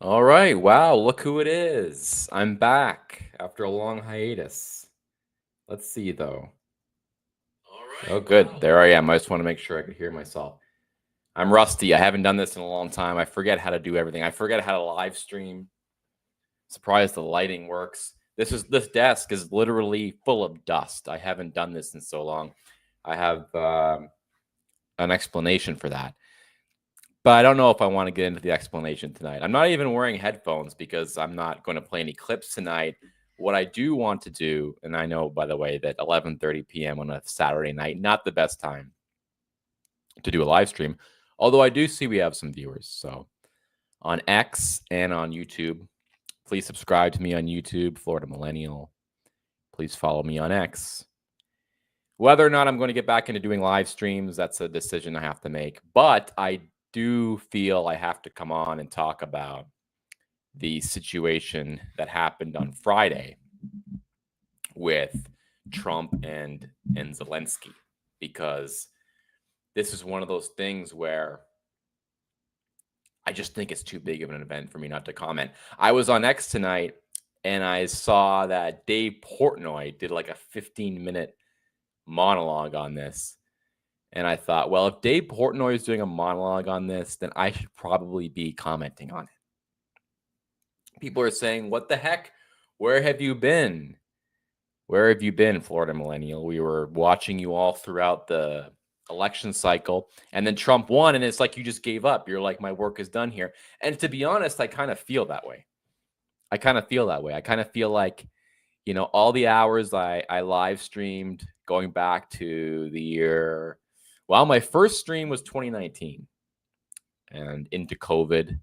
All right. Wow. Look who it is. I'm back after a long hiatus. Let's see, though. Oh, good. There I am. I just want to make sure I could hear myself. I'm rusty. I haven't done this in a long time. I forget how to do everything. I forget how to live stream. Surprised the lighting works. This desk is literally full of dust. I haven't done this in so long. I have an explanation for that. But I don't know if I want to get into the explanation tonight. I'm not even wearing headphones because I'm not going to play any clips tonight. What I do want to do, and I know, by the way, that 11:30 p.m. on a Saturday night, not the best time to do a live stream, although I do see we have some viewers. So on X and on YouTube, please subscribe to me on YouTube, Florida Millennial. Please follow me on X. Whether or not I'm going to get back into doing live streams, that's a decision I have to make. But I do feel I have to come on and talk about the situation that happened on Friday with Trump and Zelenskyy, because this is one of those things where I just think it's too big of an event for me not to comment. I was on X tonight and I saw that Dave Portnoy did like a 15-minute monologue on this. And I thought, well, if Dave Portnoy is doing a monologue on this, then I should probably be commenting on it. People are saying, what the heck? Where have you been? Where have you been, Florida Millennial? We were watching you all throughout the election cycle, and then Trump won, and it's like you just gave up. You're like, my work is done here. And to be honest, I kind of feel that way. I kind of feel like, all the hours I live streamed going back to the year. Well, my first stream was 2019, and into COVID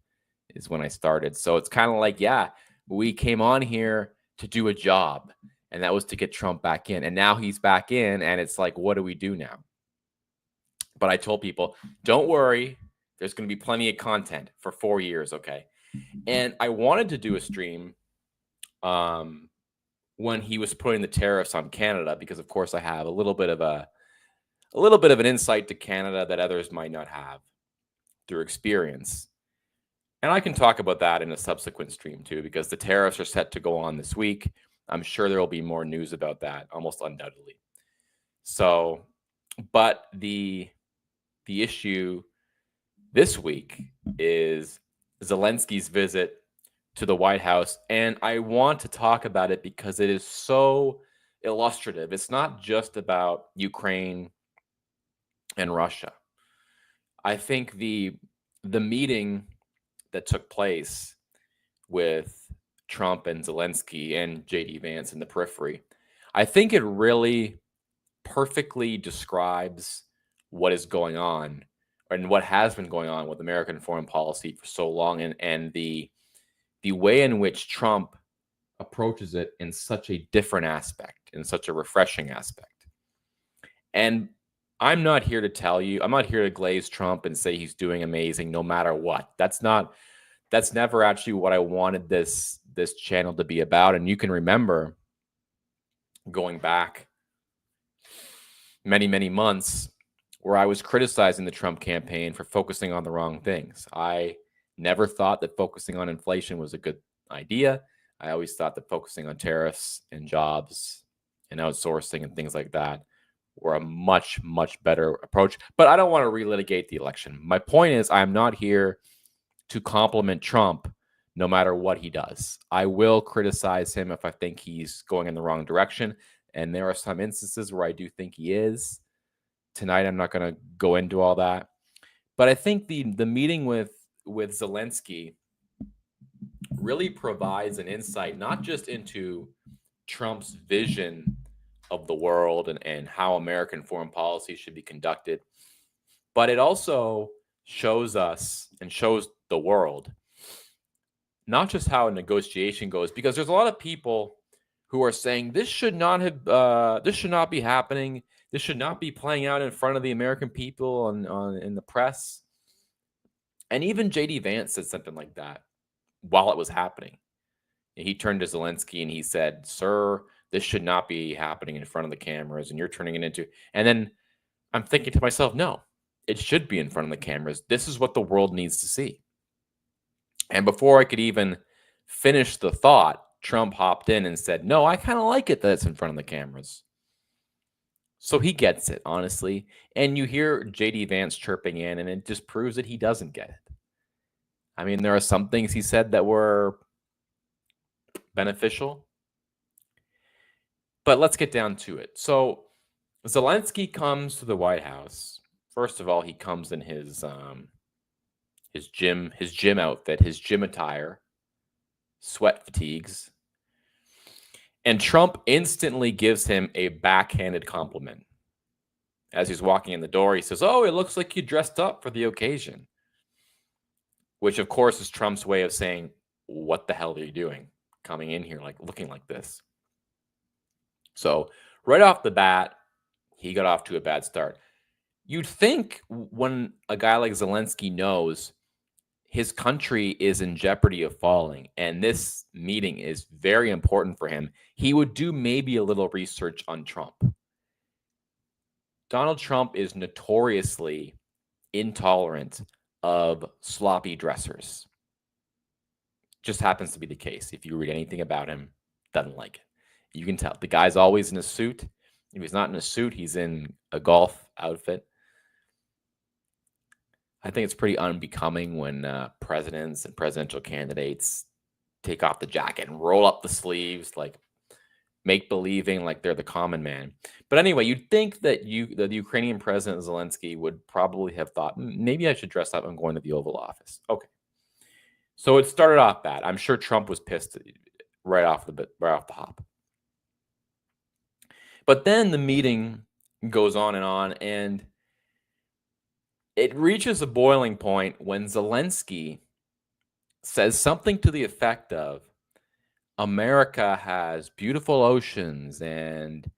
is when I started. So it's kind of like, yeah, we came on here to do a job, and that was to get Trump back in. And now he's back in, and it's like, what do we do now? But I told people, don't worry, there's going to be plenty of content for 4 years, okay? And I wanted to do a stream when he was putting the tariffs on Canada, because of course I have a little bit of an insight to Canada that others might not have through experience. And I can talk about that in a subsequent stream too, because the tariffs are set to go on this week. I'm sure there will be more news about that, almost undoubtedly. So, but the issue this week is Zelensky's visit to the White House. And I want to talk about it because it is so illustrative. It's not just about Ukraine and Russia. I think the meeting that took place with Trump and Zelenskyy and JD Vance in the periphery, I think it really perfectly describes what is going on and what has been going on with American foreign policy for so long, and the way in which Trump approaches it in such a different aspect, in such a refreshing aspect. And I'm not here to tell you, I'm not here to glaze Trump and say he's doing amazing no matter what. That's never actually what I wanted this channel to be about. And you can remember going back many, many months where I was criticizing the Trump campaign for focusing on the wrong things. I never thought that focusing on inflation was a good idea. I always thought that focusing on tariffs and jobs and outsourcing and things like that were a much, much better approach. But I don't want to relitigate the election. My point is, I'm not here to compliment Trump no matter what he does. I will criticize him if I think he's going in the wrong direction. And there are some instances where I do think he is. Tonight, I'm not going to go into all that. But I think the meeting with Zelenskyy really provides an insight, not just into Trump's vision of the world and how American foreign policy should be conducted, but it also shows us and shows the world not just how a negotiation goes, because there's a lot of people who are saying this should not be happening. This should not be playing out in front of the American people in the press. And even JD Vance said something like that while it was happening. And he turned to Zelenskyy and he said, "Sir, this should not be happening in front of the cameras, and you're turning it into." And then I'm thinking to myself, no, it should be in front of the cameras. This is what the world needs to see. And before I could even finish the thought, Trump hopped in and said, "No, I kind of like it that it's in front of the cameras." So he gets it, honestly. And you hear JD Vance chirping in, and it just proves that he doesn't get it. I mean, there are some things he said that were beneficial, but let's get down to it. So Zelensky comes to the White House. First of all, he comes in his gym outfit, his gym attire, sweat fatigues, and Trump instantly gives him a backhanded compliment. As he's walking in the door, he says, "Oh, it looks like you dressed up for the occasion," which of course is Trump's way of saying, "What the hell are you doing coming in here like looking like this?" So right off the bat, he got off to a bad start. You'd think when a guy like Zelensky knows his country is in jeopardy of falling and this meeting is very important for him, he would do maybe a little research on Trump. Donald Trump is notoriously intolerant of sloppy dressers. Just happens to be the case. If you read anything about him, doesn't like it. You can tell. The guy's always in a suit. If he's not in a suit, he's in a golf outfit. I think it's pretty unbecoming when presidents and presidential candidates take off the jacket and roll up the sleeves, like make believing like they're the common man. But anyway, you'd think that the Ukrainian president Zelensky would probably have thought, maybe I should dress up. I'm going to the Oval Office. Okay. So it started off bad. I'm sure Trump was pissed right off the hop. But then the meeting goes on, and it reaches a boiling point when Zelensky says something to the effect of, America has beautiful oceans and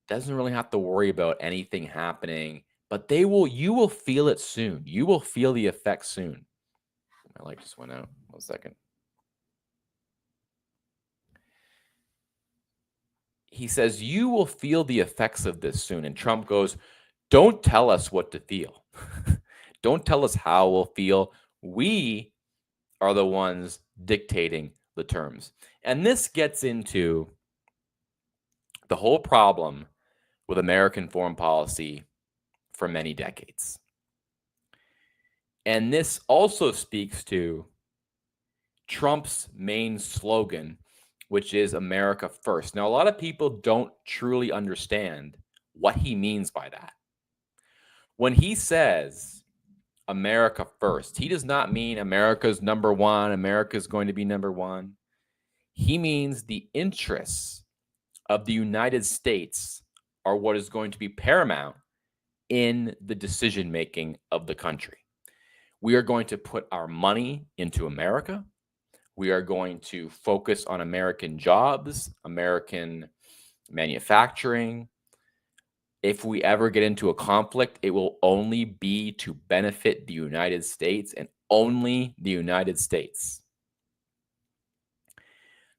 doesn't really have to worry about anything happening, but you will feel it soon. You will feel the effect soon. My light just went out. 1 second. He says, you will feel the effects of this soon. And Trump goes, don't tell us what to feel. Don't tell us how we'll feel. We are the ones dictating the terms. And this gets into the whole problem with American foreign policy for many decades. And this also speaks to Trump's main slogan, which is America first. Now, a lot of people don't truly understand what he means by that. When he says America first, he does not mean America's number one, America's going to be number one. He means the interests of the United States are what is going to be paramount in the decision-making of the country. We are going to put our money into America. We are going to focus on American jobs, American manufacturing. If we ever get into a conflict, it will only be to benefit the United States and only the United States.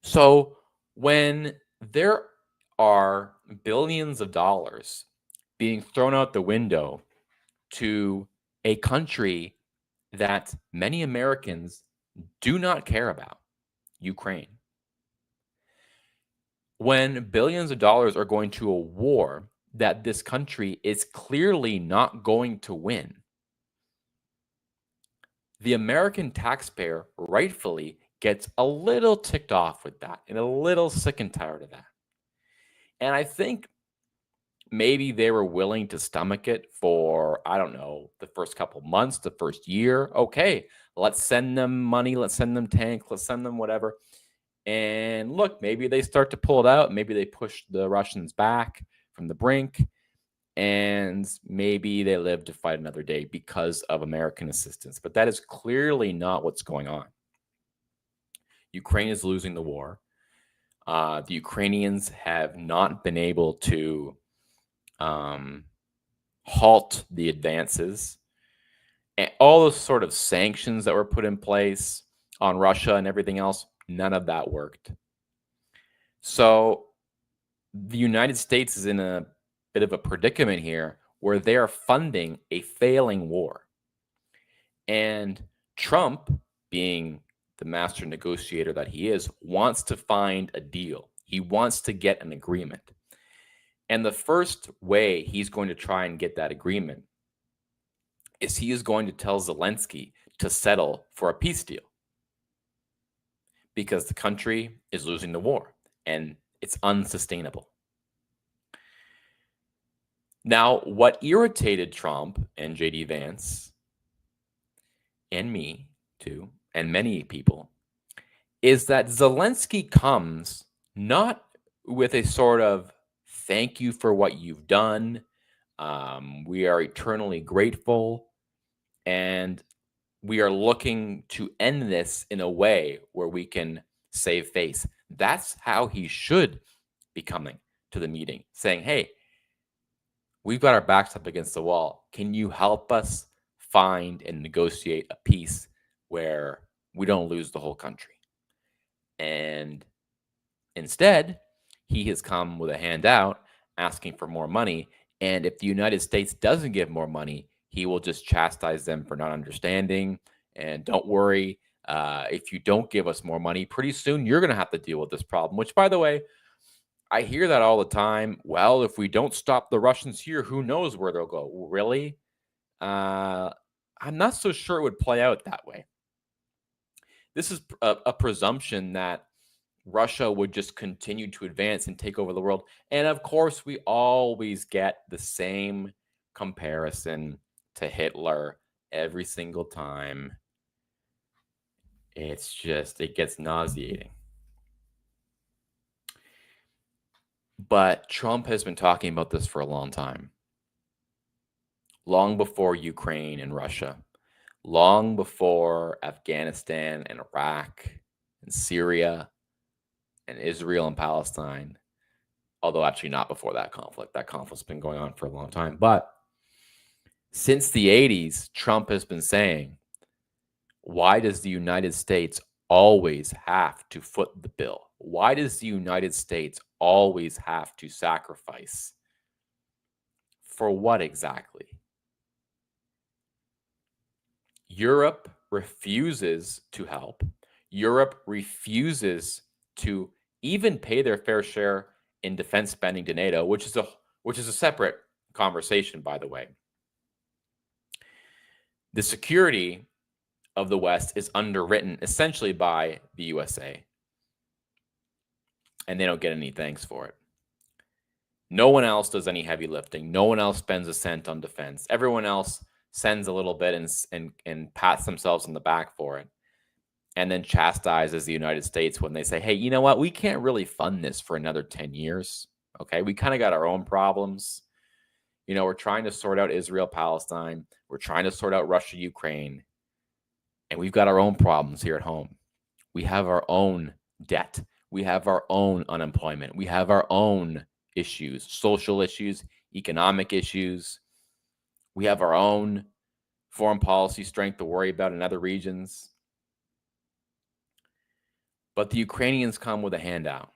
So when there are billions of dollars being thrown out the window to a country that many Americans do not care about, Ukraine, when billions of dollars are going to a war that this country is clearly not going to win, the American taxpayer rightfully gets a little ticked off with that and a little sick and tired of that. And I think maybe they were willing to stomach it for, I don't know, the first couple months, the first year. Okay, let's send them money. Let's send them tanks. Let's send them whatever. And look, maybe they start to pull it out. Maybe they push the Russians back from the brink. And maybe they live to fight another day because of American assistance. But that is clearly not what's going on. Ukraine is losing the war. The Ukrainians have not been able to halt the advances. And all those sort of sanctions that were put in place on Russia and everything else, none of that worked. So the United States is in a bit of a predicament here where they are funding a failing war. And Trump being the master negotiator that he is, wants to find a deal. He wants to get an agreement. And the first way he's going to try and get that agreement is he is going to tell Zelenskyy to settle for a peace deal because the country is losing the war and it's unsustainable. Now, what irritated Trump and JD Vance and me too, and many people, is that Zelenskyy comes not with a sort of thank you for what you've done. We are eternally grateful. And we are looking to end this in a way where we can save face. That's how he should be coming to the meeting, saying, hey, we've got our backs up against the wall. Can you help us find and negotiate a peace where we don't lose the whole country? And instead, he has come with a handout asking for more money. And if the United States doesn't give more money, he will just chastise them for not understanding. And don't worry, if you don't give us more money, pretty soon you're going to have to deal with this problem, which, by the way, I hear that all the time. Well, if we don't stop the Russians here, who knows where they'll go? Really? I'm not so sure it would play out that way. This is a presumption that Russia would just continue to advance and take over the world. And of course, we always get the same comparison to Hitler every single time. It's just, it gets nauseating. But Trump has been talking about this for a long time. Long before Ukraine and Russia. Long before Afghanistan and Iraq and Syria and Israel and Palestine. Although actually not before that conflict. That conflict's been going on for a long time. But since the 80s, Trump has been saying, why does the United States always have to foot the bill? Why does the United States always have to sacrifice? For what exactly? Europe refuses to help. Europe refuses to even pay their fair share in defense spending to NATO, which is a separate conversation, by the way. The security of the West is underwritten essentially by the USA. And they don't get any thanks for it. No one else does any heavy lifting. No one else spends a cent on defense. Everyone else sends a little bit and pats themselves on the back for it. And then chastises the United States when they say, hey, you know what? We can't really fund this for another 10 years. Okay, we kind of got our own problems. You know, we're trying to sort out Israel, Palestine. We're trying to sort out Russia, Ukraine. And we've got our own problems here at home. We have our own debt. We have our own unemployment. We have our own issues, social issues, economic issues. We have our own foreign policy strength to worry about in other regions. But the Ukrainians come with a handout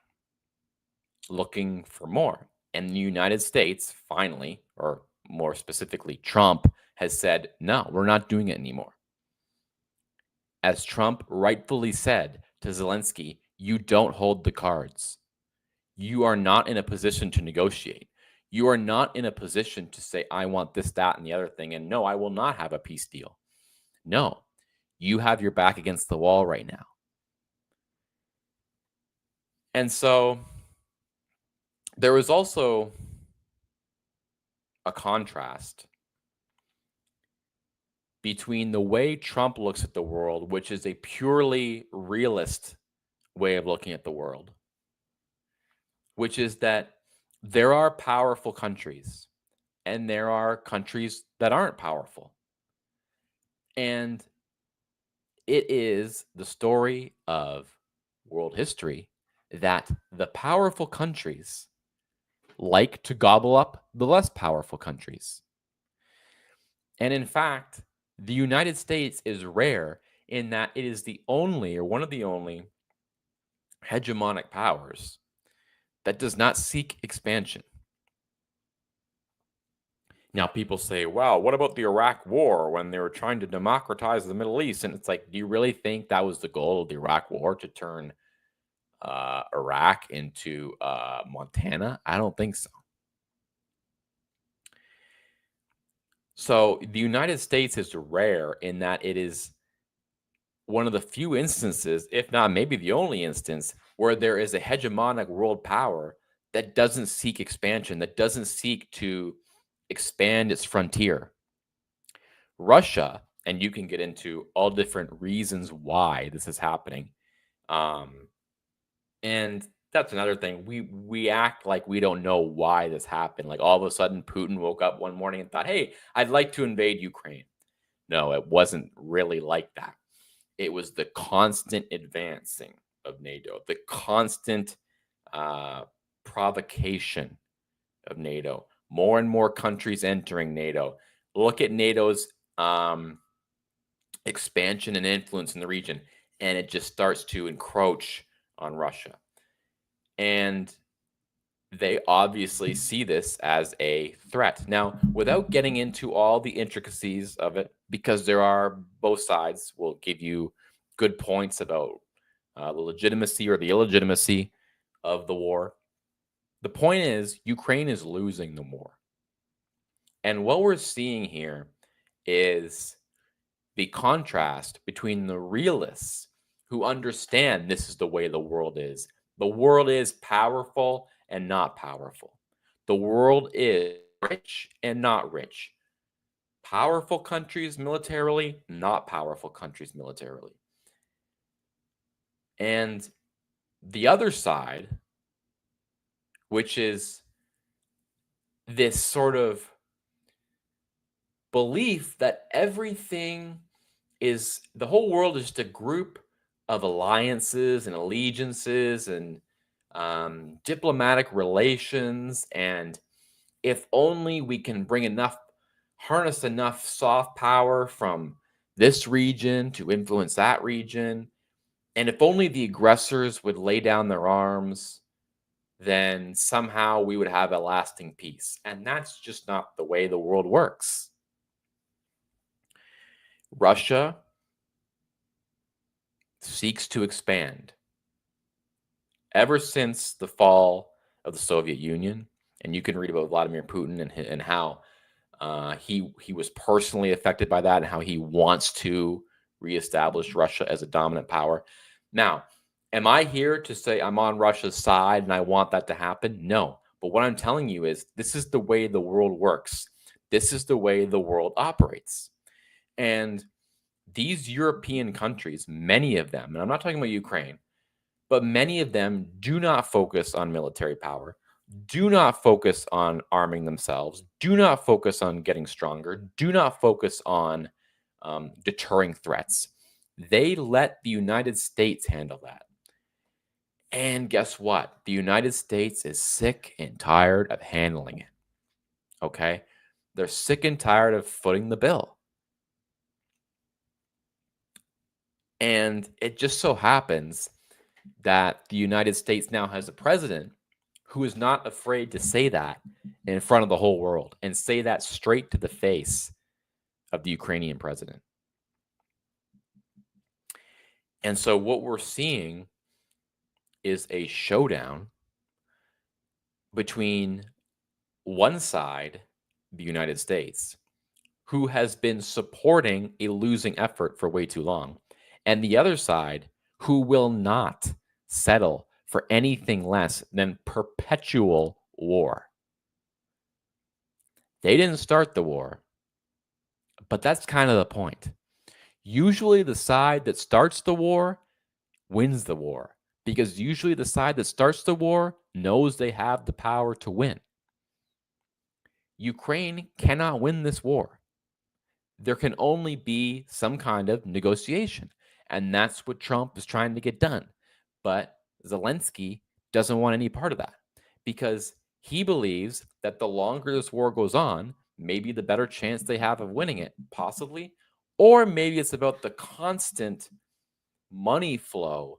looking for more. And the United States finally, or more specifically, Trump has said, no, we're not doing it anymore. As Trump rightfully said to Zelenskyy, you don't hold the cards. You are not in a position to negotiate. You are not in a position to say, I want this, that, and the other thing. And no, I will not have a peace deal. No, you have your back against the wall right now. And so there was also a contrast between the way Trump looks at the world, which is a purely realist way of looking at the world, which is that there are powerful countries and there are countries that aren't powerful. And it is the story of world history that the powerful countries like to gobble up the less powerful countries. And in fact, the United States is rare in that it is the only, or one of the only, hegemonic powers that does not seek expansion. Now, people say, well, what about the Iraq War when they were trying to democratize the Middle East? And it's like, do you really think that was the goal of the Iraq War, to turn Iraq into Montana? I don't think so. So the United States is rare in that it is one of the few instances, if not maybe the only instance, where there is a hegemonic world power that doesn't seek expansion, that doesn't seek to expand its frontier. Russia, and you can get into all different reasons why this is happening. Um, and that's another thing. We act like we don't know why this happened. Like all of a sudden, Putin woke up one morning and thought, "Hey, I'd like to invade Ukraine." No, it wasn't really like that. It was the constant advancing of NATO, the constant uh, provocation of NATO, more and more countries entering NATO. Look at NATO's expansion and influence in the region, and it just starts to encroach on Russia. And they obviously see this as a threat. Now, without getting into all the intricacies of it, because there are both sides will give you good points about the legitimacy or the illegitimacy of the war. The point is, Ukraine is losing the war. And what we're seeing here is the contrast between the realists who understand this is the way the world is. The world is powerful and not powerful. The world is rich and not rich. Powerful countries militarily, not powerful countries militarily. And the other side, which is this sort of belief that everything is the whole world is just a group of alliances and allegiances and diplomatic relations. And if only we can harness enough soft power from this region to influence that region. And if only the aggressors would lay down their arms, then somehow we would have a lasting peace. And that's just not the way the world works. Russia seeks to expand. Ever since the fall of the Soviet Union, and you can read about Vladimir Putin and how he was personally affected by that and how he wants to reestablish Russia as a dominant power. Now, am I here to say I'm on Russia's side and I want that to happen? No. But what I'm telling you is this is the way the world works. This is the way the world operates. And these European countries, many of them, and I'm not talking about Ukraine, but many of them do not focus on military power, do not focus on arming themselves, do not focus on getting stronger, do not focus on deterring threats. They let the United States handle that. And guess what? The United States is sick and tired of handling it. Okay? They're sick and tired of footing the bill. And it just so happens that the United States now has a president who is not afraid to say that in front of the whole world and say that straight to the face of the Ukrainian president. And so what we're seeing is a showdown between one side, the United States, who has been supporting a losing effort for way too long, and the other side, who will not settle for anything less than perpetual war. They didn't start the war, but that's kind of the point. Usually, the side that starts the war wins the war because usually the side that starts the war knows they have the power to win. Ukraine cannot win this war. There can only be some kind of negotiation. And that's what Trump is trying to get done. But Zelenskyy doesn't want any part of that because he believes that the longer this war goes on, maybe the better chance they have of winning it, possibly. Or maybe it's about the constant money flow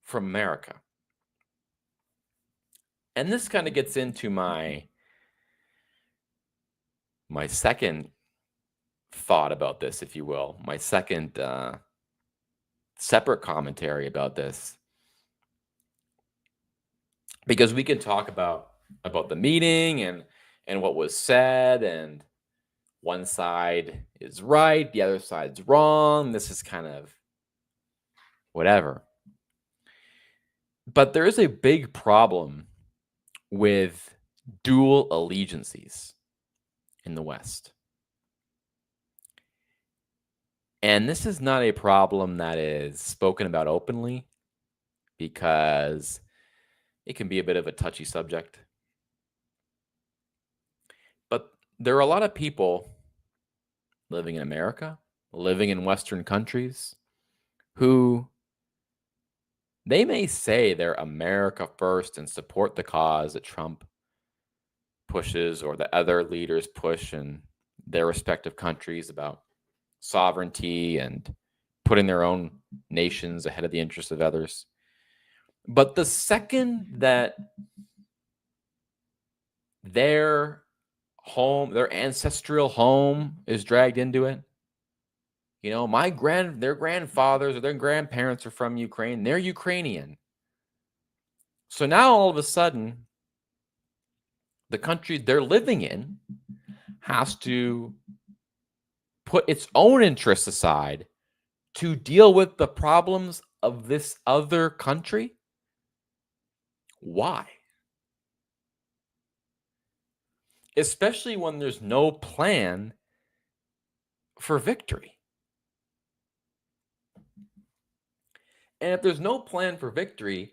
from America. And this kind of gets into my my second thought about this, if you will, my second separate commentary about this, because we can talk about the meeting and what was said, and one side is right, the other side's wrong. This is kind of whatever. But there is a big problem with dual allegiances in the West. And this is not a problem that is spoken about openly, because it can be a bit of a touchy subject. But there are a lot of people living in America, living in Western countries, who they may say they're America first and support the cause that Trump pushes or that other leaders push in their respective countries about sovereignty and putting their own nations ahead of the interests of others. But the second that their home, their ancestral home, is dragged into it, their grandfathers or their grandparents are from Ukraine, they're Ukrainian. So now all of a sudden, the country they're living in has to put its own interests aside to deal with the problems of this other country? Why? Especially when there's no plan for victory. And if there's no plan for victory,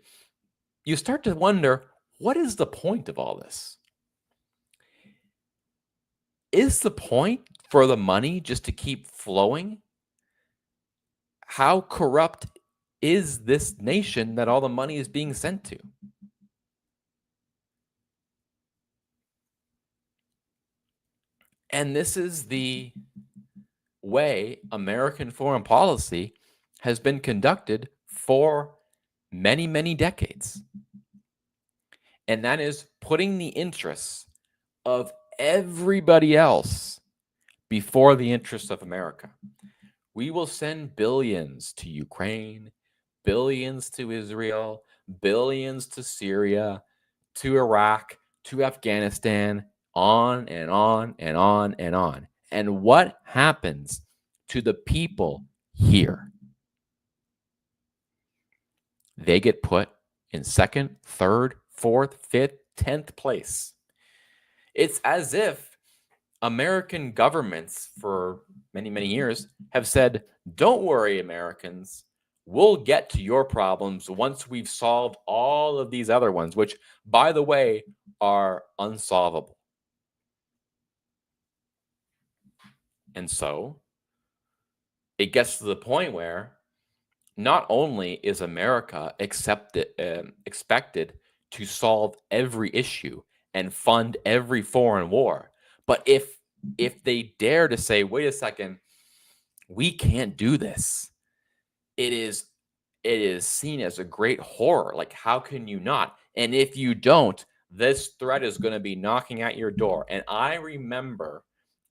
you start to wonder, what is the point of all this? Is the point for the money just to keep flowing? How corrupt is this nation that all the money is being sent to? And this is the way American foreign policy has been conducted for many, many decades. And that is putting the interests of everybody else before the interests of America. We will send billions to Ukraine, billions to Israel, billions to Syria, to Iraq, to Afghanistan, on and on and on and on. And what happens to the people here? They get put in second, third, fourth, fifth, 10th place. It's as if American governments for many, many years have said, don't worry, Americans, we'll get to your problems once we've solved all of these other ones, which, by the way, are unsolvable. And so it gets to the point where not only is America expected to solve every issue and fund every foreign war, but if they dare to say, wait a second, we can't do this, it is seen as a great horror. Like, how can you not? And if you don't, this threat is going to be knocking at your door. And I remember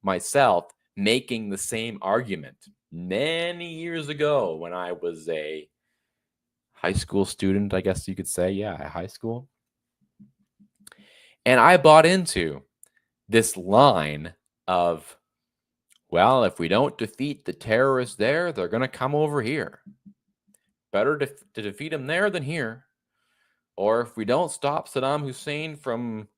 myself making the same argument many years ago when I was a high school student, I guess you could say. Yeah, high school. And I bought into this line of, well, if we don't defeat the terrorists there, they're going to come over here. Better to defeat them there than here. Or if we don't stop Saddam Hussein from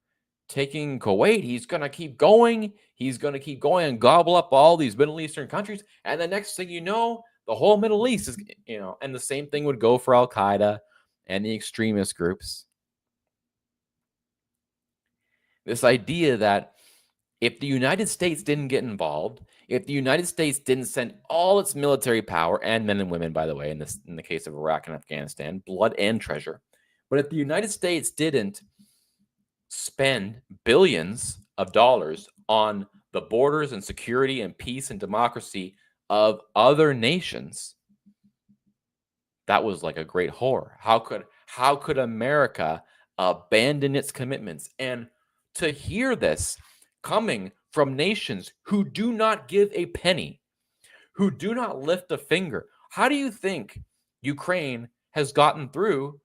taking Kuwait, he's going to keep going. He's going to keep going and gobble up all these Middle Eastern countries. And the next thing you know, the whole Middle East is, and the same thing would go for Al-Qaeda and the extremist groups. This idea that if the United States didn't get involved, if the United States didn't send all its military power, and men and women, by the way, in the case of Iraq and Afghanistan, blood and treasure, but if the United States didn't spend billions of dollars on the borders and security and peace and democracy of other nations, that was like a great horror. How could America abandon its commitments? And to hear this coming from nations who do not give a penny, who do not lift a finger. How do you think Ukraine has gotten through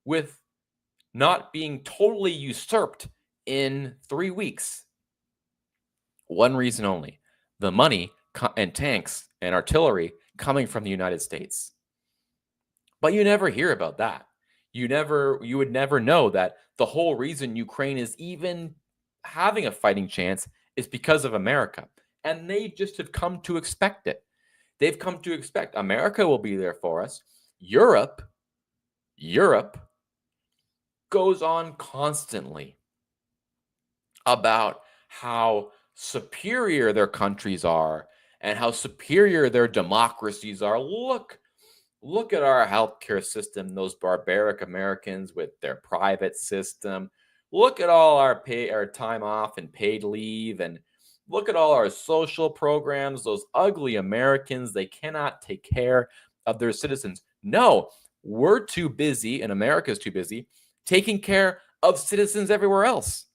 with not being totally usurped in 3 weeks? One reason only: the money and tanks and artillery coming from the United States. But you never hear about that. You would never know that the whole reason Ukraine is even having a fighting chance is because of America. And they just have come to expect it. They've come to expect America will be there for us. Europe goes on constantly about how superior their countries are and how superior their democracies are. Look at our healthcare system, those barbaric Americans with their private system. Look at all our time off and paid leave, and look at all our social programs, those ugly Americans. They cannot take care of their citizens. No, we're too busy, and America's too busy taking care of citizens everywhere else.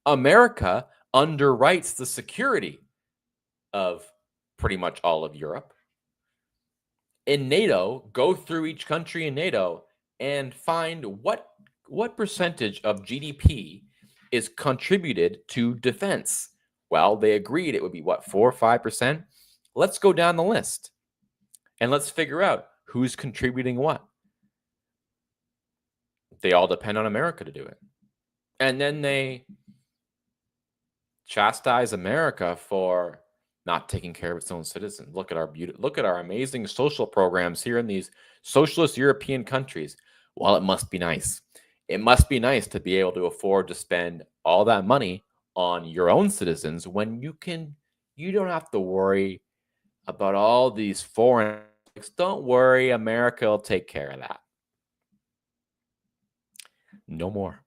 America underwrites the security of pretty much all of Europe. In NATO, go through each country in NATO and find what percentage of GDP is contributed to defense. Well, they agreed it would be what, 4 or 5%? Let's go down the list and let's figure out who's contributing what. They all depend on America to do it. And then they chastise America for not taking care of its own citizens. Look at our amazing social programs here in these socialist European countries. Well, it must be nice. It must be nice to be able to afford to spend all that money on your own citizens when you don't have to worry about all these foreign. Don't worry, America will take care of that. No more.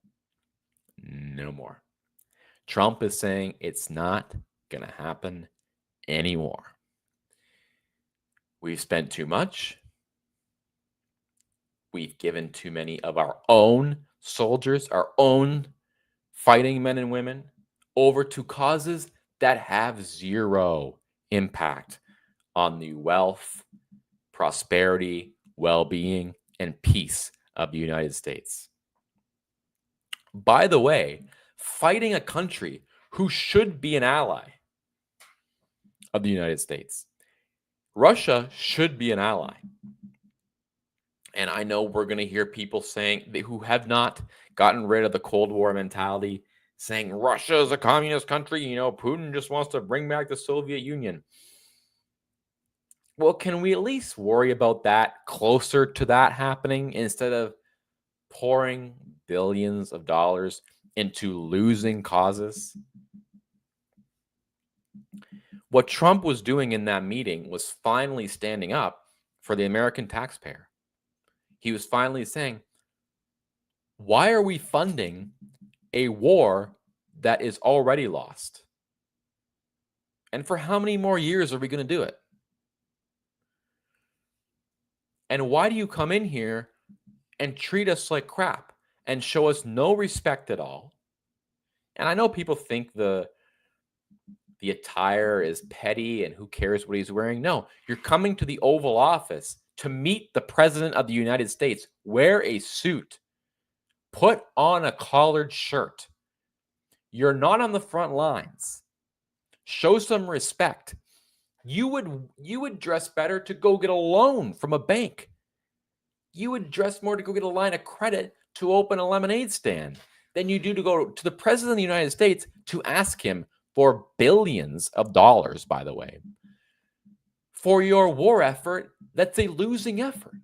No more. Trump is saying it's not going to happen anymore. We've spent too much. We've given too many of our own soldiers, our own fighting men and women, over to causes that have zero impact on the wealth, prosperity, well-being, and peace of the United States. By the way, fighting a country who should be an ally of the United States. Russia should be an ally. And I know we're going to hear people saying who have not gotten rid of the Cold War mentality, saying Russia is a communist country. Putin just wants to bring back the Soviet Union. Well, can we at least worry about that closer to that happening instead of pouring billions of dollars into losing causes? What Trump was doing in that meeting was finally standing up for the American taxpayer. He was finally saying, why are we funding a war that is already lost? And for how many more years are we going to do it? And why do you come in here and treat us like crap and show us no respect at all? And I know people think the attire is petty and who cares what he's wearing. No, you're coming to the Oval Office to meet the President of the United States. Wear a suit. Put on a collared shirt. You're not on the front lines. Show some respect. You would dress better to go get a loan from a bank. You would dress more to go get a line of credit to open a lemonade stand than you do to go to the President of the United States to ask him for billions of dollars, by the way, for your war effort that's a losing effort.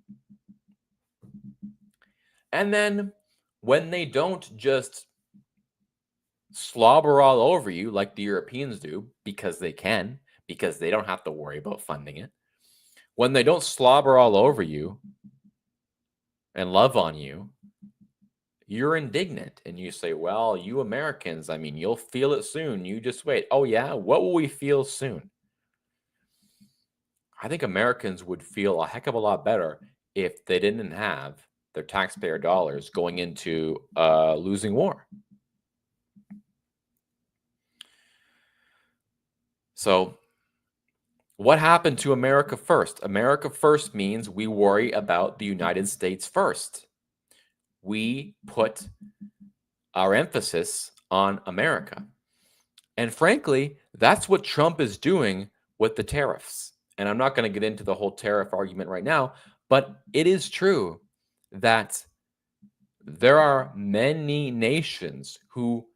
And then when they don't just slobber all over you like the Europeans do, because they can, because they don't have to worry about funding it, when they don't slobber all over you and love on you, you're indignant and you say, well, you Americans, you'll feel it soon. You just wait. Oh, yeah? What will we feel soon? I think Americans would feel a heck of a lot better if they didn't have their taxpayer dollars going into a losing war. So, what happened to America first? America first means we worry about the United States first. We put our emphasis on America. And frankly, that's what Trump is doing with the tariffs. And I'm not going to get into the whole tariff argument right now, but it is true that there are many nations who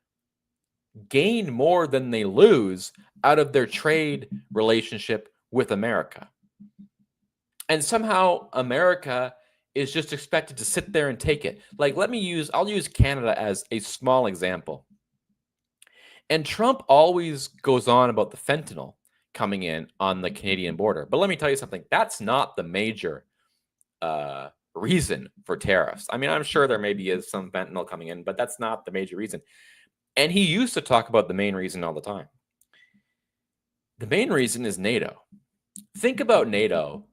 gain more than they lose out of their trade relationship with America. And somehow America is just expected to sit there and take it. Like, I'll use Canada as a small example. And Trump always goes on about the fentanyl coming in on the Canadian border. But let me tell you something, that's not the major reason for tariffs. I mean, I'm sure there maybe is some fentanyl coming in, but that's not the major reason. And he used to talk about the main reason all the time. The main reason is NATO. Think about NATO,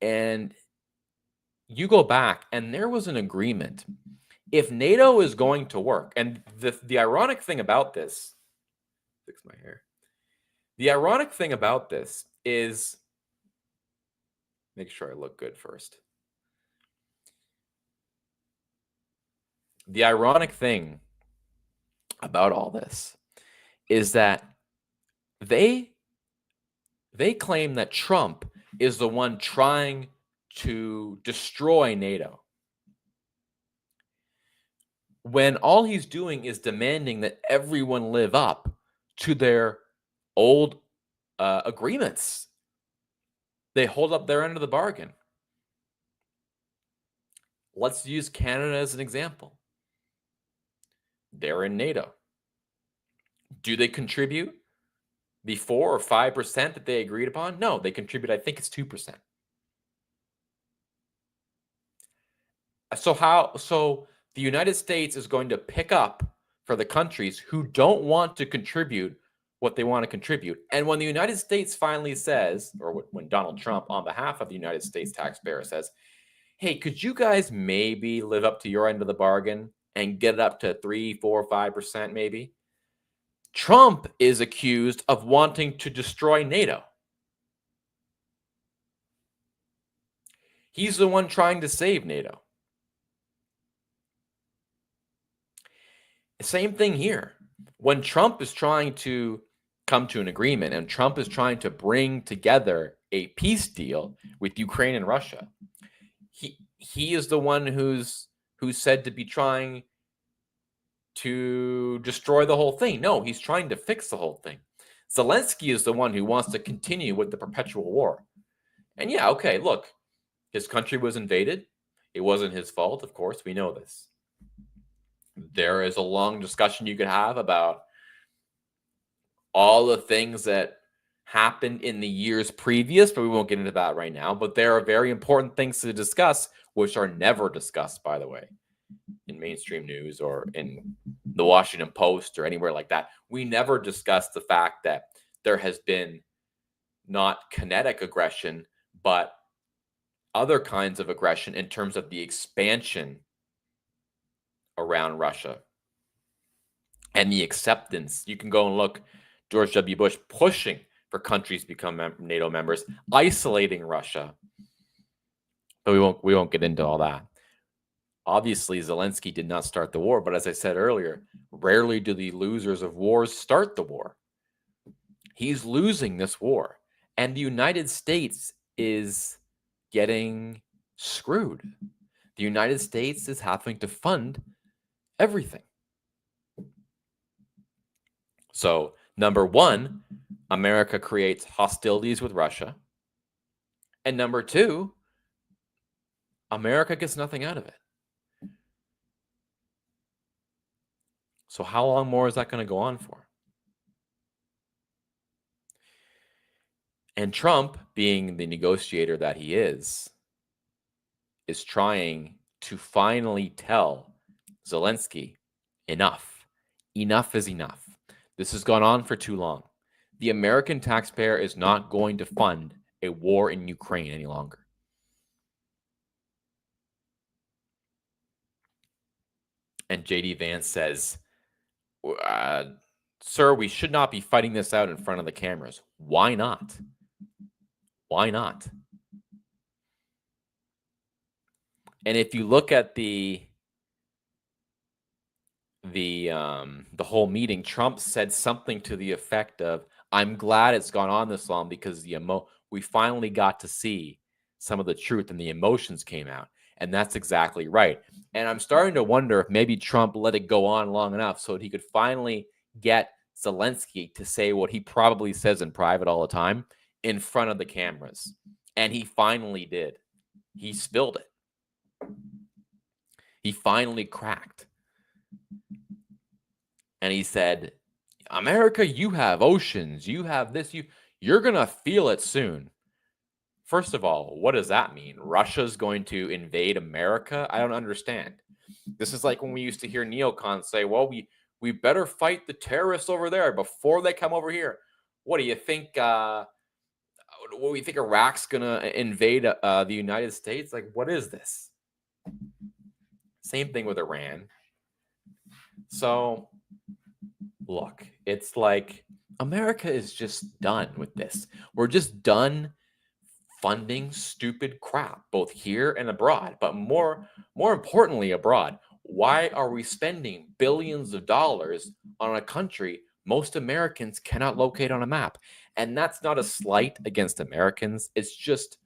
and you go back, and there was an agreement. If NATO is going to work, and the ironic thing about this, fix my hair. The ironic thing about this is, make sure I look good first. The ironic thing about all this is that they claim that Trump is the one trying to destroy NATO, when all he's doing is demanding that everyone live up to their old agreements. They hold up their end of the bargain. Let's use Canada as an example. They're in NATO. Do they contribute the 4 or 5% that they agreed upon? No, they contribute, I think it's 2%. So the United States is going to pick up for the countries who don't want to contribute what they want to contribute. And when the United States finally says, or when Donald Trump on behalf of the United States taxpayer says, hey, could you guys maybe live up to your end of the bargain and get it up to 3, 4, 5% maybe? Trump is accused of wanting to destroy NATO. He's the one trying to save NATO. Same thing here. When Trump is trying to come to an agreement and Trump is trying to bring together a peace deal with Ukraine and Russia, he is the one who's said to be trying to destroy the whole thing. No, he's trying to fix the whole thing. Zelenskyy is the one who wants to continue with the perpetual war. And yeah, okay, look, his country was invaded. It wasn't his fault, of course. We know this. There is a long discussion you could have about all the things that happened in the years previous, but we won't get into that right now. But there are very important things to discuss, which are never discussed, by the way, in mainstream news or in the Washington Post or anywhere like that. We never discuss the fact that there has been not kinetic aggression, but other kinds of aggression in terms of the expansion around Russia and the acceptance. You can go and look, George W. Bush pushing for countries to become NATO members, isolating Russia. But we won't get into all that. Obviously, Zelenskyy did not start the war, but as I said earlier, rarely do the losers of wars start the war. He's losing this war, and the United States is getting screwed. The United States is having to fund everything. So, number one, America creates hostilities with Russia. And number two, America gets nothing out of it. So how long more is that going to go on for? And Trump, being the negotiator that he is trying to finally tell Zelenskyy, enough. Enough is enough. This has gone on for too long. The American taxpayer is not going to fund a war in Ukraine any longer. And J.D. Vance says, sir, we should not be fighting this out in front of the cameras. Why not? Why not? And if you look at the whole meeting, Trump said something to the effect of, "I'm glad it's gone on this long because we finally got to see some of the truth and the emotions came out." And that's exactly right. And I'm starting to wonder if maybe Trump let it go on long enough so that he could finally get Zelensky to say what he probably says in private all the time in front of the cameras. And he finally did. He spilled it. He finally cracked. And he said, "America, you have oceans, you have this, you're going to feel it soon." First of all, what does that mean? Russia's going to invade America? I don't understand. This is like when we used to hear neocons say, "Well, we better fight the terrorists over there before they come over here." What do you think? What do you think? Iraq's gonna invade the United States? Like, what is this? Same thing with Iran. So, look, it's like America is just done with this. We're just done funding stupid crap, both here and abroad. But more importantly, abroad. Why are we spending billions of dollars on a country most Americans cannot locate on a map? And that's not a slight against Americans. It's just,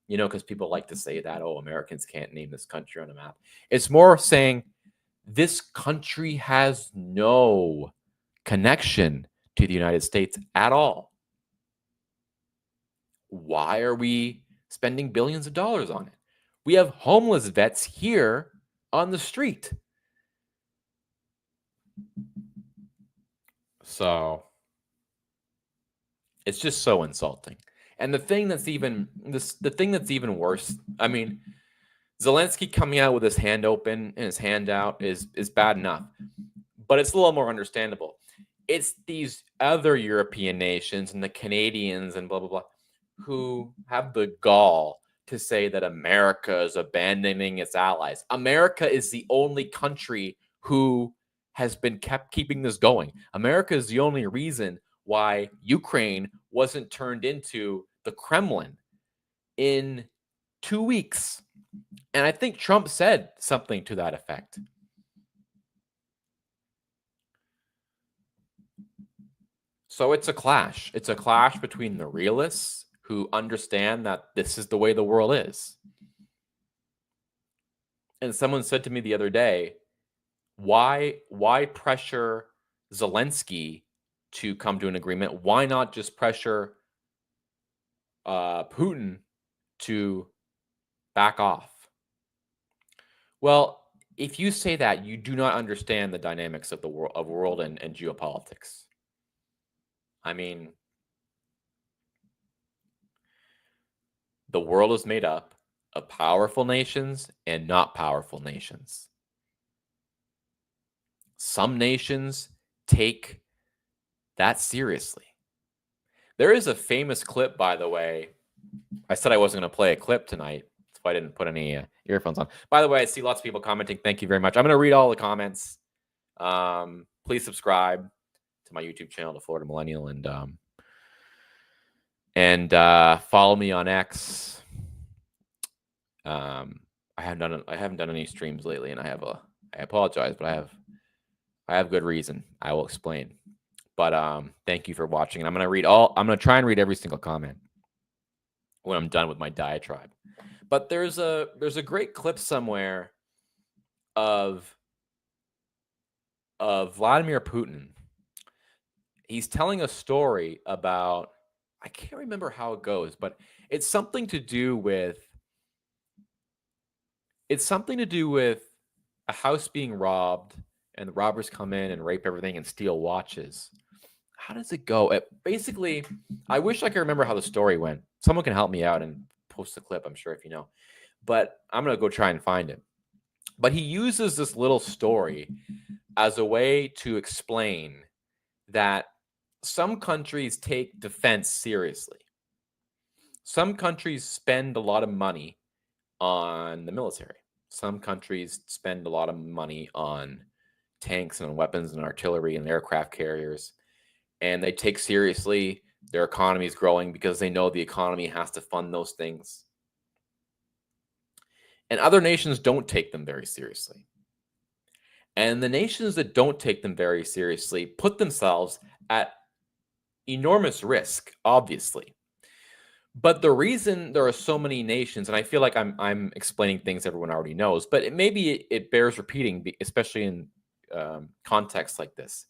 because people like to say that, oh, Americans can't name this country on a map. It's more saying this country has no connection to the United States at all. Why are we spending billions of dollars on it? We have homeless vets here on the street. So it's just so insulting. And the thing that's even worse, I mean, Zelensky coming out with his hand open and his hand out is bad enough. But it's a little more understandable. It's these other European nations and the Canadians and blah, blah, blah, who have the gall to say that America is abandoning its allies. America is the only country who has been keeping this going. America is the only reason why Ukraine wasn't turned into the Kremlin in 2 weeks. And I think Trump said something to that effect. So it's a clash. It's a clash between the realists who understand that this is the way the world is. And someone said to me the other day, why pressure Zelensky to come to an agreement? Why not just pressure Putin to back off? Well, if you say that, you do not understand the dynamics of the world and geopolitics. I mean, the world is made up of powerful nations and not powerful nations. Some nations take that seriously. There is a famous clip, by the way. I said I wasn't going to play a clip tonight, so I didn't put any earphones on. By the way, I see lots of people commenting. Thank you very much. I'm going to read all the comments. Please subscribe to my YouTube channel, The Florida Millennial, and follow me on X. I haven't done any streams lately, and I apologize, but I have good reason. I will explain. But thank you for watching, and I'm gonna try and read every single comment when I'm done with my diatribe. But there's a great clip somewhere of Vladimir Putin. He's telling a story about, I can't remember how it goes, but it's something to do with a house being robbed and the robbers come in and rape everything and steal watches. How does it go? Basically, I wish I could remember how the story went. Someone can help me out and post the clip, I'm sure, if you know. But I'm going to go try and find it. But he uses this little story as a way to explain that some countries take defense seriously. Some countries spend a lot of money on the military. Some countries spend a lot of money on tanks and on weapons and artillery and aircraft carriers. And they take seriously their economy is growing because they know the economy has to fund those things. And other nations don't take them very seriously. And the nations that don't take them very seriously put themselves at enormous risk, obviously. But the reason there are so many nations, and I feel like I'm explaining things everyone already knows, but maybe it bears repeating, especially in contexts like this.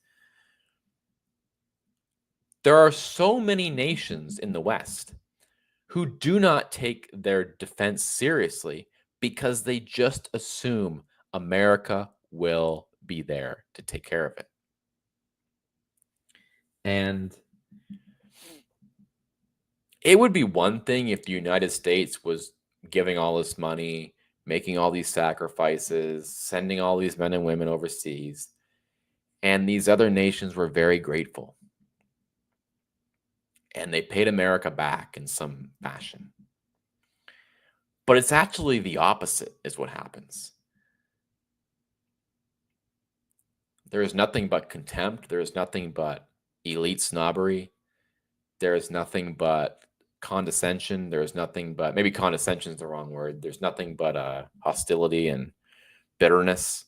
There are so many nations in the West who do not take their defense seriously because they just assume America will be there to take care of it. And it would be one thing if the United States was giving all this money, making all these sacrifices, sending all these men and women overseas, and these other nations were very grateful. And they paid America back in some fashion. But it's actually the opposite is what happens. There is nothing but contempt. There is nothing but elite snobbery. There is nothing but condescension. There is nothing but, maybe condescension is the wrong word. There's nothing but hostility and bitterness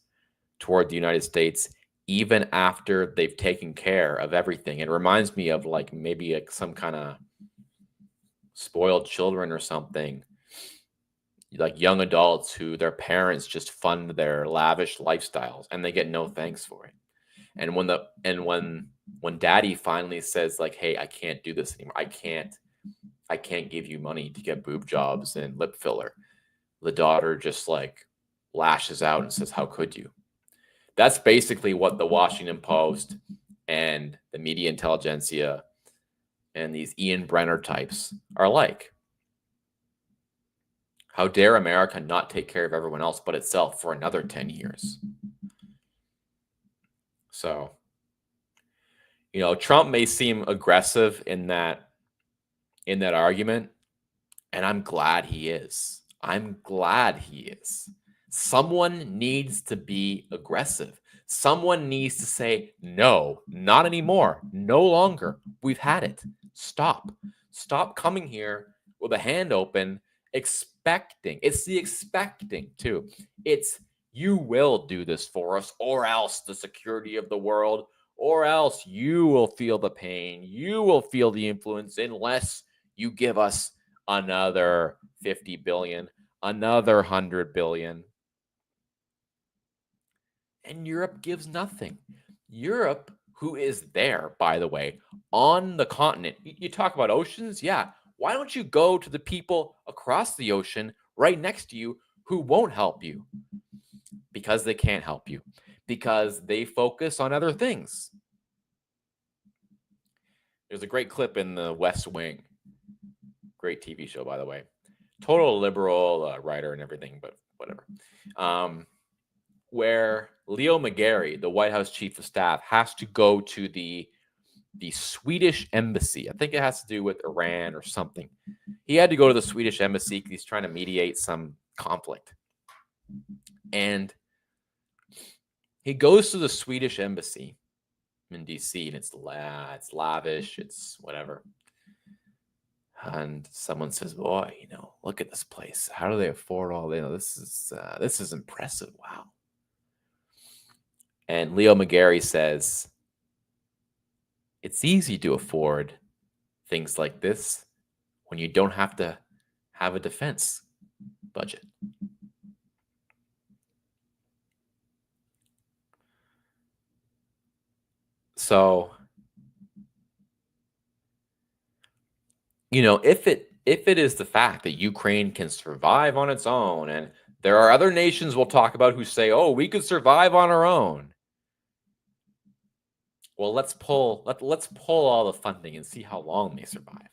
toward the United States, even after they've taken care of everything. It reminds me of like maybe some kind of spoiled children or something, like young adults who their parents just fund their lavish lifestyles and they get no thanks for it. And when daddy finally says like, hey, I can't do this anymore. I can't give you money to get boob jobs and lip filler. The daughter just like lashes out and says, how could you? That's basically what the Washington Post and the media intelligentsia and these Ian Brenner types are like. How dare America not take care of everyone else but itself for another 10 years? So, Trump may seem aggressive in that argument, and I'm glad he is. Someone needs to be aggressive. Someone needs to say, no, not anymore. No longer. We've had it. Stop. Stop coming here with a hand open, expecting. It's the expecting, too. It's you will do this for us, or else the security of the world, or else you will feel the pain. You will feel the influence unless you give us another 50 billion, another 100 billion. And Europe gives nothing. Europe, who is there, by the way, on the continent. You talk about oceans? Yeah. Why don't you go to the people across the ocean right next to you who won't help you? Because they can't help you. Because they focus on other things. There's a great clip in the West Wing. Great TV show, by the way. Total liberal writer and everything, but whatever. Where Leo McGarry, the White House chief of staff, has to go to the Swedish embassy. I think it has to do with Iran or something. He had to go to the Swedish embassy because he's trying to mediate some conflict. And he goes to the Swedish embassy in DC, and it's lavish, it's whatever. And someone says, boy, look at this place. How do they afford all this? This is impressive. Wow. And Leo McGarry says, it's easy to afford things like this when you don't have to have a defense budget. So, if it is the fact that Ukraine can survive on its own, and there are other nations we'll talk about who say, oh, we could survive on our own. Well, let's pull all the funding and see how long they survive.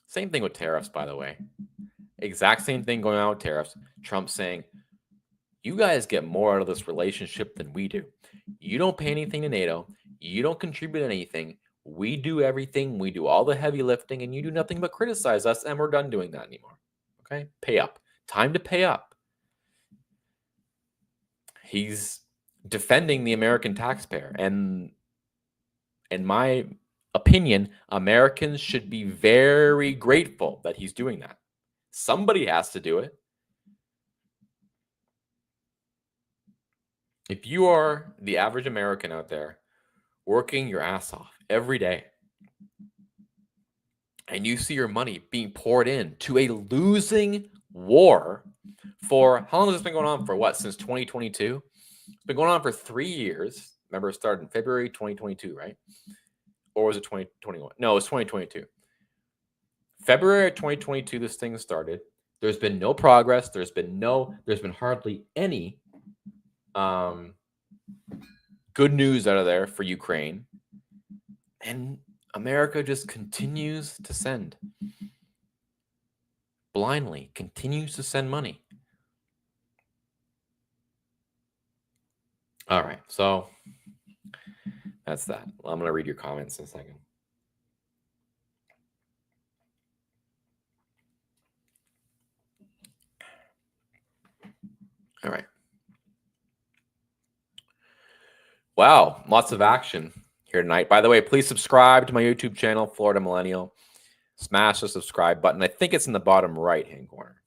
Same thing with tariffs, by the way. Exact same thing going on with tariffs. Trump saying, you guys get more out of this relationship than we do. You don't pay anything to NATO. You don't contribute anything. We do everything. We do all the heavy lifting, and you do nothing but criticize us, and we're done doing that anymore. Okay? Pay up. Time to pay up. he's defending the American taxpayer. And in my opinion, Americans should be very grateful that he's doing that. Somebody has to do it. If you are the average American out there working your ass off every day, and you see your money being poured in to a losing war for, how long has this been going on for? What, since 2022? It's been going on for 3 years. Remember, it started in February 2022, right? Or was it 2021? No, it was 2022. February 2022, this thing started. There's been no progress. There's been hardly any good news out of there for Ukraine. And America just continues to send. Blindly continues to send money. All right, so that's that. I'm going to read your comments in a second. All right. Wow, lots of action here tonight. By the way, please subscribe to my YouTube channel, Florida Millennial. Smash the subscribe button. I think it's in the bottom right-hand corner,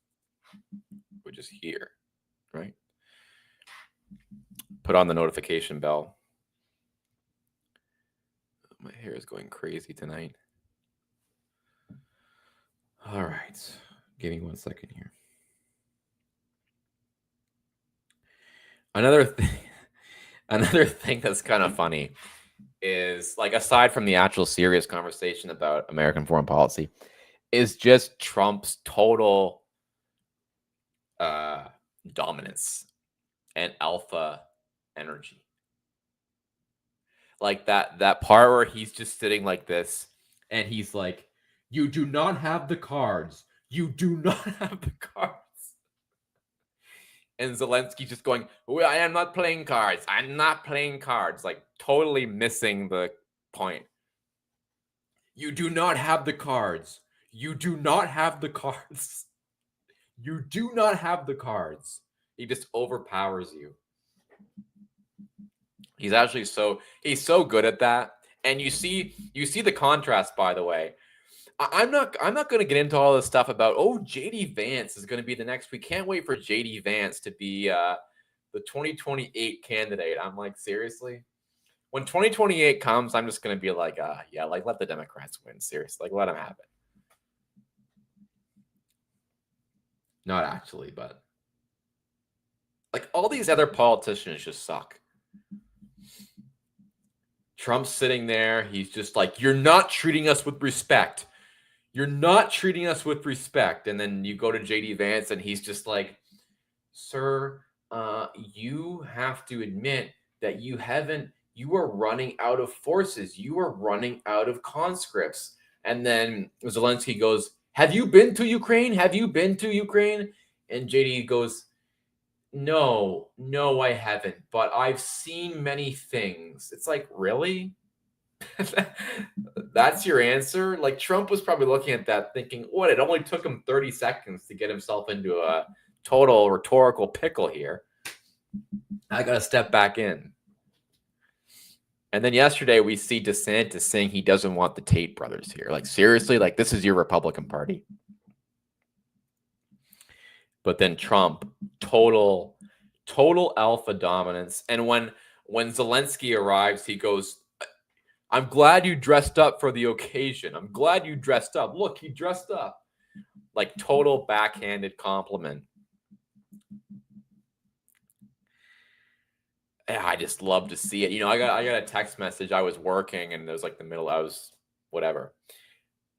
which is here, right? Put on the notification bell. My hair is going crazy tonight. All right. Give me 1 second here. Another thing that's kind of funny is, like, aside from the actual serious conversation about American foreign policy, is just Trump's total dominance and alpha energy. Like that part where he's just sitting like this and he's like, you do not have the cards. You do not have the cards. And Zelensky just going, well, I am not playing cards. I'm not playing cards. Like, totally missing the point. You do not have the cards. You do not have the cards. You do not have the cards. He just overpowers you. He's actually he's so good at that. And you see the contrast, by the way. I'm not going to get into all this stuff about, oh, JD Vance is going to be the next. We can't wait for JD Vance to be the 2028 candidate. I'm like, seriously? When 2028 comes, I'm just going to be like, yeah, like, let the Democrats win. Seriously, like, let them have it. Not actually, but like, all these other politicians just suck. Trump's sitting there. He's just like, you're not treating us with respect. You're not treating us with respect. And then you go to JD Vance and he's just like, sir, you have to admit that you are running out of forces. You are running out of conscripts. And then Zelensky goes, have you been to Ukraine? Have you been to Ukraine? And JD goes, no, I haven't, but I've seen many things. It's like, really? That's your answer? Like, Trump was probably looking at that thinking, what, it only took him 30 seconds to get himself into a total rhetorical pickle here. I got to step back in. And then yesterday we see DeSantis saying he doesn't want the Tate brothers here. Like, seriously? Like, this is your Republican Party? But then Trump, total alpha dominance. And when Zelensky arrives, he goes, I'm glad you dressed up for the occasion. I'm glad you dressed up. Look, he dressed up. Like, total backhanded compliment. Yeah, I just love to see it. You know, I got a text message. I was working and it was like whatever.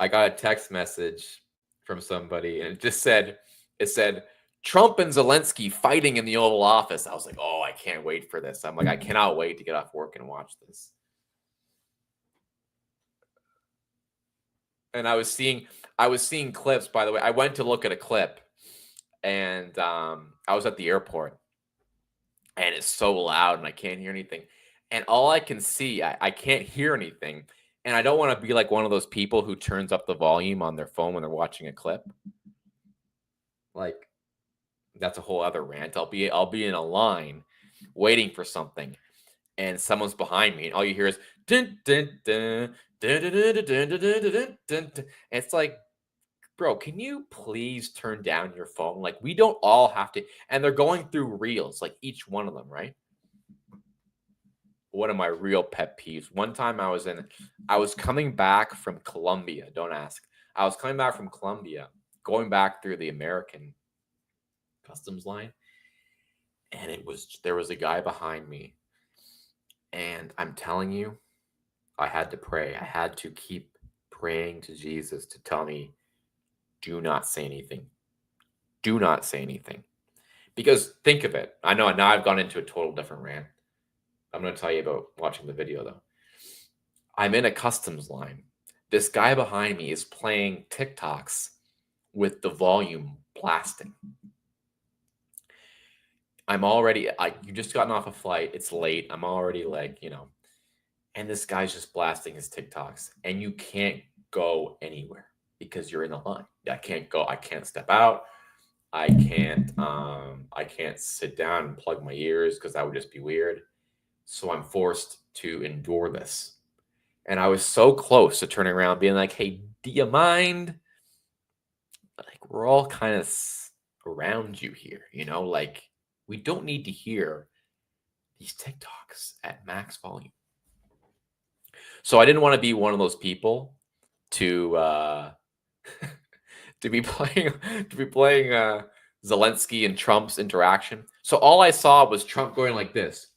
I got a text message from somebody and it said, Trump and Zelensky fighting in the Oval Office. I was like, oh, I can't wait for this. I'm like, I cannot wait to get off work and watch this. And I was seeing clips, by the way. I went to look at a clip and I was at the airport and it's so loud and I can't hear anything. And all I can see, I can't hear anything. And I don't want to be like one of those people who turns up the volume on their phone when they're watching a clip. Like, that's a whole other rant. I'll be in a line waiting for something, and someone's behind me, and all you hear is dun dun dun dun dun dun dun dun dun dun dun dun. And it's like, bro, can you please turn down your phone? Like, we don't all have to. And they're going through reels, like each one of them, right? One of my real pet peeves. One time I was coming back from Colombia. Don't ask. I was coming back from Colombia, going back through the American customs line, and there was a guy behind me, and I'm telling you, I had to pray. I had to keep praying to Jesus to tell me, do not say anything. Do not say anything. Because think of it. I know now I've gone into a total different rant. I'm going to tell you about watching the video, though. I'm in a customs line. This guy behind me is playing TikToks with the volume blasting. You just gotten off a flight. It's late. I'm already like, and this guy's just blasting his TikToks, and you can't go anywhere because you're in the line. I can't go. I can't step out. I can't sit down and plug my ears because that would just be weird. So I'm forced to endure this. And I was so close to turning around being like, hey, do you mind? Like, we're all kind of around you here, like, we don't need to hear these TikToks at max volume. So I didn't want to be one of those people to to be playing Zelensky and Trump's interaction. So all I saw was Trump going like this.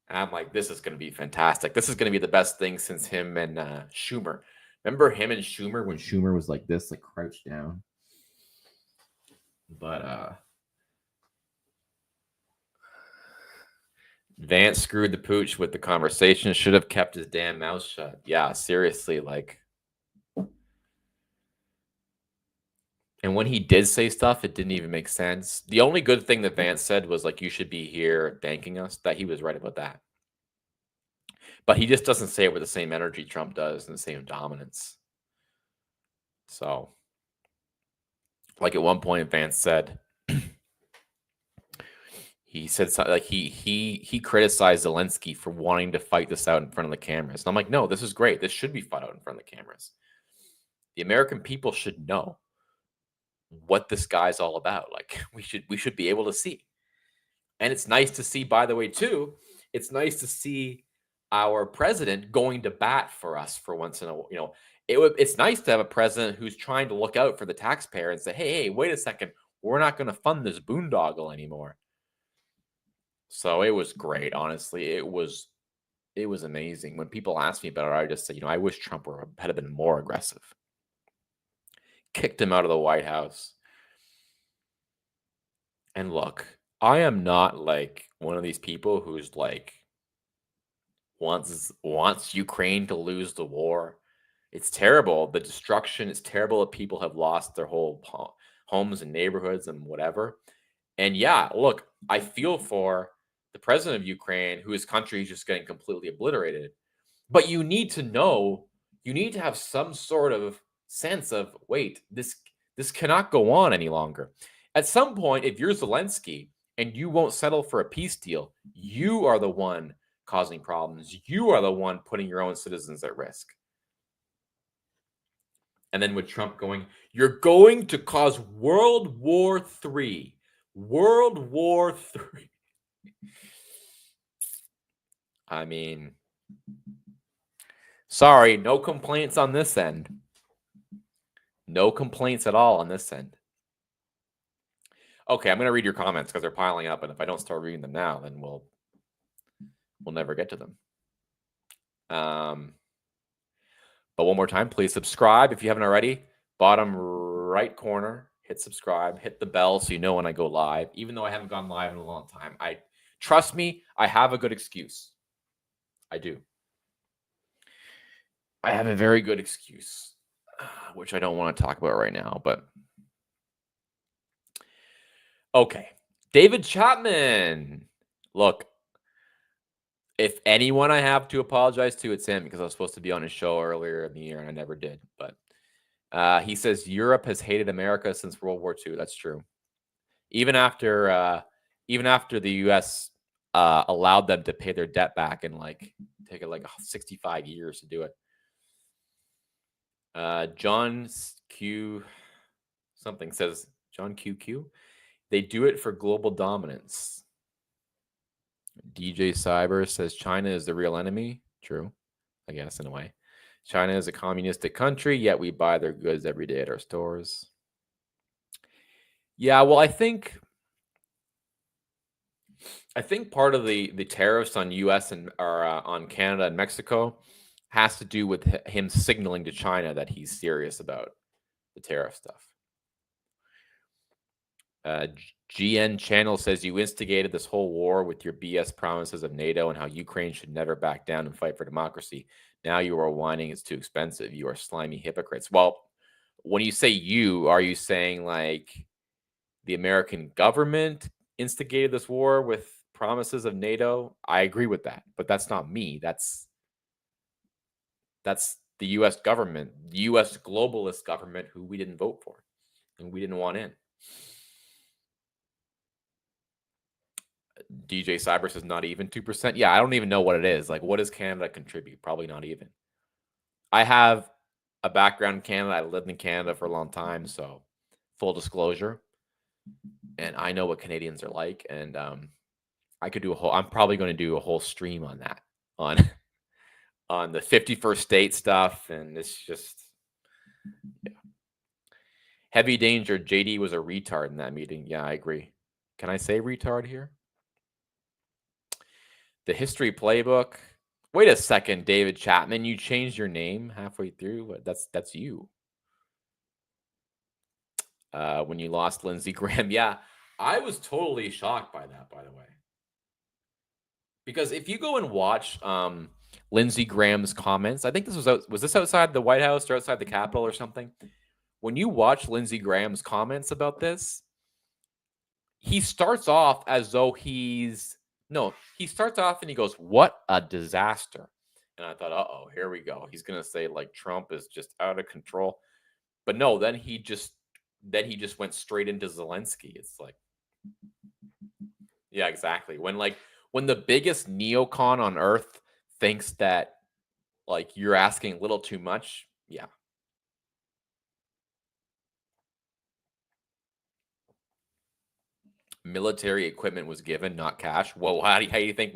And I'm like, this is going to be fantastic. This is going to be the best thing since him and Schumer. Remember him and Schumer when Schumer was like this, like crouched down? But Vance screwed the pooch with the conversation. Should have kept his damn mouth shut. Yeah, seriously, like. And when he did say stuff, it didn't even make sense. The only good thing that Vance said was like, you should be here thanking us. That he was right about that. But he just doesn't say it with the same energy Trump does and the same dominance. So, like at one point, Vance said, he said something like he criticized Zelensky for wanting to fight this out in front of the cameras. And I'm like, no, this is great. This should be fought out in front of the cameras. The American people should know what this guy's all about. Like, we should be able to see. And it's nice to see, by the way, too. It's nice to see our president going to bat for us for once in a while. It's nice to have a president who's trying to look out for the taxpayer and say, hey, wait a second, we're not going to fund this boondoggle anymore. So it was great, honestly. It was amazing. When people ask me about it, I just say, I wish Trump had been more aggressive. Kicked him out of the White House. And look, I am not like one of these people who's like wants Ukraine to lose the war. It's terrible, the destruction. It's terrible that people have lost their whole homes and neighborhoods and whatever. And yeah, look, I feel for the president of Ukraine, whose country is just getting completely obliterated. But you need to know, you need to have some sort of sense of, wait, this cannot go on any longer. At some point, if you're Zelensky and you won't settle for a peace deal, you are the one causing problems. You are the one putting your own citizens at risk. And then with Trump going, you're going to cause World War III. World War III. I mean, sorry, no complaints on this end. No complaints at all on this end. Okay, I'm going to read your comments because they're piling up. And if I don't start reading them now, then we'll never get to them. But one more time, please subscribe if you haven't already. Bottom right corner, hit subscribe, hit the bell so you know when I go live. Even though I haven't gone live in a long time, trust me, I have a good excuse. I do. I have a very good excuse, which I don't want to talk about right now, but okay. David Chapman. Look, if anyone I have to apologize to, it's him, because I was supposed to be on his show earlier in the year and I never did. But he says Europe has hated America since World War II. That's true. Even after even after the U.S. Allowed them to pay their debt back and like take it like 65 years to do it. John Q something says John QQ. They do it for global dominance. DJ Cyber says China is the real enemy. True, I guess, in a way. China is a communistic country, yet we buy their goods every day at our stores. Yeah, well, I think part of the tariffs on U.S. and or on Canada and Mexico has to do with him signaling to China that he's serious about the tariff stuff. GN Channel says you instigated this whole war with your BS promises of NATO and how Ukraine should never back down and fight for democracy. Now you are whining it's too expensive. You are slimy hypocrites. Well, when you say you, are you saying like the American government instigated this war with promises of NATO? I agree with that, but that's not me. That's the U.S. government, the U.S. globalist government who we didn't vote for and we didn't want in. DJ Cyber says not even 2%. Yeah, I don't even know what it is. Like, what does Canada contribute? Probably not even. I have a background in Canada. I lived in Canada for a long time, so full disclosure. And I know what Canadians are like. And I could do I'm probably going to do a whole stream on that, on the 51st state stuff. And it's just, yeah. Heavy danger. JD was a retard in that meeting. Yeah, I agree. Can I say retard here? The history playbook. Wait a second, David Chapman. You changed your name halfway through. That's you. When you lost Lindsey Graham. Yeah, I was totally shocked by that, by the way. Because if you go and watch Lindsey Graham's comments, I think this was this outside the White House or outside the Capitol or something? When you watch Lindsey Graham's comments about this, he starts off as though he starts off and he goes, "What a disaster." And I thought, "Uh-oh, here we go. He's going to say like Trump is just out of control." But no, then he just went straight into Zelenskyy. It's like, yeah, exactly. When the biggest neocon on earth thinks that like you're asking a little too much, yeah. Military equipment was given, not cash. Whoa, how do you think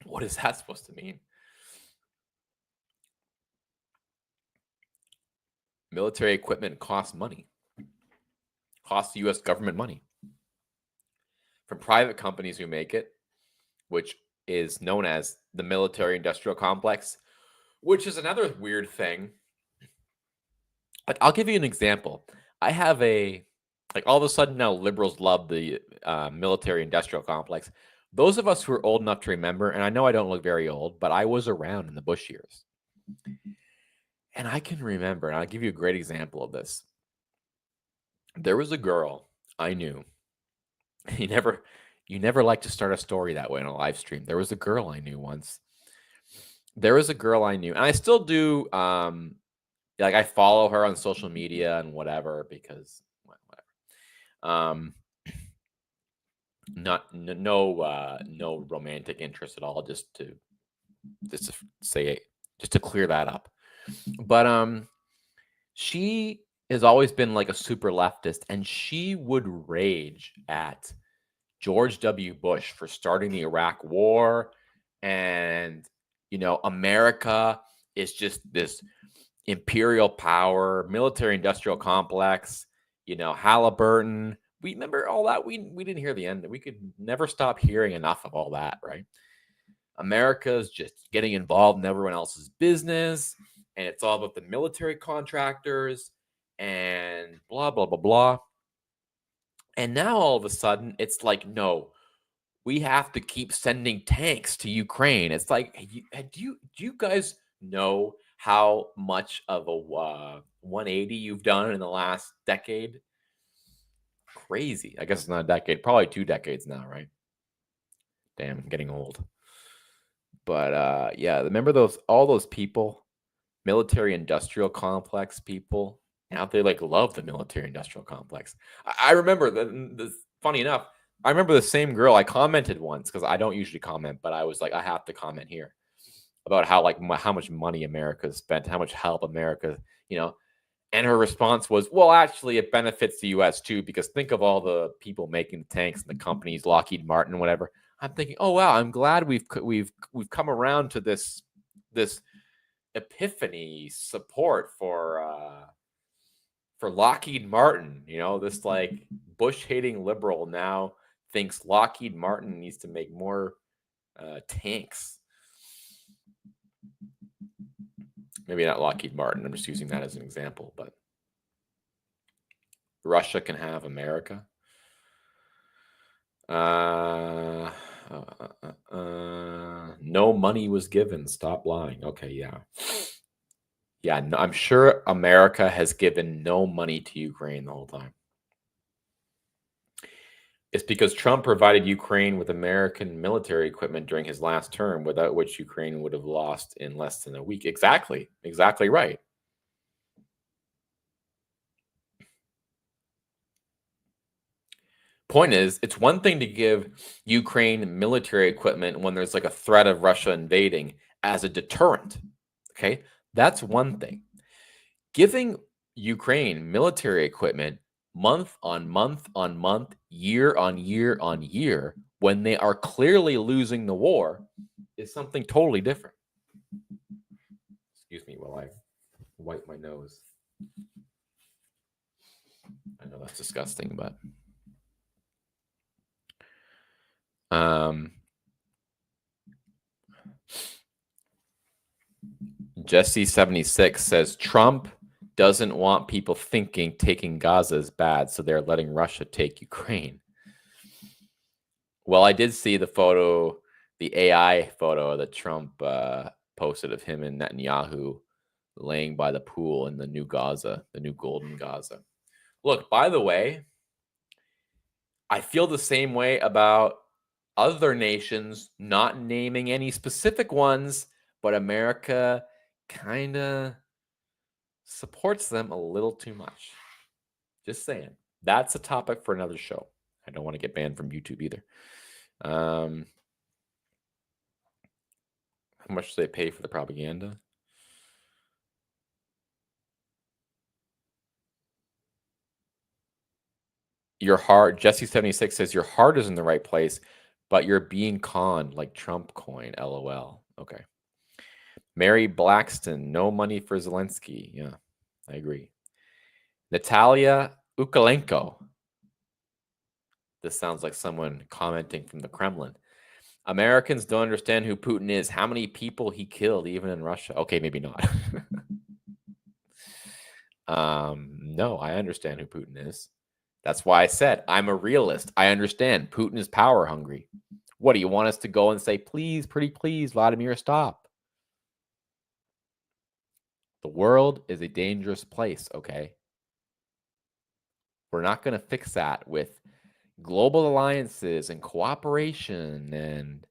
what is that supposed to mean? Military equipment costs money. Costs the U.S. government money. From private companies who make it, which is known as the military industrial complex, which is another weird thing. Like, I'll give you an example. I have all of a sudden now liberals love the military industrial complex. Those of us who are old enough to remember, and I know I don't look very old, but I was around in the Bush years. And I can remember, and I'll give you a great example of this. There was a girl I knew. You never like to start a story that way on a live stream. There was a girl I knew once. There was a girl I knew, and I still do. Like I follow her on social media and whatever because whatever. No romantic interest at all. Just to clear that up. But she has always been like a super leftist, and she would rage at George W. Bush for starting the Iraq War. And, America is just this imperial power, military industrial complex, Halliburton. We remember all that. We didn't hear the end. We could never stop hearing enough of all that, right? America's just getting involved in everyone else's business. And it's all about the military contractors and blah, blah, blah, blah. And now all of a sudden, it's like, no, we have to keep sending tanks to Ukraine. It's like, do you guys know how much of a 180 you've done in the last decade? Crazy. I guess it's not a decade, probably 2 decades now, right? Damn, I'm getting old. But yeah, remember all those people, military industrial complex people. Now they like love the military industrial complex. I remember funny enough, I remember the same girl, I commented once because I don't usually comment, but I was like, I have to comment here about how like how much money America spent, how much help America, you know, and her response was, well, actually, it benefits the US too, because think of all the people making the tanks and the companies, Lockheed Martin, whatever. I'm thinking, oh wow, I'm glad we've come around to this epiphany support for Lockheed Martin. You know, this like Bush hating liberal now thinks Lockheed Martin needs to make more tanks. Maybe not Lockheed Martin. I'm just using that as an example, but Russia can have America. No money was given. Stop lying. Okay, yeah. Yeah, no, I'm sure America has given no money to Ukraine the whole time. It's because Trump provided Ukraine with American military equipment during his last term, without which Ukraine would have lost in less than a week. Exactly. Exactly right. Point is, it's one thing to give Ukraine military equipment when there's like a threat of Russia invading as a deterrent. Okay. That's one thing. Giving Ukraine military equipment month on month on month, year on year on year, when they are clearly losing the war, is something totally different. Excuse me while I wipe my nose. I know that's disgusting, but Jesse76 says Trump doesn't want people thinking taking Gaza is bad, so they're letting Russia take Ukraine. Well, I did see the photo, the AI photo that Trump posted of him and Netanyahu laying by the pool in the new Gaza, the new golden Gaza. Look, by the way, I feel the same way about other nations, not naming any specific ones, but America kind of supports them a little too much. Just saying. That's a topic for another show. I don't want to get banned from YouTube either. How much do they pay for the propaganda? Your heart, Jesse76 says your heart is in the right place, but you're being conned like Trump coin. LOL. Okay. Mary Blackston, no money for Zelenskyy. Yeah, I agree. Natalia Ukalenko. This sounds like someone commenting from the Kremlin. Americans don't understand who Putin is, how many people he killed, even in Russia. Okay, maybe not. No, I understand who Putin is. That's why I said I'm a realist. I understand Putin is power hungry. What do you want us to go and say, please, pretty please, Vladimir, stop? The world is a dangerous place, okay? We're not going to fix that with global alliances and cooperation and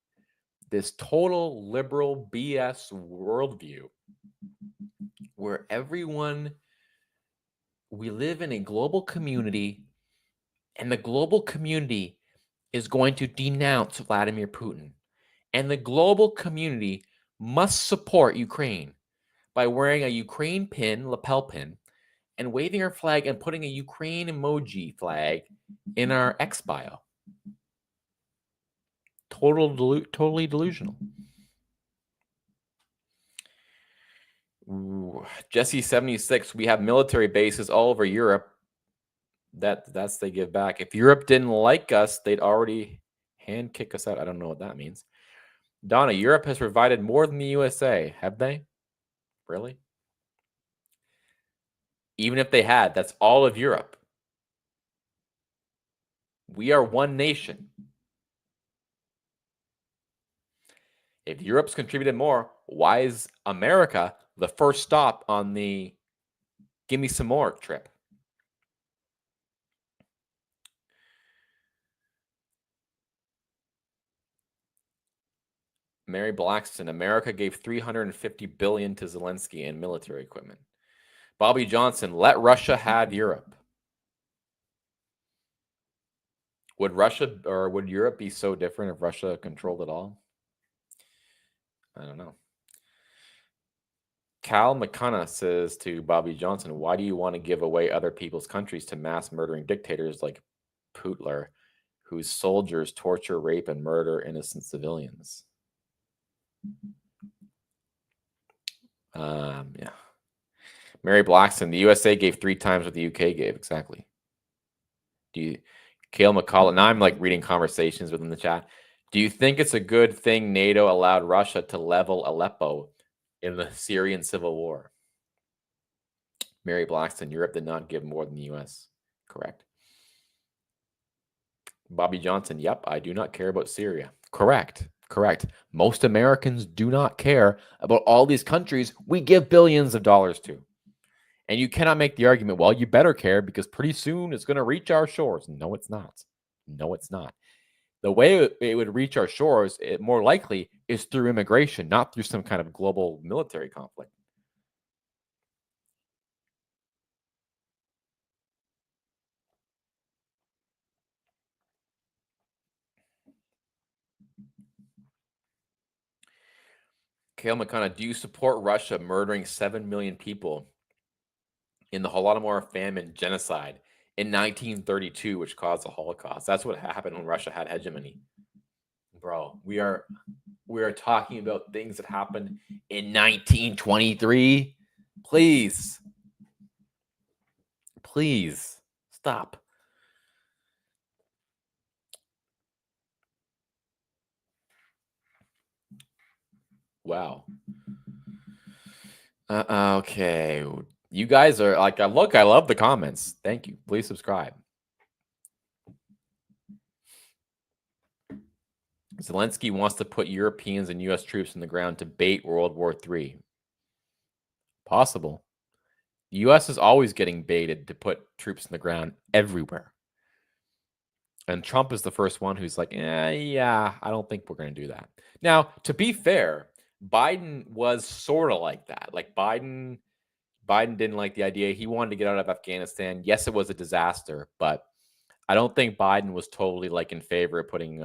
this total liberal BS worldview where we live in a global community, and the global community is going to denounce Vladimir Putin. And the global community must support Ukraine by wearing a Ukraine pin, lapel pin, and waving our flag and putting a Ukraine emoji flag in our X bio. Totally delusional. Jesse76, we have military bases all over Europe. That's they give back. If Europe didn't like us, they'd already hand kick us out. I don't know what that means. Donna, Europe has provided more than the USA. Have they? Really? Even if they had, that's all of Europe. We are one nation. If Europe's contributed more, why is America the first stop on the give me some more trip? Mary Blackston, America gave $350 billion to Zelenskyy in military equipment. Bobby Johnson, let Russia have Europe. Would Russia or would Europe be so different if Russia controlled it all? I don't know. Cal McCunna says to Bobby Johnson, why do you want to give away other people's countries to mass murdering dictators like Putler, whose soldiers torture, rape, and murder innocent civilians? Yeah. Mary Blackson, the USA gave 3 times what the UK gave. Exactly. Kale McCullough, now I'm like reading conversations within the chat. Do you think it's a good thing NATO allowed Russia to level Aleppo in the Syrian civil war? Mary Blackson, Europe did not give more than the US. Correct. Bobby Johnson, yep, I do not care about Syria. Correct. Most Americans do not care about all these countries we give billions of dollars to. And you cannot make the argument, well, you better care because pretty soon it's going to reach our shores. No, it's not. The way it would reach our shores, it more likely is through immigration, not through some kind of global military conflict. Kale McConnell, do you support Russia murdering 7 million people in the Holodomor famine genocide in 1932, which caused the Holocaust? That's what happened when Russia had hegemony. Bro, we are talking about things that happened in 1923. Please stop. Wow. Okay. You guys are like, look, I love the comments. Thank you. Please subscribe. Zelenskyy wants to put Europeans and U.S. troops in the ground to bait World War III. Possible. The U.S. is always getting baited to put troops in the ground everywhere. And Trump is the first one who's like, yeah, I don't think we're going to do that. Now, to be fair, Biden was sort of like that. Like Biden didn't like the idea. He wanted to get out of Afghanistan. Yes, it was a disaster, but I don't think Biden was totally like in favor of putting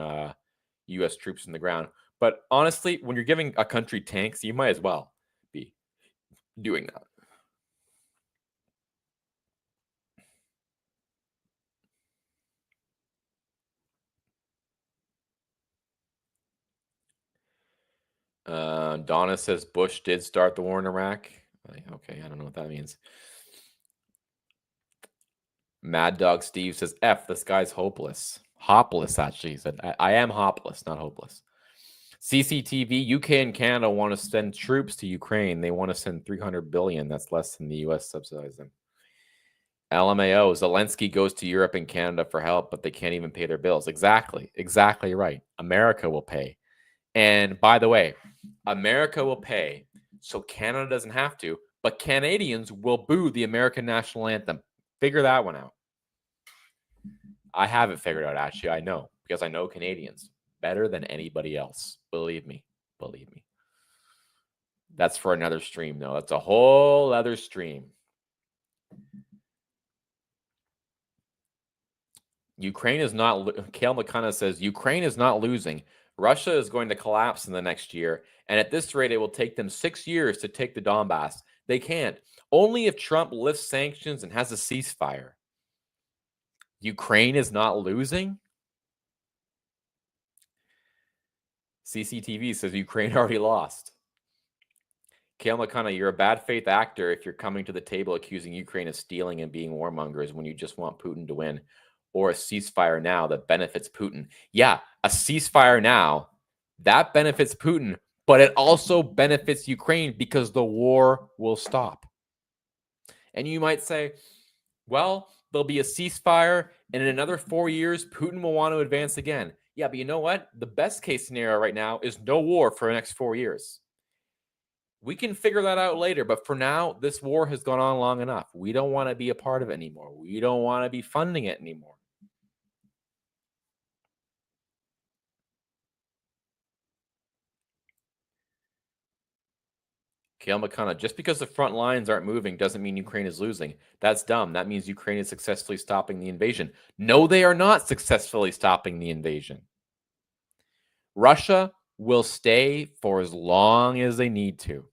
U.S. troops in the ground. But honestly, when you're giving a country tanks, you might as well be doing that. Donna says Bush did start the war in Iraq. Okay, I don't know what that means. Mad Dog Steve says, F, this guy's hopeless. Hopless, actually. He said, I am hopless, not hopeless. CCTV, UK and Canada want to send troops to Ukraine. They want to send $300 billion. That's less than the US subsidizes them. LMAO, Zelenskyy goes to Europe and Canada for help, but they can't even pay their bills. Exactly right. America will pay. And by the way, America will pay, so Canada doesn't have to, but Canadians will boo the American national anthem. Figure that one out. I have it figured out, actually. I know, because I know Canadians better than anybody else. Believe me. That's for another stream, though. That's a whole other stream. Ukraine is not, Kale McCunna says, Ukraine is not losing. Russia is going to collapse in the next year. And at this rate, it will take them 6 years to take the Donbass. They can't. Only if Trump lifts sanctions and has a ceasefire. Ukraine is not losing? CCTV says Ukraine already lost. Kale McConnell, you're a bad faith actor if you're coming to the table accusing Ukraine of stealing and being warmongers when you just want Putin to win, or a ceasefire now that benefits Putin. Yeah, a ceasefire now that benefits Putin, but it also benefits Ukraine because the war will stop. And you might say, well, there'll be a ceasefire, and in another 4 years, Putin will want to advance again. Yeah, but you know what? The best case scenario right now is no war for the next 4 years. We can figure that out later, but for now, this war has gone on long enough. We don't want to be a part of it anymore. We don't want to be funding it anymore. Kale McConnell, just because the front lines aren't moving doesn't mean Ukraine is losing. That's dumb. That means Ukraine is successfully stopping the invasion. No, they are not successfully stopping the invasion. Russia will stay for as long as they need to.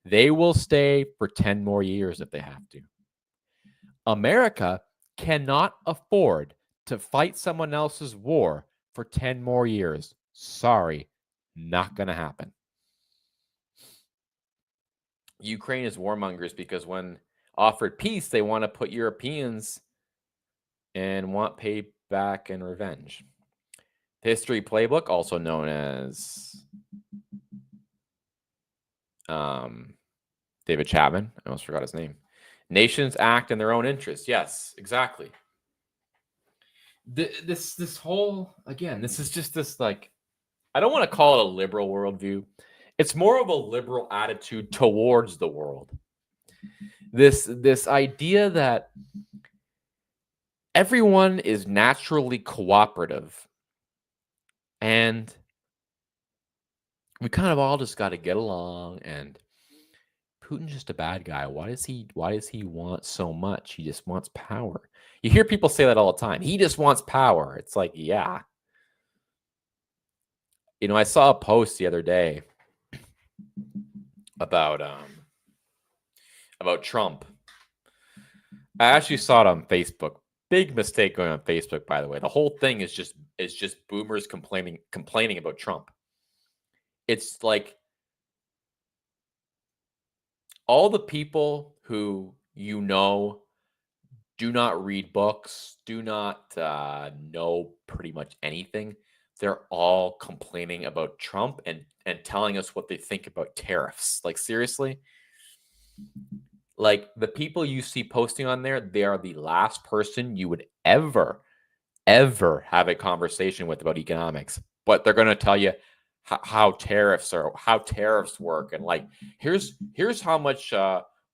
They will stay for 10 more years if they have to. America cannot afford to fight someone else's war for 10 more years. Sorry, not going to happen. Ukraine is warmongers because when offered peace, they want to put Europeans and want payback and revenge. The history playbook, also known as David Chapman. I almost forgot his name. Nations act in their own interest. Yes, exactly. This whole, again, this is just this, like, I don't want to call it a liberal worldview. It's more of a liberal attitude towards the world. This idea that everyone is naturally cooperative and we kind of all just got to get along, and Putin's just a bad guy. Why does he want so much? He just wants power. You hear people say that all the time. He just wants power. It's like, yeah. You know, I saw a post the other day about Trump. I actually saw it on Facebook. Big mistake going on Facebook, by the way. The whole thing is just boomers complaining about Trump. It's like all the people who do not read books, do not know pretty much anything. They're all complaining about Trump and telling us what they think about tariffs. Like, seriously? Like, the people you see posting on there, they are the last person you would ever have a conversation with about economics. But they're going to tell you how tariffs work, and like, here's how much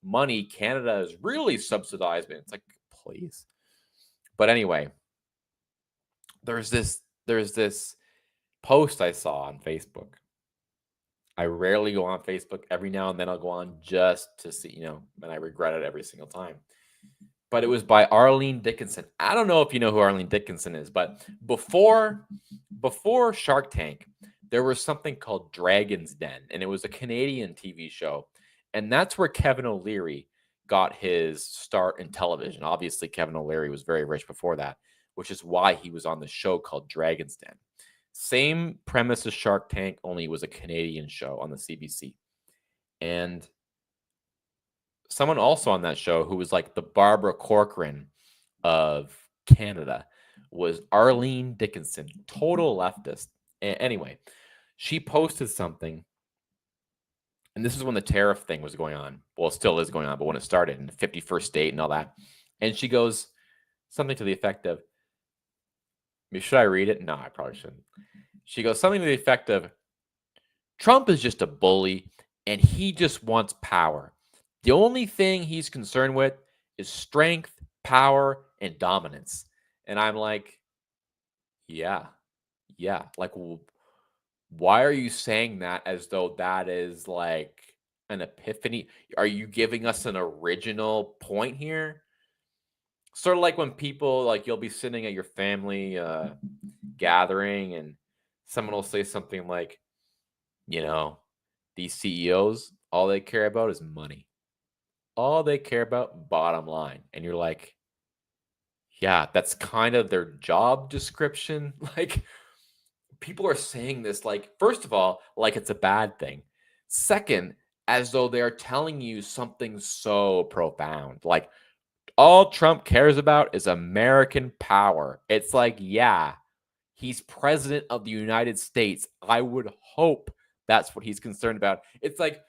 money Canada is really subsidized. It's like, please. But anyway, there's this post I saw on Facebook. I rarely go on Facebook. Every now and then I'll go on just to see, and I regret it every single time. But it was by Arlene Dickinson. I don't know if you know who Arlene Dickinson is, but before Shark Tank, there was something called Dragon's Den, and it was a Canadian TV show. And that's where Kevin O'Leary got his start in television. Obviously, Kevin O'Leary was very rich before that, which is why he was on the show called Dragon's Den. Same premise as Shark Tank, only it was a Canadian show on the CBC. And someone also on that show who was like the Barbara Corcoran of Canada was Arlene Dickinson, total leftist. Anyway, she posted something, and this is when the tariff thing was going on. Well, it still is going on, but when it started in the 51st state and all that. And she goes something to the effect of, should I read it? No, I probably shouldn't. She goes something to the effect of, Trump is just a bully, and he just wants power. The only thing he's concerned with is strength, power, and dominance. And I'm like, yeah. Like, why are you saying that as though that is like an epiphany? Are you giving us an original point here? Sort of like when people, like, you'll be sitting at your family gathering and someone will say something like, these CEOs, all they care about is money. All they care about, bottom line. And you're like, yeah, that's kind of their job description. Like, people are saying this, like, first of all, like it's a bad thing. Second, as though they're telling you something so profound. Like, all Trump cares about is American power. It's like, yeah, he's president of the United States. I would hope that's what he's concerned about. It's like,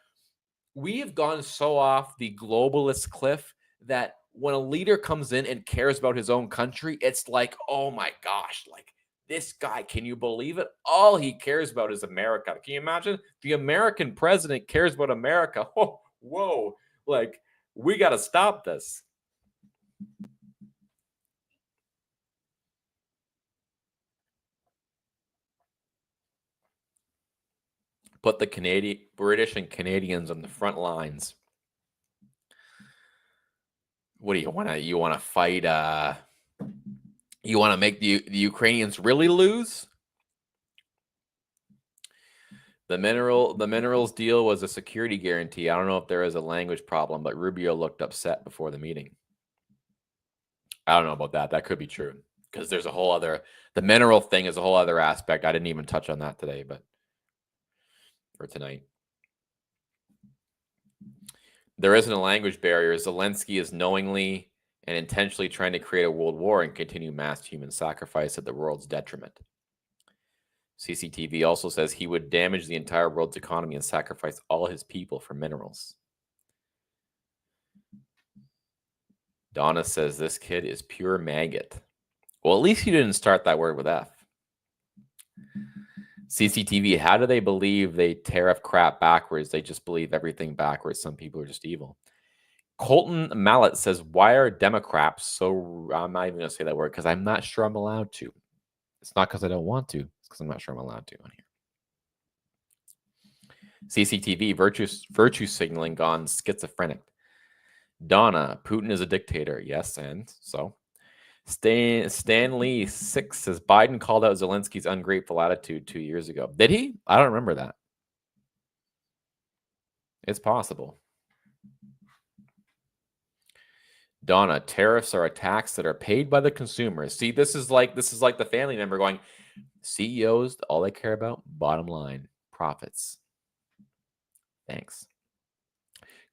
we have gone so off the globalist cliff that when a leader comes in and cares about his own country, it's like, oh my gosh, like, this guy, can you believe it? All he cares about is America. Can you imagine? The American president cares about America. Oh, whoa. Like, we got to stop this. put the British and Canadians on the front lines. What do you want to? You want to fight? You want to make the Ukrainians really lose? The minerals deal was a security guarantee. I don't know if there is a language problem, but Rubio looked upset before the meeting. I don't know about that. That could be true because there's a whole other. The mineral thing is a whole other aspect. I didn't even touch on that today, but for tonight. There isn't a language barrier. Zelenskyy is knowingly and intentionally trying to create a world war and continue mass human sacrifice at the world's detriment. CCTV also says he would damage the entire world's economy and sacrifice all his people for minerals. Donna says this kid is pure maggot. Well, at least he didn't start that word with F. CCTV, how do they believe they tariff crap backwards? They just believe everything backwards. Some people are just evil. Colton Mallet says, why are Democrats so... I'm not even going to say that word because I'm not sure I'm allowed to. It's not because I don't want to. It's because I'm not sure I'm allowed to on here. CCTV, virtue signaling gone schizophrenic. Donna, Putin is a dictator. Yes, and so. Stan Lee 6 says, Biden called out Zelensky's ungrateful attitude 2 years ago. Did he? I don't remember that. It's possible. Donna, tariffs are a tax that are paid by the consumers. See, this is like the family member going, CEOs, all they care about, bottom line, profits. Thanks.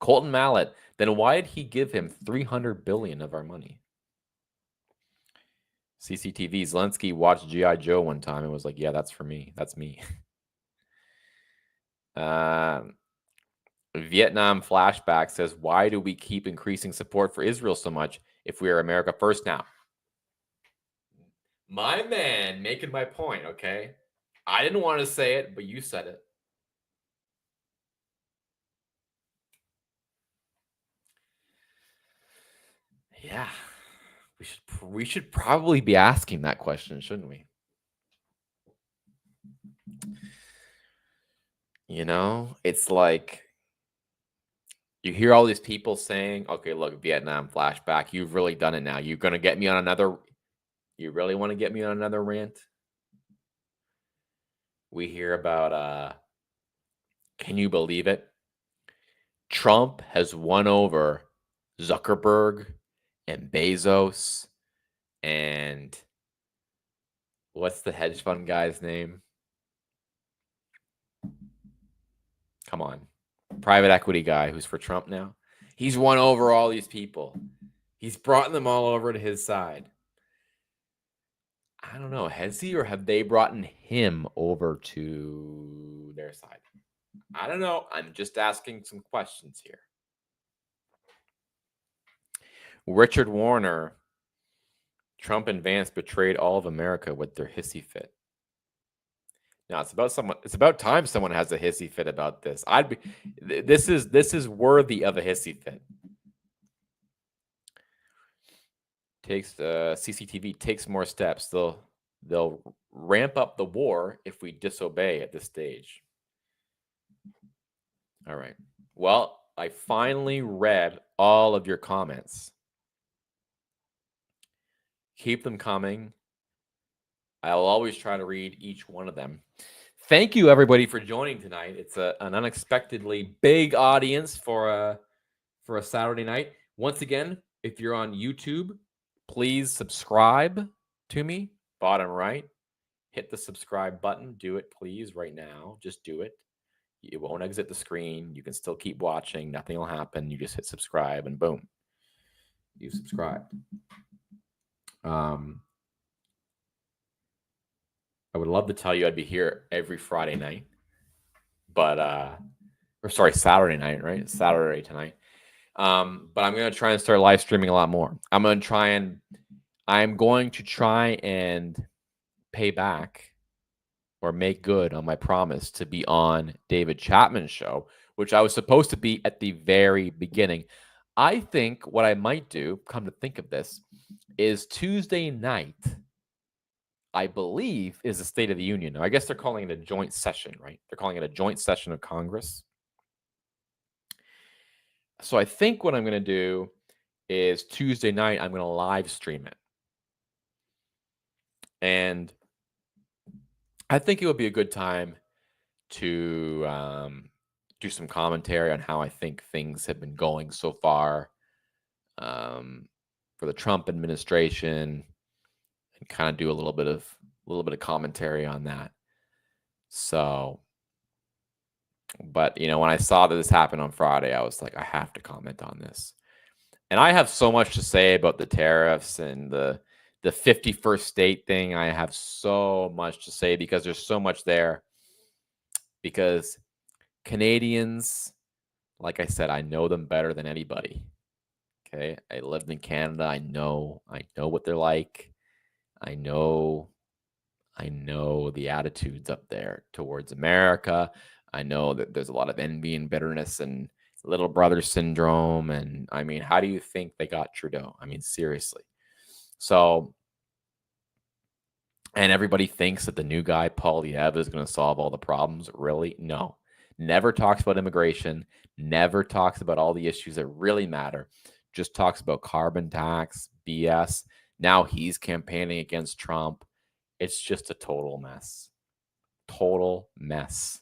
Colton Mallet, then why did he give him $300 billion of our money? CCTV, Zelenskyy watched G.I. Joe one time and was like, yeah, that's for me. That's me. Vietnam Flashback says, why do we keep increasing support for Israel so much if we are America first now? My man making my point, okay? I didn't want to say it, but you said it. Yeah. We should probably be asking that question, shouldn't we? You know, it's like you hear all these people saying, okay, look, Vietnam flashback, you've really done it now. You're going to get me on another. You really want to get me on another rant? We hear about, can you believe it? Trump has won over Zuckerberg and Bezos and what's the hedge fund guy's name? Come on. Private equity guy who's for Trump now. He's won over all these people. He's brought them all over to his side. I don't know. Has he or have they brought him over to their side? I don't know. I'm just asking some questions here. Richard Warner, Trump and Vance betrayed all of America with their hissy fit. Now it's about time someone has a hissy fit about this. This is worthy of a hissy fit. CCTV takes more steps. They'll ramp up the war if we disobey at this stage. All right. Well, I finally read all of your comments. Keep them coming. I'll always try to read each one of them. Thank you, everybody, for joining tonight. It's an unexpectedly big audience for a Saturday night. Once again, if you're on YouTube, please subscribe to me. Bottom right, hit the subscribe button. Do it, please, right now. Just do it. It won't exit the screen. You can still keep watching. Nothing will happen. You just hit subscribe, and boom, you subscribed. I would love to tell you I'd be here every Friday night, but Saturday night, right? Saturday tonight. But I'm going to try and start live streaming a lot more. I'm going to try and pay back or make good on my promise to be on David Chapman's show, which I was supposed to be at the very beginning. I think what I might do, come to think of this, is Tuesday night, I believe, is the State of the Union. Now, I guess they're calling it a joint session, right? They're calling it a joint session of Congress. So I think what I'm going to do is Tuesday night, I'm going to live stream it. And I think it would be a good time to do some commentary on how I think things have been going so far for the Trump administration, and kind of do a little bit of commentary on that. So, but when I saw that this happened on Friday, I was like, I have to comment on this. And I have so much to say about the tariffs and the 51st state thing. I have so much to say because there's so much there. Because Canadians, like I said, I know them better than anybody. Okay, I lived in Canada. I know what they're like. I know the attitudes up there towards America. I know that there's a lot of envy and bitterness and little brother syndrome. And I mean, how do you think they got Trudeau? I mean, seriously. So, and everybody thinks that the new guy, Poilievre, is going to solve all the problems. Really? No. Never talks about immigration. Never talks about all the issues that really matter. Just talks about carbon tax, BS. Now he's campaigning against Trump. It's just a total mess. Total mess.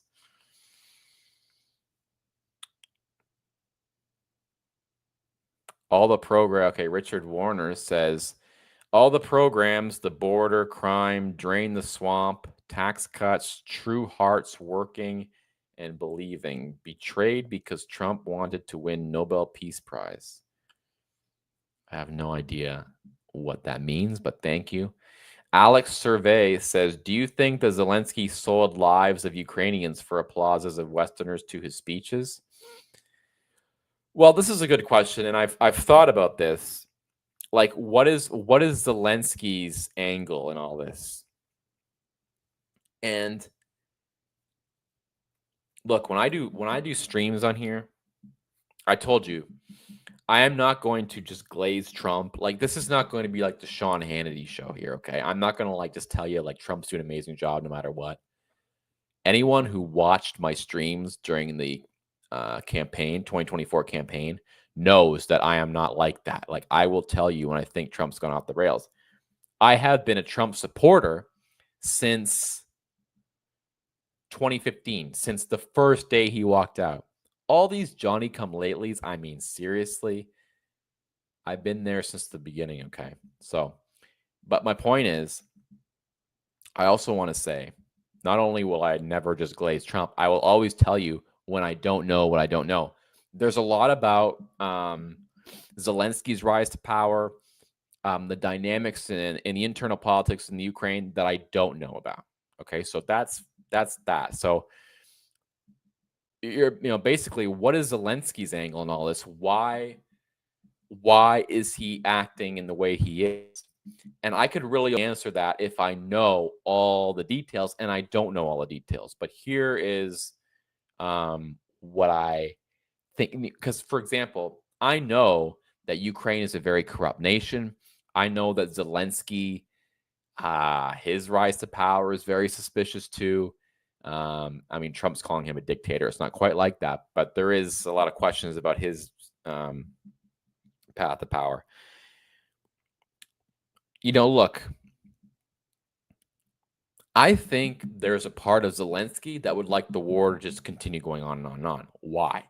All the program. Okay, Richard Warner says, all the programs, the border, crime, drain the swamp, tax cuts, true hearts working and believing, betrayed because Trump wanted to win Nobel Peace Prize. I have no idea what that means, but thank you. Alex Survey says, do you think that Zelensky sold lives of Ukrainians for applauses of Westerners to his speeches? Well, this is a good question, and I've thought about this. Like, what is Zelensky's angle in all this? And look, when I do streams on here, I told you, I am not going to just glaze Trump. Like, this is not going to be like the Sean Hannity show here, okay? I'm not going to like just tell you like Trump's doing an amazing job no matter what. Anyone who watched my streams during the campaign, 2024 campaign, knows that I am not like that. Like, I will tell you when I think Trump's gone off the rails. I have been a Trump supporter since 2015, since the first day he walked out. All these Johnny-come-latelys, I mean, seriously, I've been there since the beginning, okay? So, but my point is, I also want to say, not only will I never just glaze Trump, I will always tell you when I don't know what I don't know. There's a lot about Zelensky's rise to power, the dynamics in the internal politics in the Ukraine that I don't know about. Okay, so that's that. So you're basically, what is Zelensky's angle in all this? Why is he acting in the way he is? And I could really answer that if I know all the details, and I don't know all the details. But here is what I think. Because, for example, I know that Ukraine is a very corrupt nation. I know that Zelensky, his rise to power is very suspicious too. I mean, Trump's calling him a dictator. It's not quite like that, but there is a lot of questions about his path to power. Look, I think there's a part of Zelensky that would like the war to just continue going on and on and on. Why?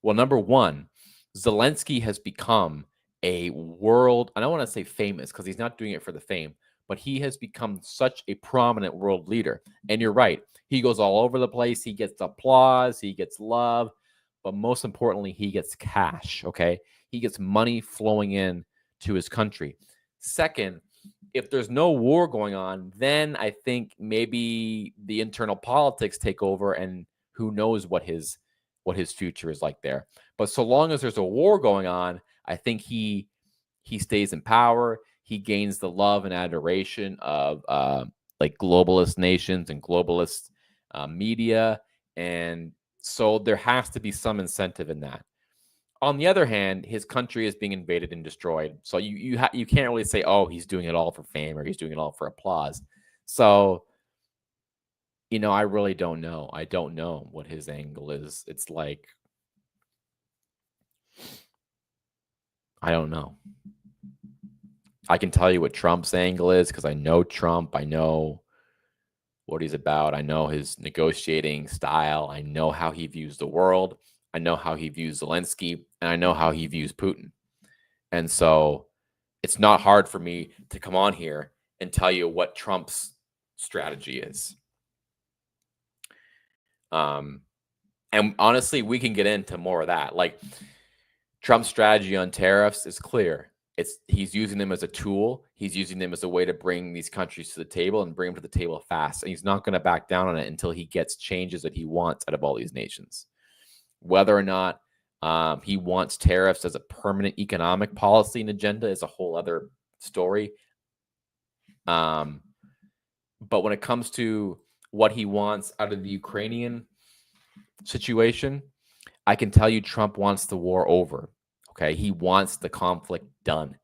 Well, number one, Zelensky has become a world, I don't want to say famous because he's not doing it for the fame, but he has become such a prominent world leader. And you're right. He goes all over the place. He gets applause. He gets love. But most importantly, he gets cash, okay? He gets money flowing in to his country. Second, if there's no war going on, then I think maybe the internal politics take over, and who knows what his future is like there. But so long as there's a war going on, I think he stays in power. He gains the love and adoration of like globalist nations and globalist media, and so there has to be some incentive in that. On the other hand, his country is being invaded and destroyed. So you can't really say, oh, he's doing it all for fame or he's doing it all for applause. So, I really don't know. I don't know what his angle is. It's like, I don't know. I can tell you what Trump's angle is because I know Trump. I know what he's about. I know his negotiating style. I know how he views the world. I know how he views Zelensky, and I know how he views Putin. And so it's not hard for me to come on here and tell you what Trump's strategy is. And honestly, we can get into more of that. Like, Trump's strategy on tariffs is clear. He's using them as a tool. He's using them as a way to bring these countries to the table and bring them to the table fast. And he's not going to back down on it until he gets changes that he wants out of all these nations. Whether or not he wants tariffs as a permanent economic policy and agenda is a whole other story. But when it comes to what he wants out of the Ukrainian situation, I can tell you Trump wants the war over. Okay. He wants the conflict done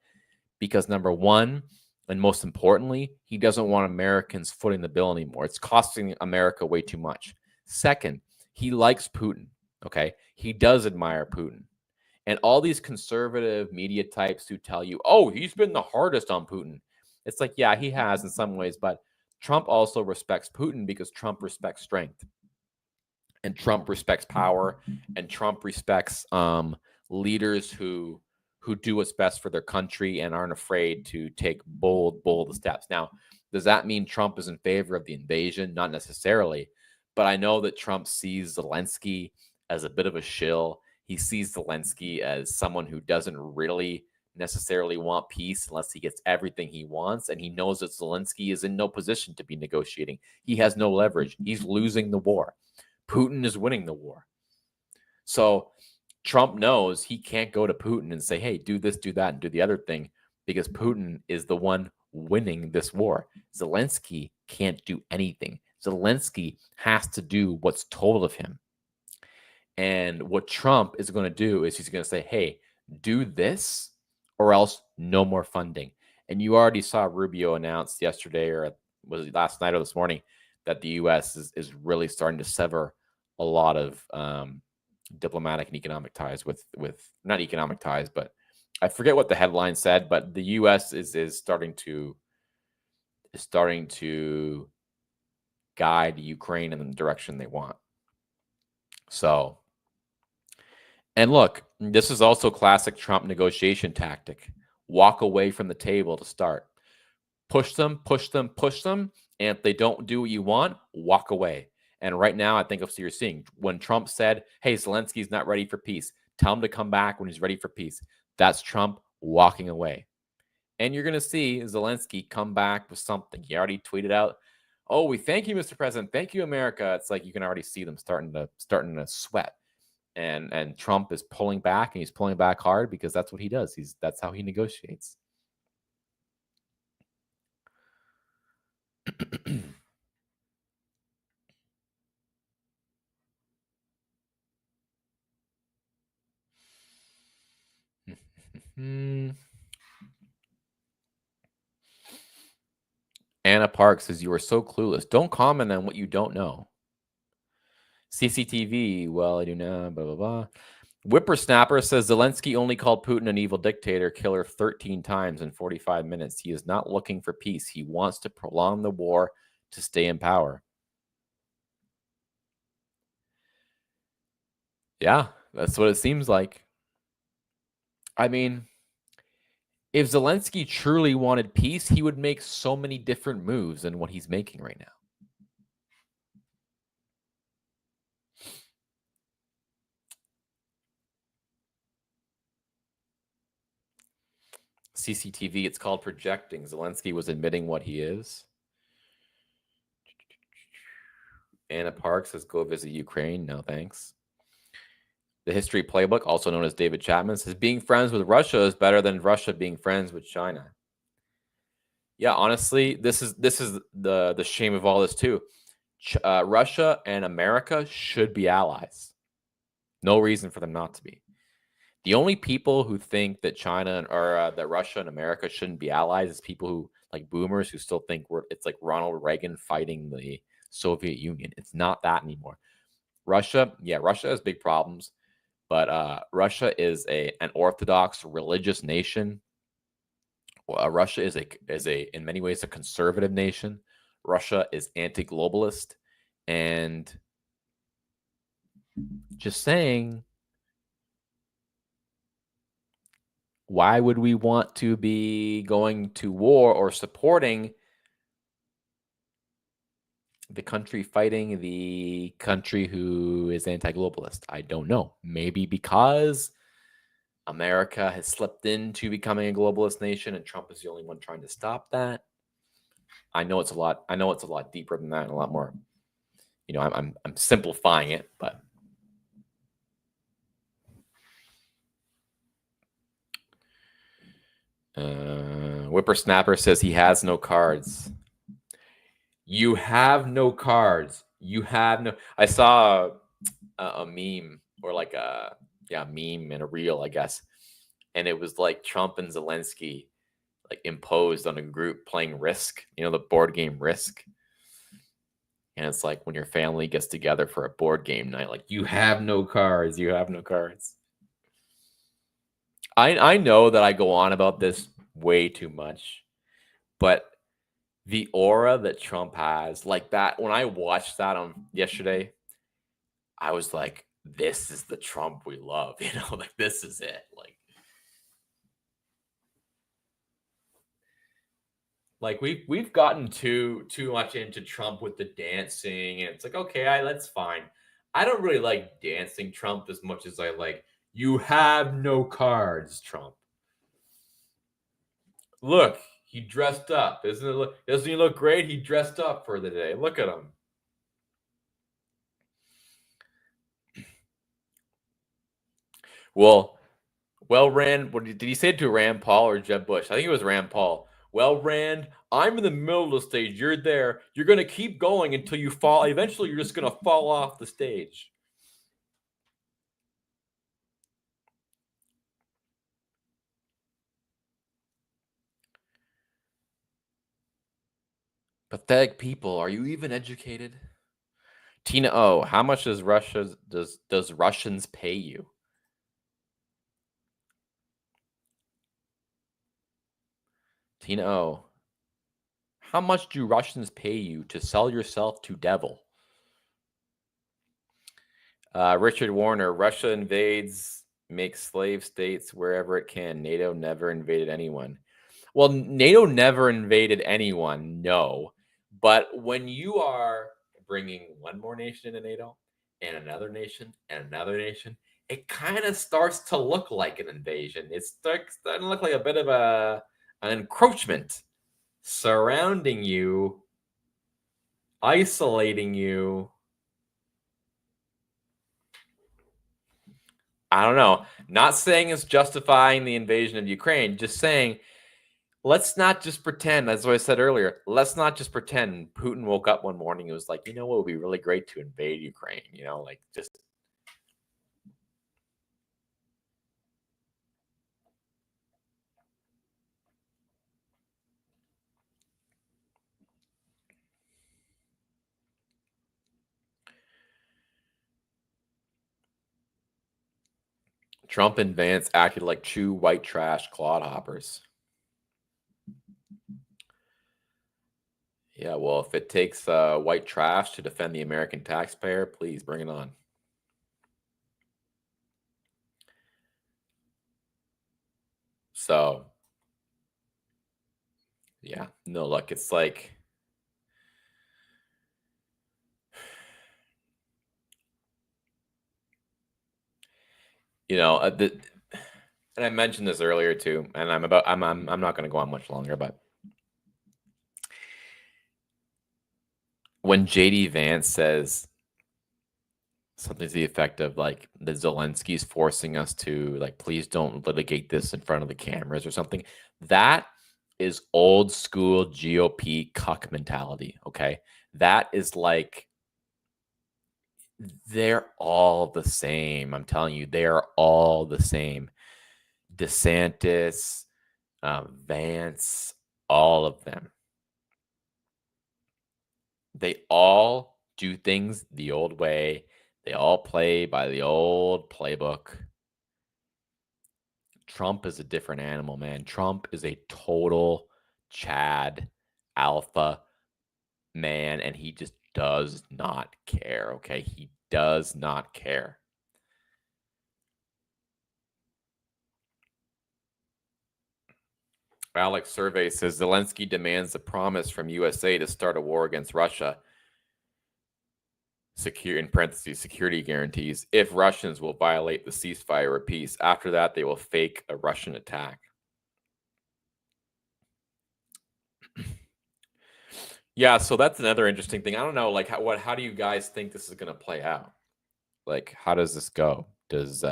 because, number one, and most importantly, he doesn't want Americans footing the bill anymore. It's costing America way too much. Second, he likes Putin. Okay. He does admire Putin. And all these conservative media types who tell you, oh, he's been the hardest on Putin. It's like, yeah, he has in some ways, but Trump also respects Putin because Trump respects strength. And Trump respects power, and Trump respects leaders who do what's best for their country and aren't afraid to take bold steps. Now, does that mean Trump is in favor of the invasion? Not necessarily, but I know that Trump sees Zelensky as a bit of a shill. He sees Zelensky as someone who doesn't really necessarily want peace unless he gets everything he wants, and he knows that Zelensky is in no position to be negotiating. He has no leverage. He's losing the war. Putin is winning the war. So Trump knows he can't go to Putin and say, hey, do this, do that, and do the other thing, because Putin is the one winning this war. Zelensky can't do anything. Zelensky has to do what's told of him. And what Trump is going to do is he's going to say, hey, do this or else no more funding. And you already saw Rubio announce yesterday, or was it last night or this morning, that the U.S. is really starting to sever a lot of diplomatic and economic ties with not economic ties, but I forget what the headline said, but the U.S. is starting to guide Ukraine in the direction they want. So, and look, this is also classic Trump negotiation tactic. Walk away from the table to start. Push them, push them, push them. And if they don't do what you want, walk away. And right now, I think that's what you're seeing. When Trump said, hey, Zelensky's not ready for peace, tell him to come back when he's ready for peace. That's Trump walking away. And you're going to see Zelensky come back with something. He already tweeted out, oh, we thank you, Mr. President. Thank you, America. It's like you can already see them starting to sweat. And Trump is pulling back, and he's pulling back hard because that's what he does. That's how he negotiates. Anna Park says, you are so clueless. Don't comment on what you don't know. CCTV, well, I do know, blah, blah, blah. Whippersnapper says, Zelensky only called Putin an evil dictator killer 13 times in 45 minutes. He is not looking for peace. He wants to prolong the war to stay in power. Yeah, that's what it seems like. I mean, if Zelensky truly wanted peace, he would make so many different moves than what he's making right now. CCTV, it's called projecting. Zelensky was admitting what he is. Anna Park says, go visit Ukraine. No, thanks. The History Playbook, also known as David Chapman, says, being friends with Russia is better than Russia being friends with China. Yeah, honestly, this is the shame of all this too. Russia and America should be allies. No reason for them not to be. The only people who think that China or that Russia and America shouldn't be allies is people who like boomers who still think it's like Ronald Reagan fighting the Soviet Union. It's not that anymore. Russia has big problems, but Russia is an orthodox religious nation. Russia is a in many ways a conservative nation. Russia is anti-globalist, and just saying, why would we want to be going to war or supporting the country fighting the country who is anti-globalist? I don't know. Maybe because America has slipped into becoming a globalist nation and Trump is the only one trying to stop that. I know it's a lot deeper than that and a lot more. I'm simplifying it, but Whippersnapper says he has no cards. You have no cards. You have no. I saw a meme or like a meme and a reel, I guess, and it was like Trump and Zelensky like imposed on a group playing Risk. The board game Risk. And it's like when your family gets together for a board game night, like you have no cards. You have no cards. I know that I go on about this way too much, but the aura that Trump has, like that, when I watched that on yesterday, I was like, this is the Trump we love, like this is it. Like we've gotten too much into Trump with the dancing, and it's like, okay, that's fine. I don't really like dancing Trump as much as I like you have no cards, Trump. Look, he dressed up. Doesn't he look great? He dressed up for the day. Look at him. Well, Rand, did he say it to Rand Paul or Jeb Bush? I think it was Rand Paul. Well, Rand, I'm in the middle of the stage. You're there. You're going to keep going until you fall. Eventually, you're just going to fall off the stage. Pathetic people. Are you even educated? Tina O, how much does Russians pay you? Tina O, how much do Russians pay you to sell yourself to devil? Richard Warner, Russia invades, makes slave states wherever it can. NATO never invaded anyone. Well, NATO never invaded anyone, no. But when you are bringing one more nation into NATO and another nation and another nation, it kind of starts to look like an invasion. It's starting to look like a bit of an encroachment surrounding you, isolating you. I don't know. Not saying it's justifying the invasion of Ukraine, just saying let's not just pretend, as I said earlier, let's not just pretend Putin woke up one morning and was like, what would be really great to invade Ukraine, like just. Trump and Vance acted like true white trash clodhoppers. Yeah, well, if it takes white trash to defend the American taxpayer, please bring it on. So, yeah, no, look, it's like, and I mentioned this earlier too, and I'm not going to go on much longer, but when JD Vance says something to the effect of like the Zelensky's forcing us to like, please don't litigate this in front of the cameras or something, that is old school GOP cuck mentality. Okay. That is like, they're all the same. I'm telling you, they are all the same. DeSantis, Vance, All of them. They all do things the old way. They all play by the old playbook. Trump is a different animal, man. Trump is a total Chad alpha man, and he just does not care, okay? He does not care. Alex Survey says Zelensky demands a promise from USA to start a war against Russia. Secure, in parentheses, security guarantees if Russians will violate the ceasefire or peace. After that, they will fake a Russian attack. Yeah, so that's another interesting thing. I don't know, like, how do you guys think this is going to play out? Like, how does this go? Does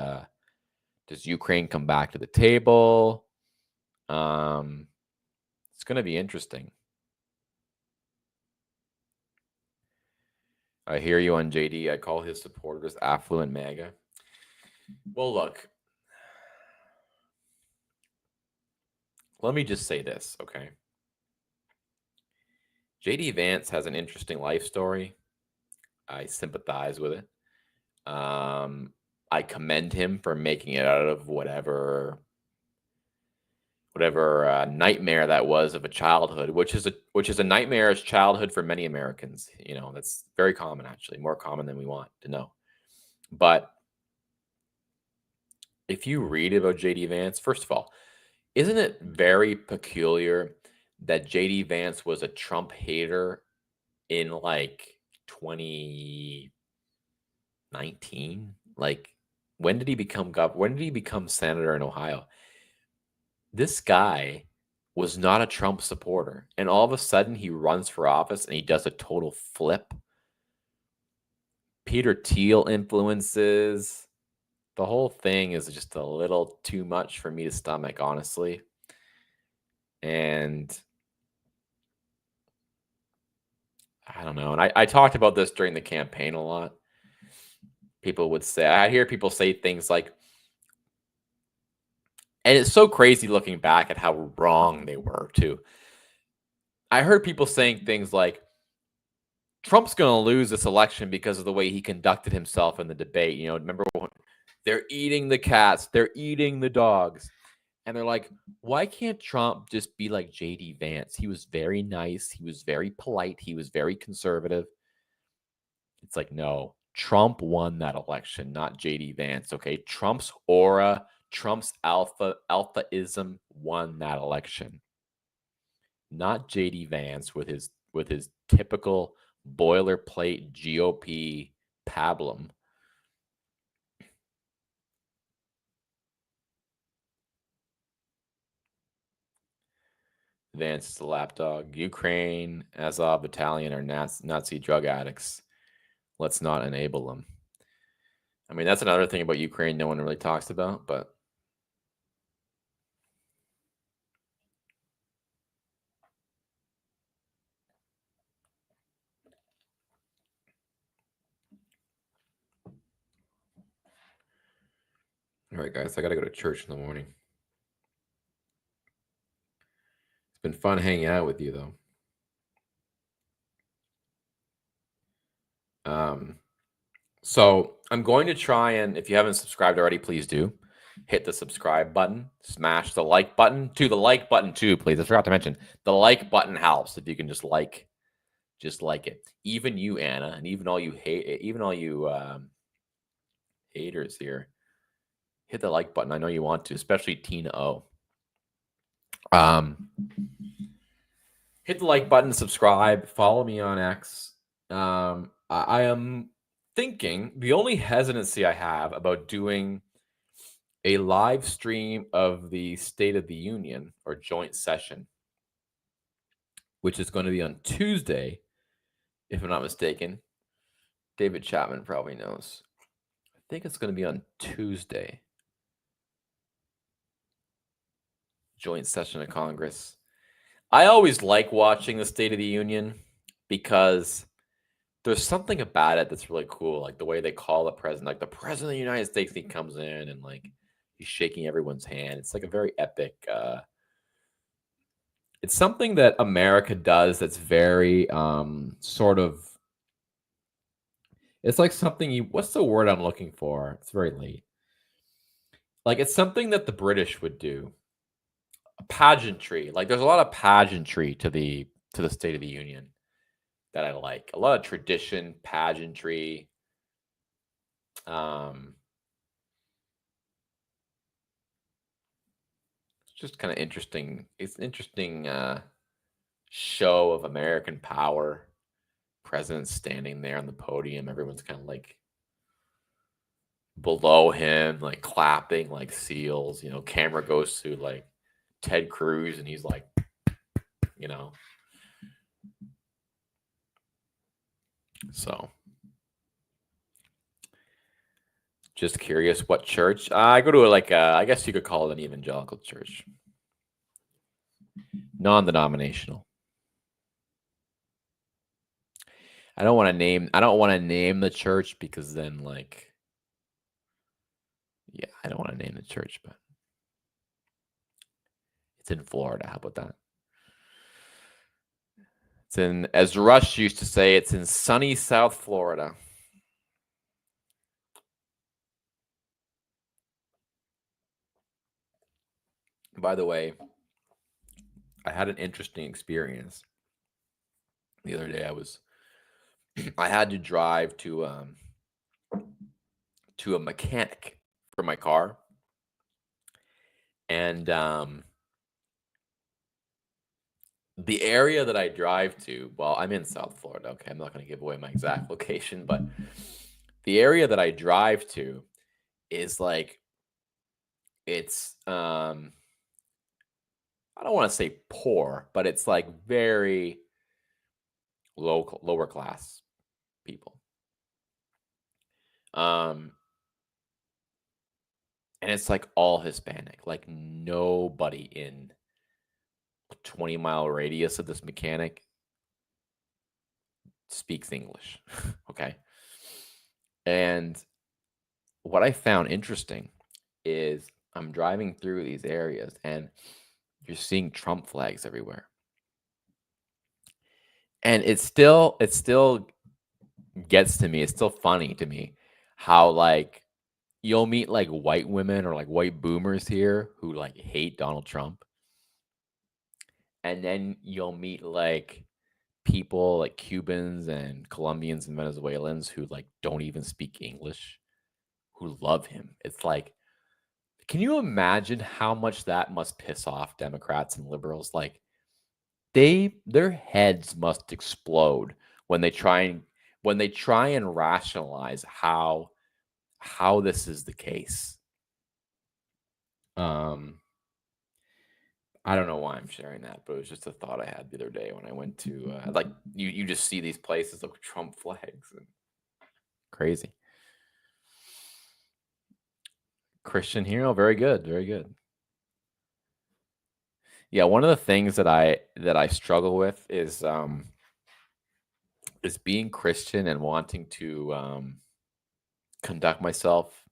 Ukraine come back to the table? It's going to be interesting. I hear you on JD. I call his supporters affluent MAGA. Well, look, let me just say this, okay? JD Vance has an interesting life story. I sympathize with it. I commend him for making it out of whatever nightmare that was of a childhood, which is a nightmarish childhood for many Americans. You know, that's very common, actually, more common than we want to know. But if you read about JD Vance, first of all, isn't it very peculiar that JD Vance was a Trump hater in like 2019? Like, when did he become governor? When did he become senator in Ohio? This guy was not a Trump supporter, and all of a sudden he runs for office and he does a total flip. Peter Thiel influences. The whole thing is just a little too much for me to stomach, honestly. And I don't know. And I talked about this during the campaign a lot. People would say, I hear people say things like, and it's so crazy looking back at how wrong they were, too. I heard people saying things like, Trump's going to lose this election because of the way he conducted himself in the debate. You know, remember when they're eating the cats, they're eating the dogs. And they're like, why can't Trump just be like JD Vance? He was very nice. He was very polite. He was very conservative. It's like, no, Trump won that election, not JD Vance. Okay. Trump's aura, Trump's alphaism won that election. Not JD Vance with his typical boilerplate GOP pablum. Vance is a lapdog. Ukraine, Azov Battalion are Nazi drug addicts. Let's not enable them. I mean, that's another thing about Ukraine no one really talks about, but all right, guys, I got to go to church in the morning. It's been fun hanging out with you, though. So I'm going to try and, if you haven't subscribed already, please do hit the subscribe button, smash the like button, too, please. I forgot to mention the like button helps if you can just like it. Even you, Anna, and even all you haters here, hit the like button. I know you want to, especially Tina O. Hit the like button, subscribe, follow me on X. I am thinking the only hesitancy I have about doing a live stream of the State of the Union or joint session, which is going to be on Tuesday, if I'm not mistaken. David Chapman probably knows. I think it's going to be on Tuesday. Joint session of Congress. I always like watching the State of the Union because there's something about it that's really cool. Like the way they call the president, like the president of the United States, he comes in and like he's shaking everyone's hand. It's like a very epic, It's something that America does that's very sort of. It's like something you. What's the word I'm looking for? It's very late. Like it's something that the British would do. A pageantry. Like there's a lot of pageantry to the State of the Union that I like. A lot of tradition, pageantry. Um, it's just kind of interesting. It's an interesting show of American power. President standing there on the podium. Everyone's kind of like below him, like clapping like seals. You know, camera goes to like Ted Cruz, and he's like, you know. So, just curious, what church? I go to like I guess you could call it an evangelical church, non-denominational. I don't want to name. I don't want to name the church because then, like, yeah, I don't want to name the church, but it's in Florida. How about that? It's in, as Rush used to say, it's in sunny South Florida. By the way, I had an interesting experience the other day. I had to drive to a mechanic for my car, and the area that I drive to, well, I'm in South Florida. Okay, I'm not going to give away my exact location, but the area that I drive to is like it's I don't want to say poor, but it's like very lower class people. Um and it's like all Hispanic. Like nobody in a 20-mile radius of this mechanic speaks English. Okay? And what I found interesting is I'm driving through these areas and you're seeing Trump flags everywhere. And it still gets to me. It's still funny to me how like you'll meet like white women or like white boomers here who like hate Donald Trump. And then you'll meet like people like Cubans and Colombians and Venezuelans who like don't even speak English, who love him. It's like, can you imagine how much that must piss off Democrats and liberals? Like their heads must explode when they try and rationalize how this is the case. Um I don't know why I'm sharing that, but it was just a thought I had the other day when I went to like you just see these places of Trump flags and crazy. Christian hero, very good, very good. Yeah, one of the things that I struggle with is being Christian and wanting to conduct myself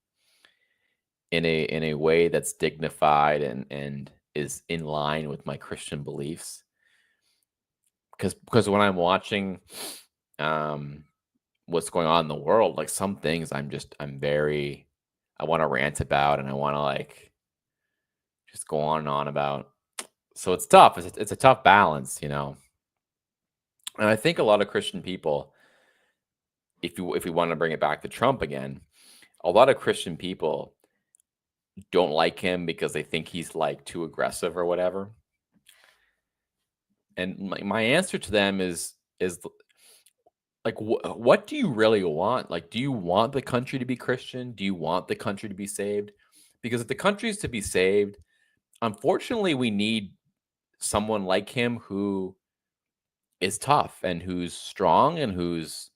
in a way that's dignified and is in line with my Christian beliefs. Because when I'm watching um what's going on in the world, like some things I'm very I want to rant about and I want to like just go on and on about. So it's tough. It's a tough balance, you know. And I think a lot of Christian people, if we want to bring it back to Trump again, a lot of Christian people don't like him because they think he's like too aggressive or whatever. And my answer to them is like what do you really want? Like, do you want the country to be Christian? Do you want the country to be saved? Because if the country is to be saved, unfortunately, we need someone like him who is tough and who's strong and who's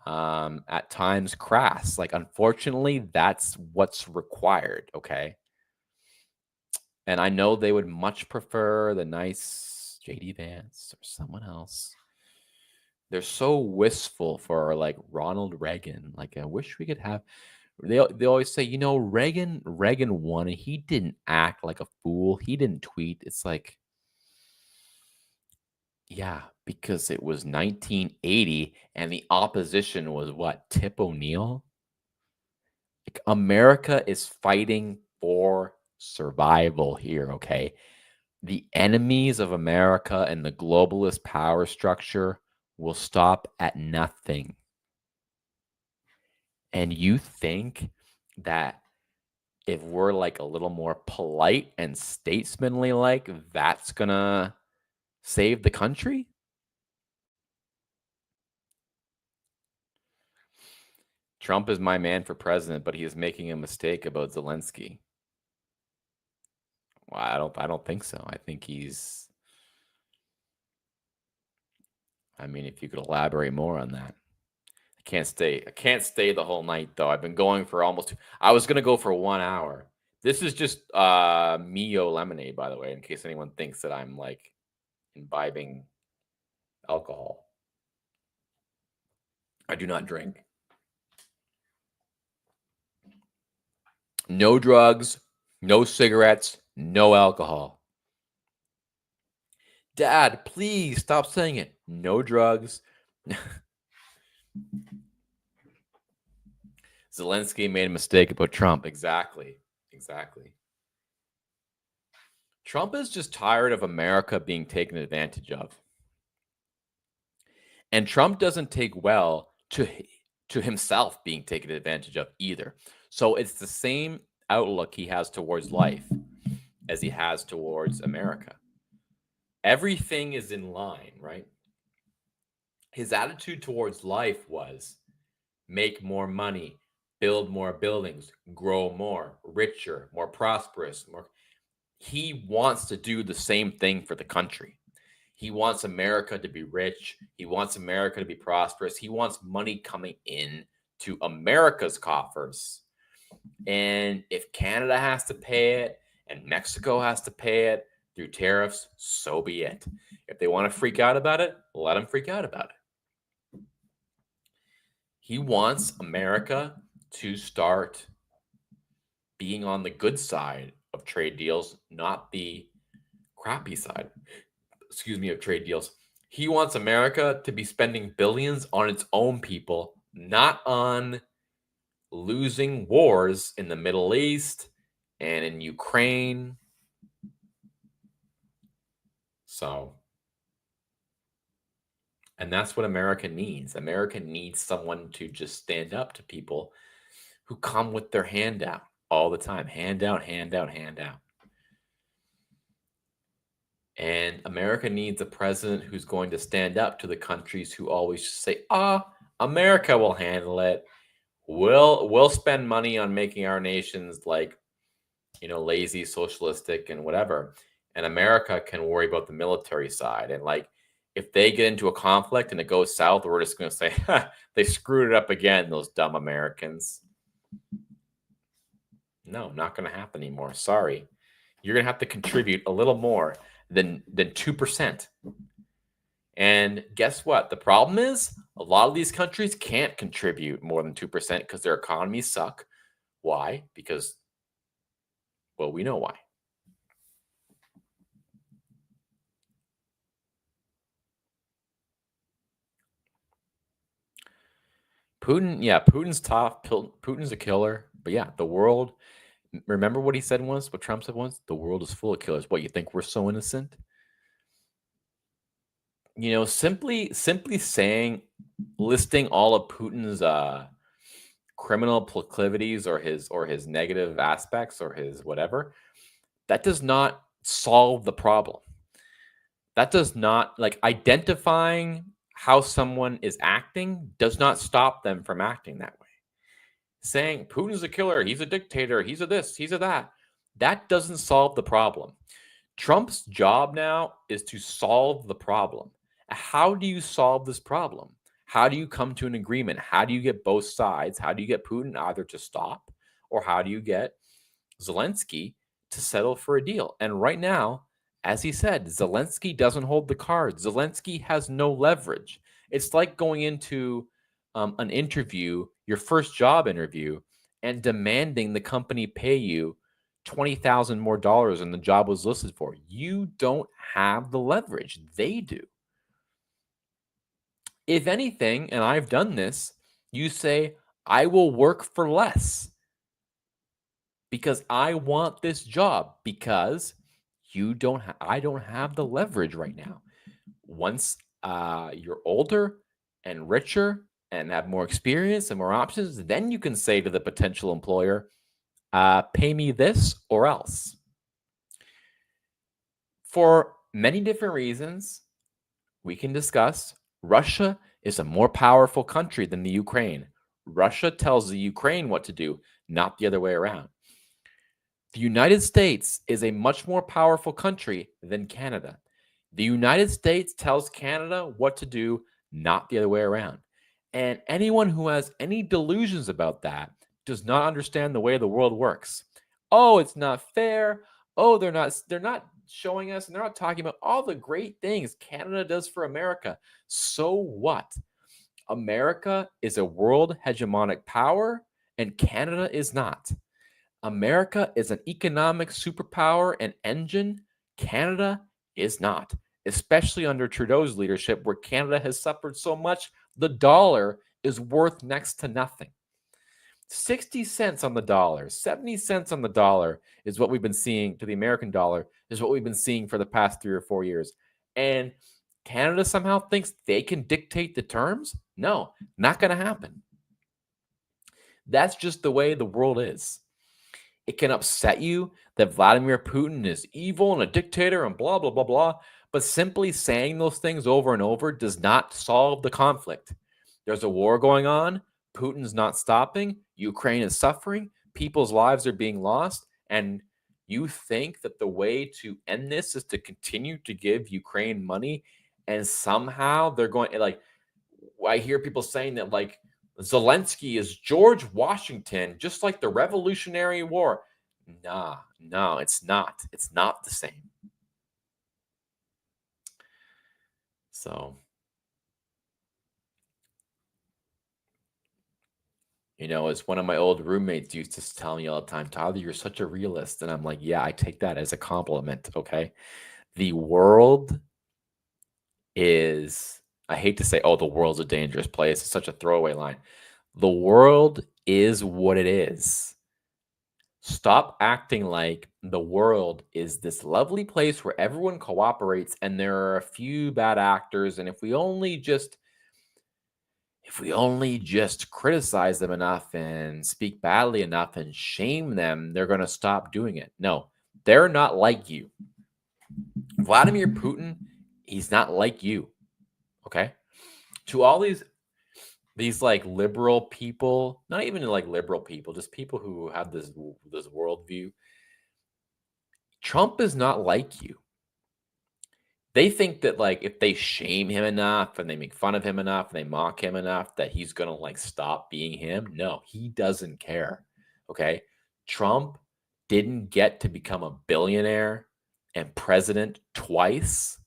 at times crass. Like, unfortunately, that's what's required. Okay. And I know they would much prefer the nice JD Vance or someone else. They're so wistful for like Ronald Reagan. Like, I wish we could have. They always say, you know, Reagan won and he didn't act like a fool. He didn't tweet. It's like, Yeah, because it was 1980 and the opposition was what? Tip O'Neill? Like, America is fighting for survival here, okay? The enemies of America and the globalist power structure will stop at nothing. And you think that if we're like a little more polite and statesmanly, like that's gonna save the country? Trump is my man for president, but he is making a mistake about Zelensky. Well, I don't think so. I think he's I mean, if you could elaborate more on that. I can't stay the whole night though. I've been going for I was gonna go for 1 hour. This is just Mio lemonade, by the way, in case anyone thinks that I'm like imbibing alcohol. I do not drink. No drugs, no cigarettes, no alcohol. Dad, please stop saying it. No drugs. Zelensky made a mistake about Trump. Exactly. Exactly. Trump is just tired of America being taken advantage of. And Trump doesn't take well to himself being taken advantage of either. So it's the same outlook he has towards life as he has towards America. Everything is in line, right? His attitude towards life was make more money, build more buildings, grow more, richer, more prosperous, more. He wants to do the same thing for the country. He wants America to be rich. He wants America to be prosperous. He wants money coming in to America's coffers. And if Canada has to pay it and Mexico has to pay it through tariffs, so be it. If they want to freak out about it, let them freak out about it. He wants America to start being on the good side of trade deals, not the crappy side, of trade deals. He wants America to be spending billions on its own people, not on losing wars in the Middle East and in Ukraine. So, and that's what America needs. America needs someone to just stand up to people who come with their hand out all the time. Hand out, hand out, hand out. And America needs a president who's going to stand up to the countries who always say, America will handle it. We'll spend money on making our nations like, lazy, socialistic, and whatever. And America can worry about the military side. And like, if they get into a conflict and it goes south, we're just going to say, they screwed it up again, those dumb Americans. No, not going to happen anymore. Sorry. You're going to have to contribute a little more than 2%. And guess what? The problem is a lot of these countries can't contribute more than 2% because their economies suck. Why? Because, well, we know why. Putin, yeah, Putin's tough. Putin's a killer. But yeah, the world, remember what he said once, what Trump said once? The world is full of killers. What, you think we're so innocent? Simply saying, listing all of Putin's criminal proclivities or his negative aspects or his whatever, that does not solve the problem. That does not, like, identifying how someone is acting does not stop them from acting that way. Saying Putin's a killer, he's a dictator, he's a this, he's a that doesn't solve the problem. Trump's job now is to solve the problem. How do you solve this problem? How do you come to an agreement? How do you get both sides? How do you get Putin either to stop, or how do you get Zelensky to settle for a deal? And right now, as he said, Zelensky doesn't hold the cards. Zelensky has no leverage. It's like going into an interview, your first job interview, and demanding the company pay you $20,000 more than the job was listed for. You don't have the leverage. They do. If anything, and I've done this, you say, I will work for less because I want this job because I don't have the leverage right now. Once you're older and richer and have more experience and more options, then you can say to the potential employer, pay me this or else. For many different reasons, we can discuss. Russia is a more powerful country than the Ukraine. Russia tells the Ukraine what to do, not the other way around. The United States is a much more powerful country than Canada. The United States tells Canada what to do, not the other way around. And anyone who has any delusions about that does not understand the way the world works. Oh, it's not fair. Oh, they're not showing us and they're not talking about all the great things Canada does for America. So what? America is a world hegemonic power and Canada is not. America is an economic superpower and engine. Canada is not, especially under Trudeau's leadership, where Canada has suffered so much. The dollar is worth next to nothing. 60 cents on the dollar, 70 cents on the dollar is what we've been seeing to the American dollar, is what we've been seeing for the past 3 or 4 years. And Canada somehow thinks they can dictate the terms? No, not going to happen. That's just the way the world is. It can upset you that Vladimir Putin is evil and a dictator and blah, blah, blah, blah. But simply saying those things over and over does not solve the conflict. There's a war going on. Putin's not stopping. Ukraine is suffering. People's lives are being lost. And you think that the way to end this is to continue to give Ukraine money and somehow they're going, like, I hear people saying that, like, Zelensky is George Washington, just like the Revolutionary War. Nah, no, it's not. It's not the same. So, as one of my old roommates used to tell me all the time, Tyler, you're such a realist. And I'm like, yeah, I take that as a compliment. Okay. The world is, I hate to say, oh, the world's a dangerous place. It's such a throwaway line. The world is what it is. Stop acting like the world is this lovely place where everyone cooperates and there are a few bad actors. And if we only just criticize them enough and speak badly enough and shame them, they're going to stop doing it. No, they're not like you. Vladimir Putin, he's not like you. Okay? To all these like liberal people, not even like liberal people, just people who have this worldview. Trump is not like you. They think that, like, if they shame him enough and they make fun of him enough and they mock him enough that he's going to, like, stop being him. No, he doesn't care. Okay? Trump didn't get to become a billionaire and president twice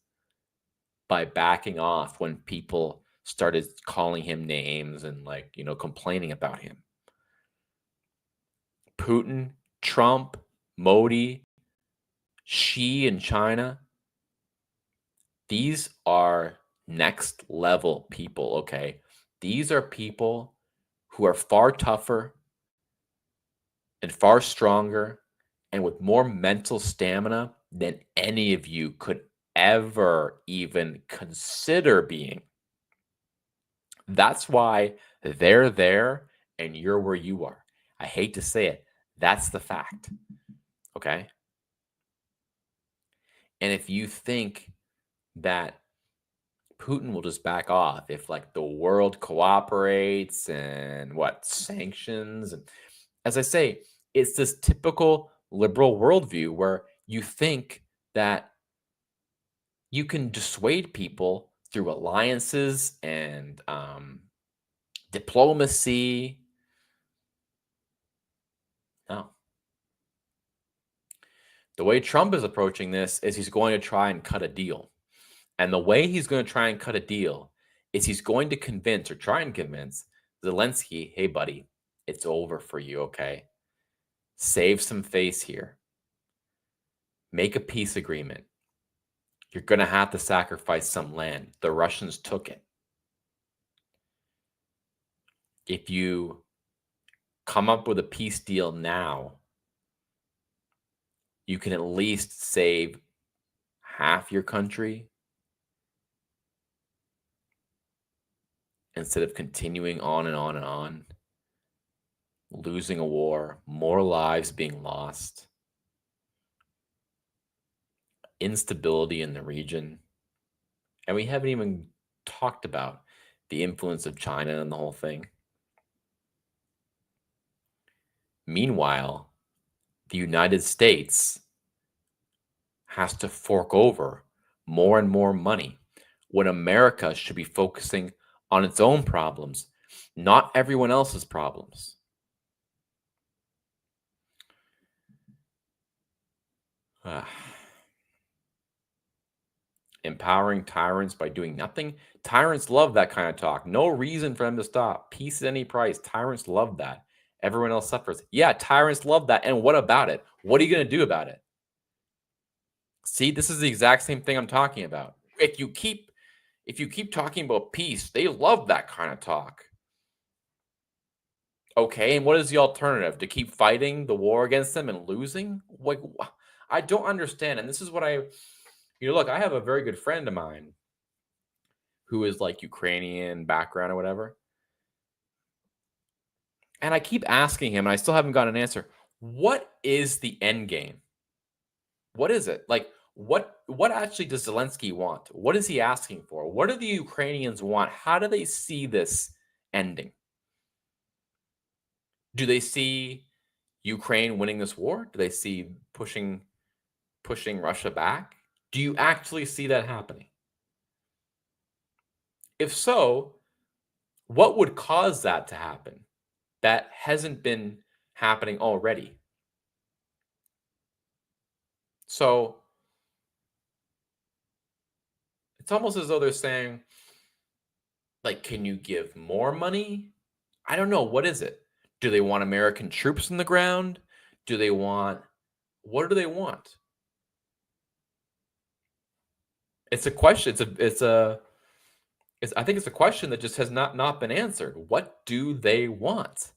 by backing off when people started calling him names and, like, complaining about him. Putin, Trump, Modi, Xi in China, these are next level people, okay? These are people who are far tougher and far stronger and with more mental stamina than any of you could ever even consider being. That's why they're there and you're where you are. I hate to say it. That's the fact. Okay? And if you think that Putin will just back off if, like, the world cooperates and sanctions, and as I say, it's this typical liberal worldview where you think that you can dissuade people through alliances and diplomacy. No. The way Trump is approaching this is he's going to try and cut a deal. And the way he's going to try and cut a deal is he's going to convince or try and convince Zelensky, hey, buddy, it's over for you, okay? Save some face here. Make a peace agreement. You're going to have to sacrifice some land. The Russians took it. if you come up with a peace deal now, you can at least save half your country instead of continuing on and on and on, losing a war, more lives being lost, instability in the region. And we haven't even talked about the influence of China and the whole thing. Meanwhile, the United States has to fork over more and more money when America should be focusing on its own problems, not everyone else's problems. Empowering tyrants by doing nothing. Tyrants love that kind of talk. No reason for them to stop. Peace at any price. Tyrants love that. Everyone else suffers. Yeah, tyrants love that. And what about it? What are you going to do about it? See, this is the exact same thing I'm talking about. If you keep talking about peace, they love that kind of talk. Okay, and what is the alternative? To keep fighting the war against them and losing? Like, I don't understand. And this is what look, I have a very good friend of mine who is like Ukrainian background or whatever. And I keep asking him, and I still haven't gotten an answer. What is the end game? What is it? Like, what actually does Zelensky want? What is he asking for? What do the Ukrainians want? How do they see this ending? Do they see Ukraine winning this war? Do they see pushing Russia back? Do you actually see that happening? If so, what would cause that to happen that hasn't been happening already? So it's almost as though they're saying, like, can you give more money? I don't know. What is it? Do they want American troops in the ground? Do they want, what do they want? It's a question. I think it's a question that just has not been answered. What do they want?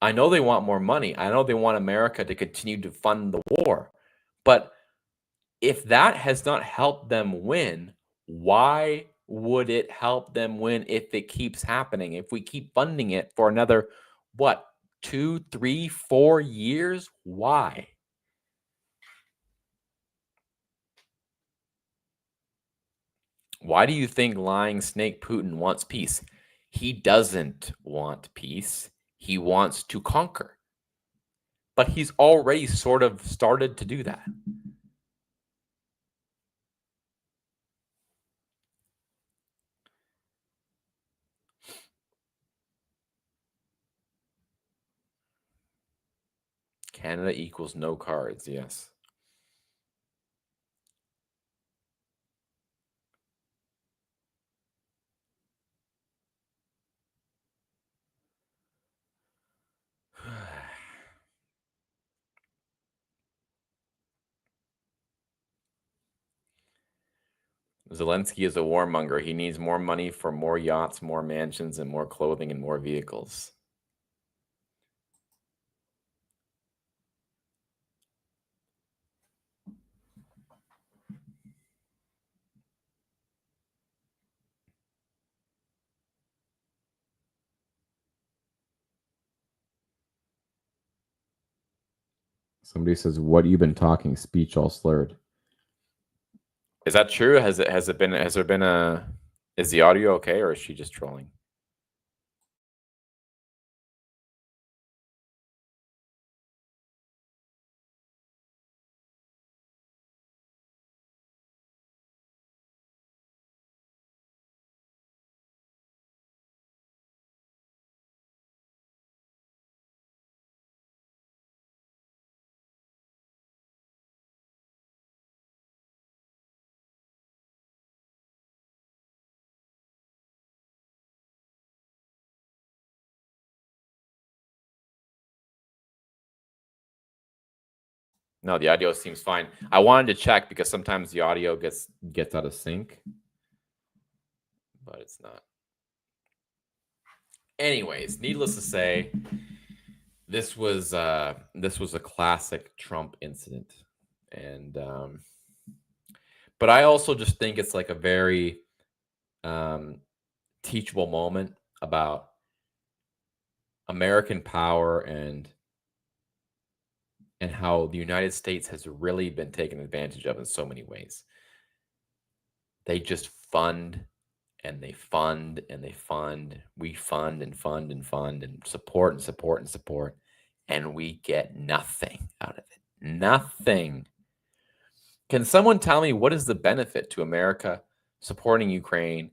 I know they want more money. I know they want America to continue to fund the war. But if that has not helped them win, why would it help them win if it keeps happening? If we keep funding it for another, what, 2, 3, 4 years? Why? Why do you think lying snake Putin wants peace? He doesn't want peace. He wants to conquer. But he's already sort of started to do that. Canada equals no cards, yes. Zelensky is a warmonger. He needs more money for more yachts, more mansions, and more clothing and more vehicles. Somebody says, "What you been talking? Speech all slurred." Is that true? Has there been a? Is the audio okay, or is she just trolling? No, the audio seems fine. I wanted to check because sometimes the audio gets out of sync, but it's not. Anyways, needless to say, this was a classic Trump incident, and but I also just think it's like a very um, teachable moment about American power and how the United States has really been taken advantage of in so many ways. They just fund and they fund and they fund. We fund and fund and fund and support and support and support, and we get nothing out of it. Nothing. Can someone tell me what is the benefit to America supporting Ukraine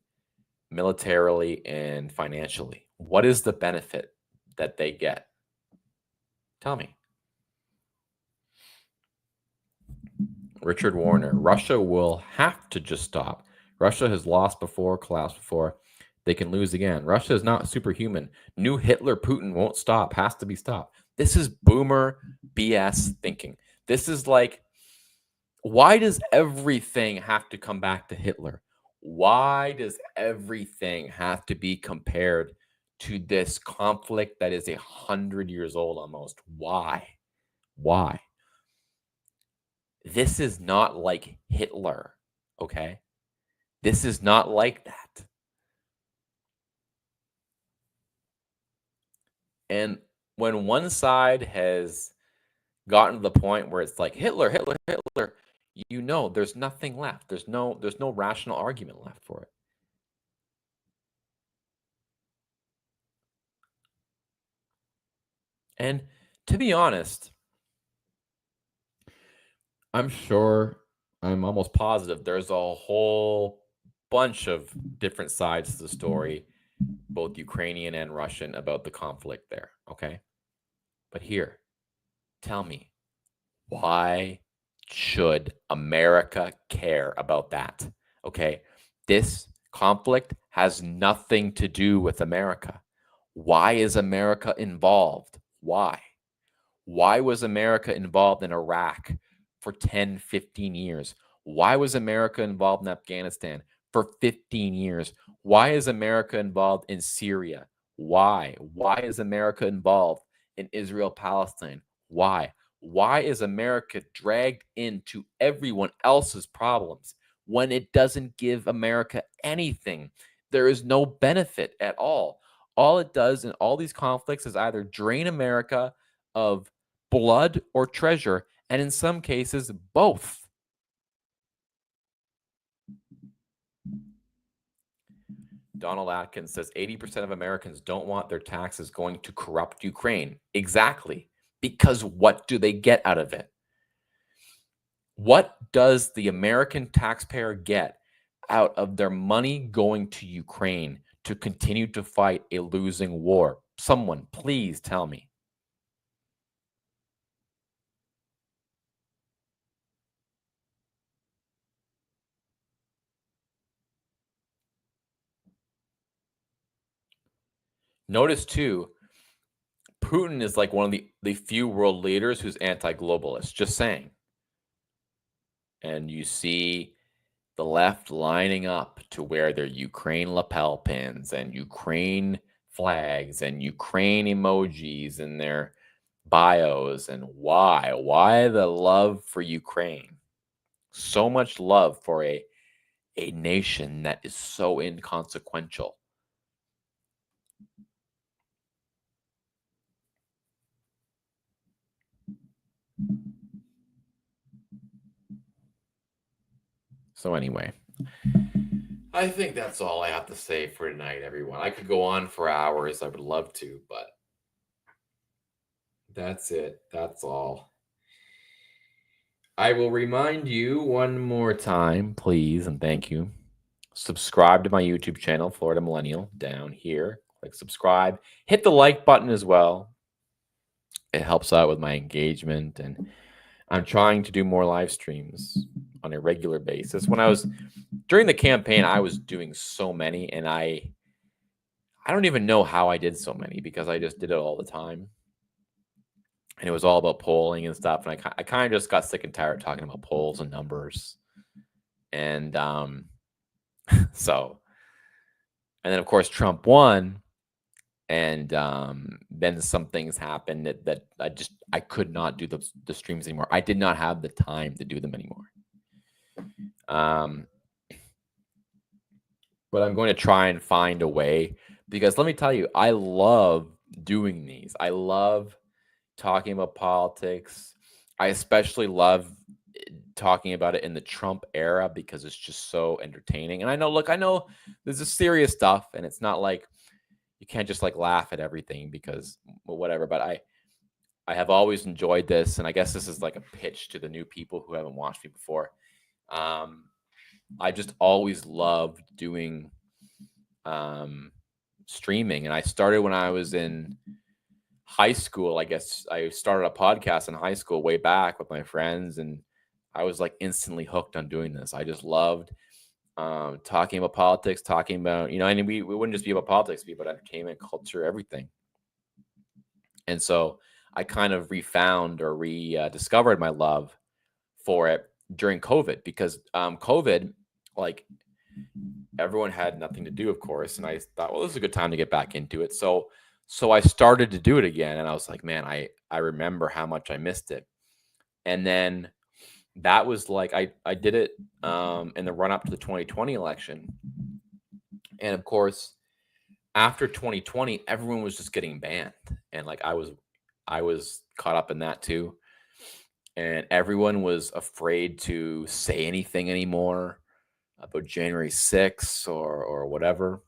militarily and financially? What is the benefit that they get? Tell me. Richard Warner, Russia will have to just stop. Russia has lost before, collapsed before. They can lose again. Russia is not superhuman. New Hitler Putin won't stop, has to be stopped. This is boomer BS thinking. This is like, why does everything have to come back to Hitler? Why does everything have to be compared to this conflict that is 100 years old almost? Why? Why? This is not like Hitler, okay? This is not like that. And when one side has gotten to the point where it's like Hitler, Hitler, Hitler, you know there's nothing left. There's no rational argument left for it. And to be honest, I'm sure, I'm almost positive there's a whole bunch of different sides to the story, both Ukrainian and Russian, about the conflict there, okay? But here, tell me, why should America care about that? Okay. This conflict has nothing to do with America. Why is America involved? Why? Why was America involved in Iraq for 10, 15 years? Why was America involved in Afghanistan for 15 years? Why is America involved in Syria? Why? Why is America involved in Israel, Palestine? Why? Why is America dragged into everyone else's problems when it doesn't give America anything? There is no benefit at all. All it does in all these conflicts is either drain America of blood or treasure, and in some cases, both. Donald Atkins says 80% of Americans don't want their taxes going to corrupt Ukraine. Exactly. Because what do they get out of it? What does the American taxpayer get out of their money going to Ukraine to continue to fight a losing war? Someone, please tell me. Notice too, Putin is like one of the few world leaders who's anti-globalist, just saying. And you see the left lining up to wear their Ukraine lapel pins and Ukraine flags and Ukraine emojis in their bios. And why? Why the love for Ukraine? So much love for a nation that is so inconsequential. So anyway, I think that's all I have to say for tonight, everyone. I could go on for hours. I would love to, but that's it. That's all. I will remind you one more time, please, and thank you. Subscribe to my YouTube channel, Florida Millennial, down here. Click subscribe. Hit the like button as well. It helps out with my engagement, and I'm trying to do more live streams on a regular basis. When I was during the campaign, I was doing so many, and I don't even know how I did so many because I just did it all the time. And it was all about polling and stuff. And I kind of just got sick and tired of talking about polls and numbers. And so, and then of course Trump won, And then some things happened that I could not do the streams anymore. I did not have the time to do them anymore. But I'm going to try and find a way, because let me tell you, I love doing these. I love talking about politics. I especially love talking about it in the Trump era because it's just so entertaining. And I know this is serious stuff, and it's not like you can't just like laugh at everything because whatever. But I have always enjoyed this, and I guess this is like a pitch to the new people who haven't watched me before. I just always loved doing streaming, and I started when I was in high school. I guess I started a podcast in high school way back with my friends, and I was like instantly hooked on doing this. I just loved talking about politics, talking about, and we wouldn't just be about politics, it'd be about entertainment, culture, everything. And so I kind of refound or rediscovered my love for it during COVID, because COVID, like, everyone had nothing to do, of course. And I thought, well, this is a good time to get back into it. So I started to do it again. And I was like, man, I remember how much I missed it. And then that was like, I did it in the run up to the 2020 election. And of course, after 2020, everyone was just getting banned. And like, I was caught up in that too. And everyone was afraid to say anything anymore about January 6th or whatever.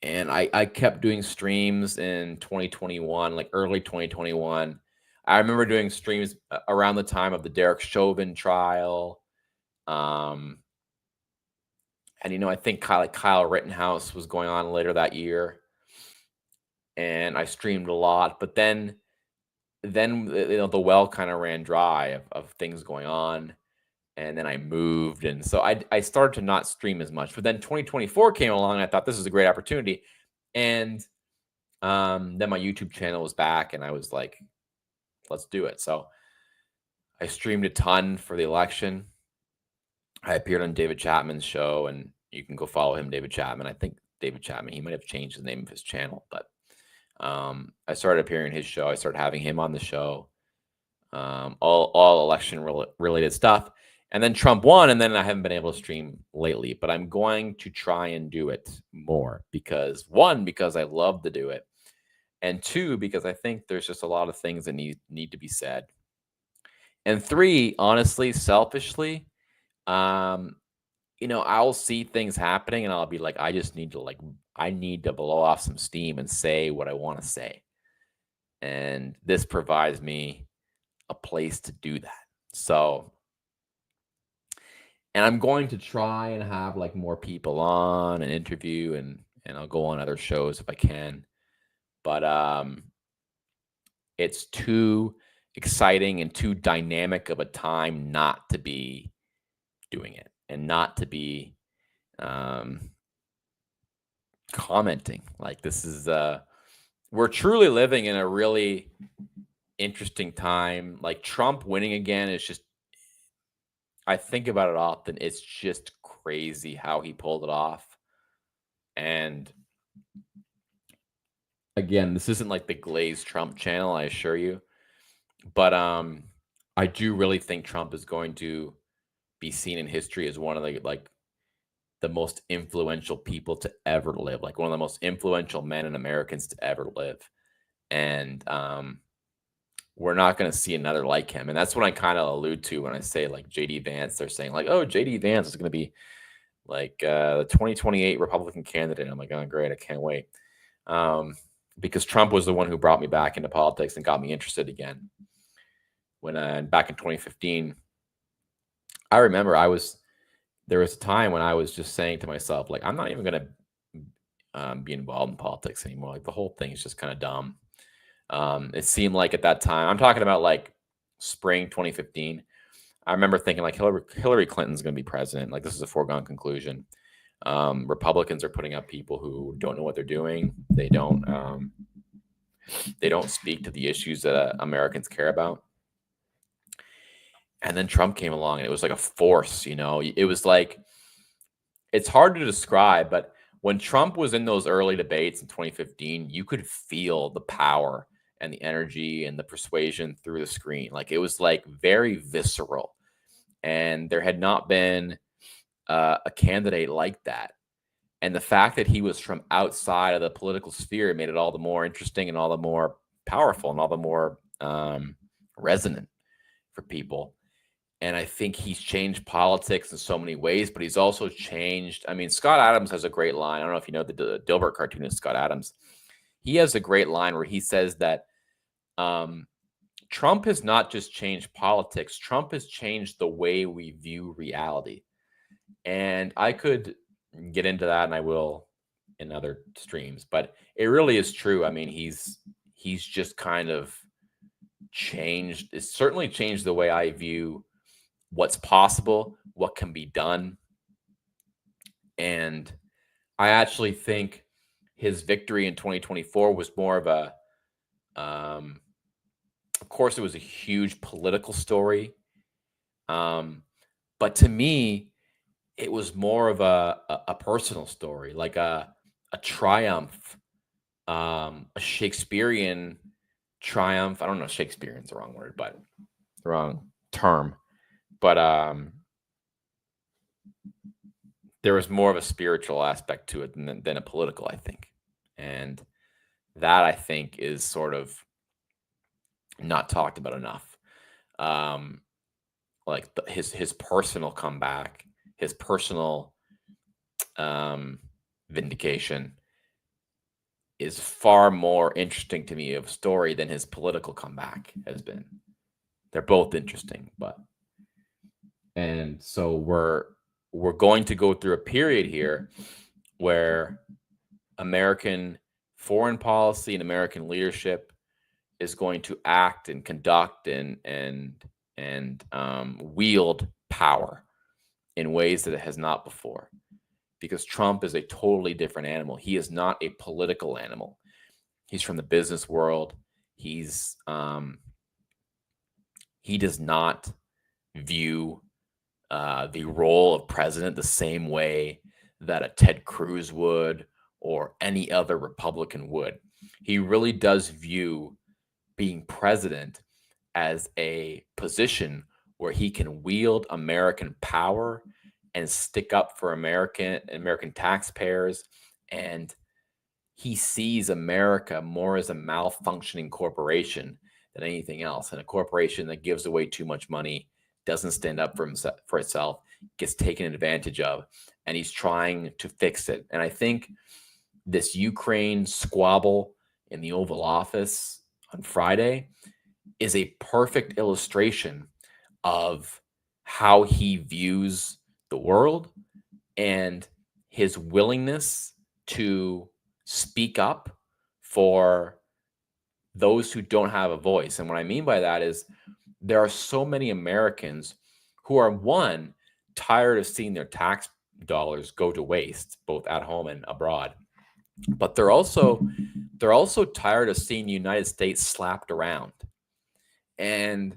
And I kept doing streams in 2021, like early 2021. I remember doing streams around the time of the Derek Chauvin trial. And, I think Kyle Rittenhouse was going on later that year. And I streamed a lot. But then the well kind of ran dry of things going on. And then I moved. And so I started to not stream as much. But then 2024 came along, and I thought this is a great opportunity. And then my YouTube channel was back, and I was like, let's do it. So I streamed a ton for the election. I appeared on David Chapman's show, and you can go follow him, David Chapman. I think David Chapman, he might have changed the name of his channel, but I started appearing on his show. I started having him on the show, all election related stuff. And then Trump won, and then I haven't been able to stream lately, but I'm going to try and do it more because, one, because I love to do it, and two, because I think there's just a lot of things that need to be said, and three, honestly, selfishly, I'll see things happening, and I'll be like, I need to blow off some steam and say what I want to say, and this provides me a place to do that. So. And I'm going to try and have like more people on and interview, and I'll go on other shows if I can. But it's too exciting and too dynamic of a time not to be doing it and not to be commenting. Like, this is we're truly living in a really interesting time. Like, Trump winning again is just, I think about it often. It's just crazy how he pulled it off. And again, this isn't like the glazed Trump channel, I assure you. But I do really think Trump is going to be seen in history as one of the most influential people to ever live, like one of the most influential men and Americans to ever live. And we're not going to see another like him. And that's what I kind of allude to when I say like JD Vance. They're saying like, oh, JD Vance is going to be like the 2028 Republican candidate. I'm like, oh, great. I can't wait. Because Trump was the one who brought me back into politics and got me interested again. When back in 2015, I remember there was a time when I was just saying to myself, like, I'm not even going to be involved in politics anymore. Like, the whole thing is just kind of dumb. It seemed like at that time, I'm talking about like spring 2015. I remember thinking like Hillary Clinton's going to be president. Like, this is a foregone conclusion. Republicans are putting up people who don't know what they're doing. They don't speak to the issues that Americans care about. And then Trump came along, and it was like a force. It was like, it's hard to describe, but when Trump was in those early debates in 2015, you could feel the power and the energy and the persuasion through the screen. Like it was like very visceral, and there had not been a candidate like that. And the fact that he was from outside of the political sphere made it all the more interesting and all the more powerful and all the more resonant for people. And I think he's changed politics in so many ways, but he's also changed. I mean, Scott Adams has a great line. I don't know if you know the Dilbert cartoonist Scott Adams. He has a great line where he says that Trump has not just changed politics, Trump has changed the way we view reality. And I could get into that, and I will in other streams, but it really is true. I mean, he's just kind of changed. It's certainly changed the way I view what's possible, what can be done. And I actually think his victory in 2024 was more of a, of course, it was a huge political story. But to me, it was more of a personal story, like a triumph, a Shakespearean triumph. I don't know if Shakespearean's the wrong word, but the wrong term. But there was more of a spiritual aspect to it than a political, I think. And that, I think, is sort of not talked about enough. Like his personal comeback, his personal vindication is far more interesting to me of a story than his political comeback has been. They're both interesting, and so we're going to go through a period here where American foreign policy and American leadership is going to act and conduct and wield power in ways that it has not before. Because Trump is a totally different animal. He is not a political animal. He's from the business world. He does not view the role of president the same way that a Ted Cruz would or any other Republican would. He really does view being president as a position where he can wield American power and stick up for American taxpayers. And he sees America more as a malfunctioning corporation than anything else. And a corporation that gives away too much money, doesn't stand up for itself, gets taken advantage of, and he's trying to fix it. And I think this Ukraine squabble in the Oval Office on Friday is a perfect illustration of how he views the world and his willingness to speak up for those who don't have a voice. And what I mean by that is there are so many Americans who are, one, tired of seeing their tax dollars go to waste, both at home and abroad. But they're also tired of seeing the United States slapped around. And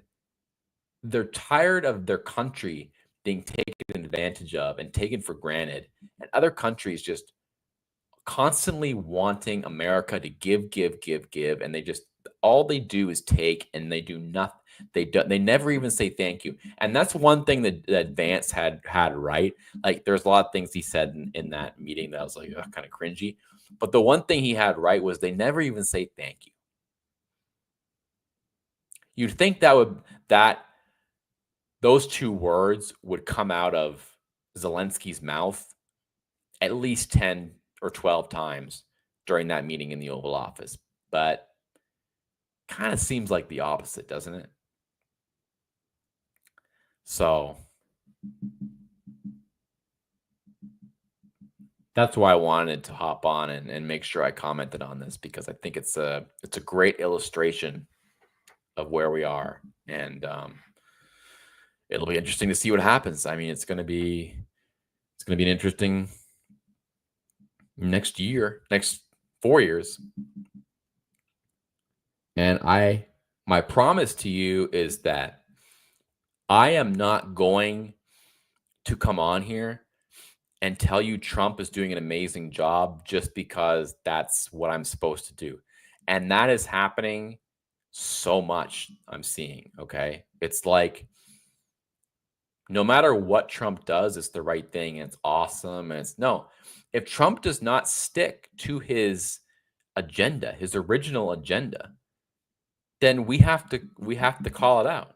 they're tired of their country being taken advantage of and taken for granted, and other countries just constantly wanting America to give, and they just, all they do is take, and they do nothing. They never even say thank you. And that's one thing that Vance had right. Like, there's a lot of things he said in that meeting that I was like, kind of cringy. But the one thing he had right was they never even say thank you. You'd think that those two words would come out of Zelensky's mouth at least 10 or 12 times during that meeting in the Oval Office. But kind of seems like the opposite, doesn't it? So that's why I wanted to hop on and make sure I commented on this, because I think it's a great illustration of where we are. And it'll be interesting to see what happens. I mean, it's going to be an interesting next 4 years. And my promise to you is that I am not going to come on here and tell you Trump is doing an amazing job just because that's what I'm supposed to do. And that is happening so much, I'm seeing. Okay. It's like no matter what Trump does, it's the right thing and it's awesome. And it's no, if Trump does not stick to his agenda, his original agenda, then we have to call it out.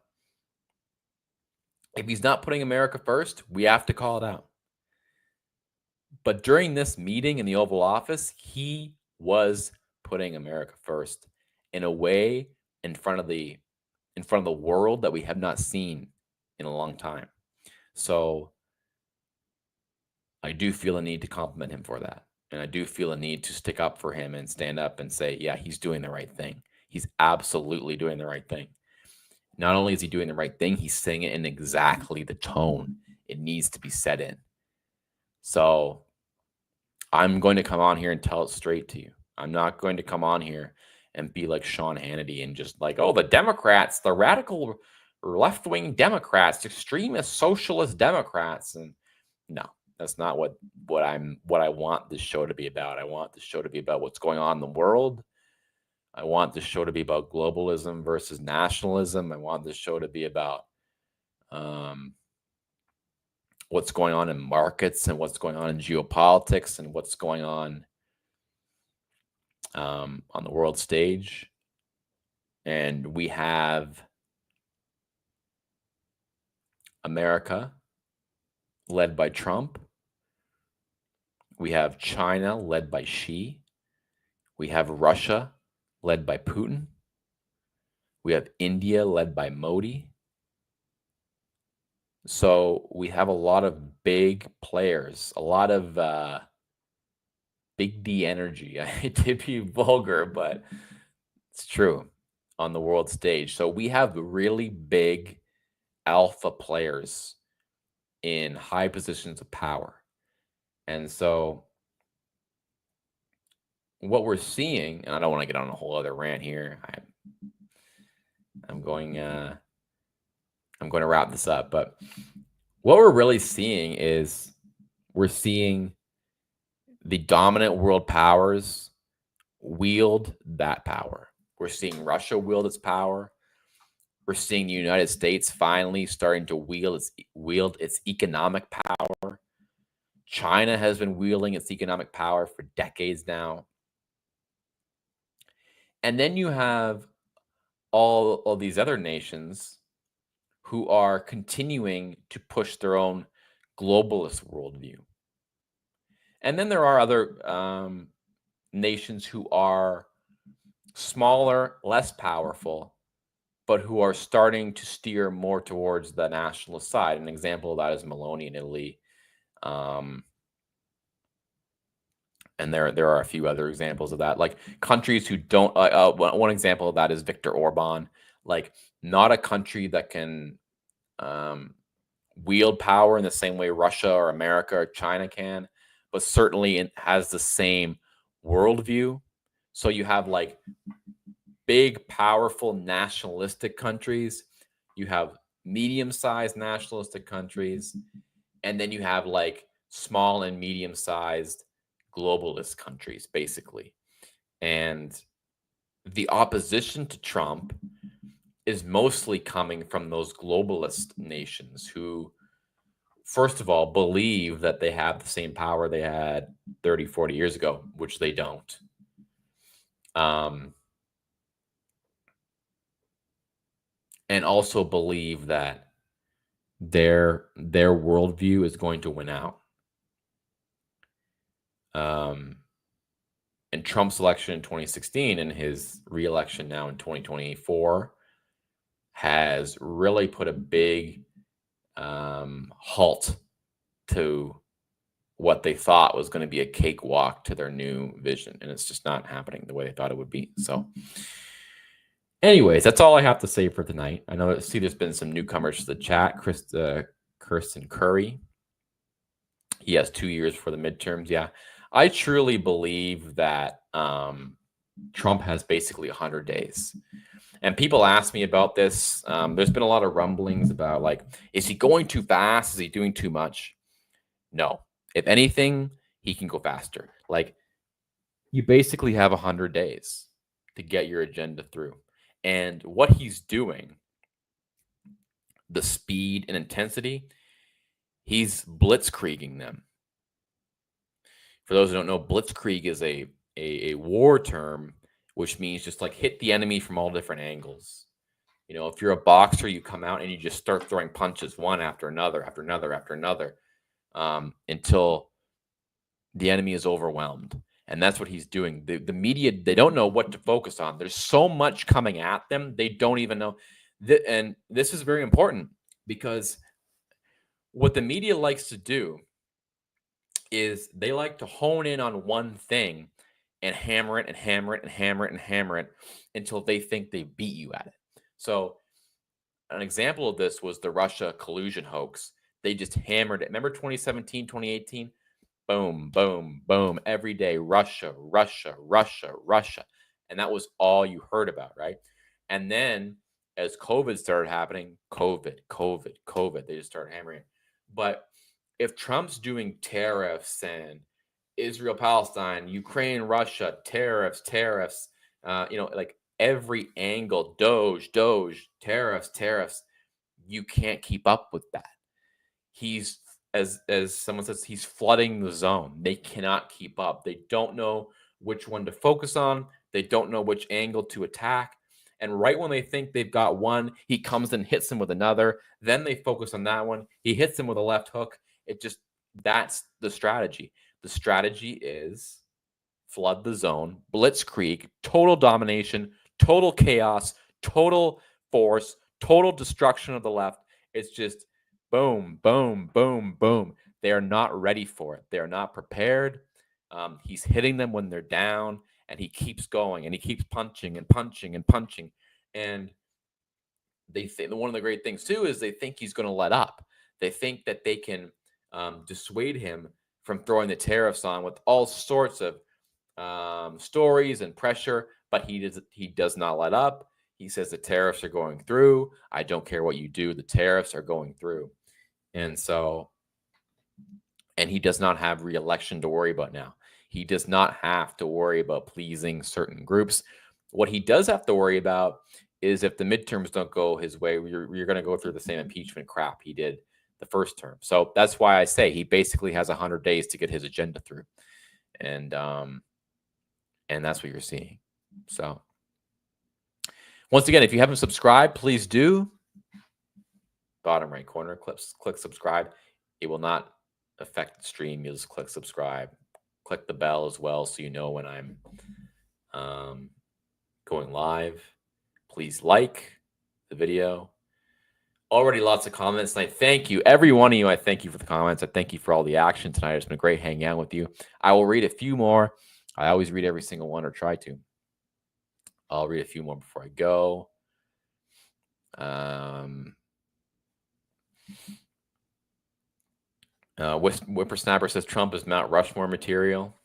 If he's not putting America first, we have to call it out. But during this meeting in the Oval Office, he was putting America first in a way in front of the world that we have not seen in a long time. So I do feel a need to compliment him for that. And I do feel a need to stick up for him and stand up and say, yeah, he's doing the right thing. He's absolutely doing the right thing. Not only is he doing the right thing, he's saying it in exactly the tone it needs to be said in. So I'm going to come on here and tell it straight to you. I'm not going to come on here and be like Sean Hannity and just like, oh, the Democrats, the radical left-wing Democrats, extremist socialist Democrats. And no, that's not what I want this show to be about. I want this show to be about what's going on in the world. I want this show to be about globalism versus nationalism. I want this show to be about what's going on in markets and what's going on in geopolitics and what's going on the world stage. And we have America led by Trump. We have China led by Xi. We have Russia led by Putin. We have India led by Modi. So we have a lot of big players, a lot of big D energy. I hate to be vulgar, but it's true on the world stage. So we have really big alpha players in high positions of power. And so what we're seeing, and I don't want to get on a whole other rant here. I'm going to wrap this up, but what we're really seeing is we're seeing the dominant world powers wield that power. We're seeing Russia wield its power. We're seeing the United States finally starting to wield its economic power. China has been wielding its economic power for decades now. And then you have all of these other nations who are continuing to push their own globalist worldview. And then there are other nations who are smaller, less powerful, but who are starting to steer more towards the nationalist side. An example of that is Meloni in Italy. And there are a few other examples of that, like countries who don't. One example of that is Viktor Orban, like not a country that can wield power in the same way Russia or America or China can, but certainly it has the same worldview. So you have like big, powerful nationalistic countries. You have medium-sized nationalistic countries, and then you have like small and medium-sized globalist countries, basically. And the opposition to Trump is mostly coming from those globalist nations who, first of all, believe that they have the same power they had 30, 40 years ago, which they don't. And also believe that their worldview is going to win out. And Trump's election in 2016 and his re-election now in 2024 has really put a big halt to what they thought was going to be a cakewalk to their new vision. And it's just not happening the way they thought it would be. So anyways, that's all I have to say for tonight. I know, see, there's been some newcomers to the chat. Kirsten Curry. He has 2 years for the midterms. Yeah. I truly believe that Trump has basically 100 days. And people ask me about this. There's been a lot of rumblings about, like, is he going too fast? Is he doing too much? No. If anything, he can go faster. Like, you basically have 100 days to get your agenda through. And what he's doing, the speed and intensity, he's blitzkrieging them. For those who don't know, blitzkrieg is a war term, which means just like hit the enemy from all different angles. You know, if you're a boxer, you come out and you just start throwing punches one after another, after another, after another, until the enemy is overwhelmed. And that's what he's doing. The media, they don't know what to focus on. There's so much coming at them, they don't even know. And this is very important, because what the media likes to do is they like to hone in on one thing and hammer it and hammer it and hammer it and hammer it until they think they beat you at it. So an example of this was the Russia collusion hoax. They just hammered it. Remember 2017, 2018? Boom, boom, boom. Every day, Russia, Russia, Russia, Russia. And that was all you heard about, right? And then as COVID started happening, COVID, they just started hammering it. But if Trump's doing tariffs and Israel, Palestine, Ukraine, Russia, tariffs, like every angle, Doge, tariffs, you can't keep up with that. He's, as someone says, he's flooding the zone. They cannot keep up. They don't know which one to focus on. They don't know which angle to attack. And right when they think they've got one, he comes and hits them with another. Then they focus on that one. He hits them with a left hook. That's the strategy. The strategy is flood the zone, blitzkrieg, total domination, total chaos, total force, total destruction of the left. It's just boom, boom, boom, boom. They are not ready for it. They are not prepared. He's hitting them when they're down, and he keeps going, and he keeps punching and punching and punching. And they think one of the great things too is they think he's going to let up. They think that they can dissuade him from throwing the tariffs on with all sorts of stories and pressure, but he does not let up. He says the tariffs are going through. I don't care what you do. The tariffs are going through. And he does not have re-election to worry about now. He does not have to worry about pleasing certain groups. What he does have to worry about is if the midterms don't go his way, you're going to go through the same impeachment crap he did the first term. So that's why I say he basically has 100 days to get his agenda through. And that's what you're seeing. So once again, if you haven't subscribed, please do. Bottom right corner, click subscribe. It will not affect the stream. You'll just click subscribe. Click the bell as well so you know when I'm going live. Please like the video. Already lots of comments, and I thank you. Every one of you, I thank you for the comments. I thank you for all the action tonight. It's been great hanging out with you. I will read a few more. I always read every single one, or try to. I'll read a few more before I go. Whippersnapper says Trump is Mount Rushmore material.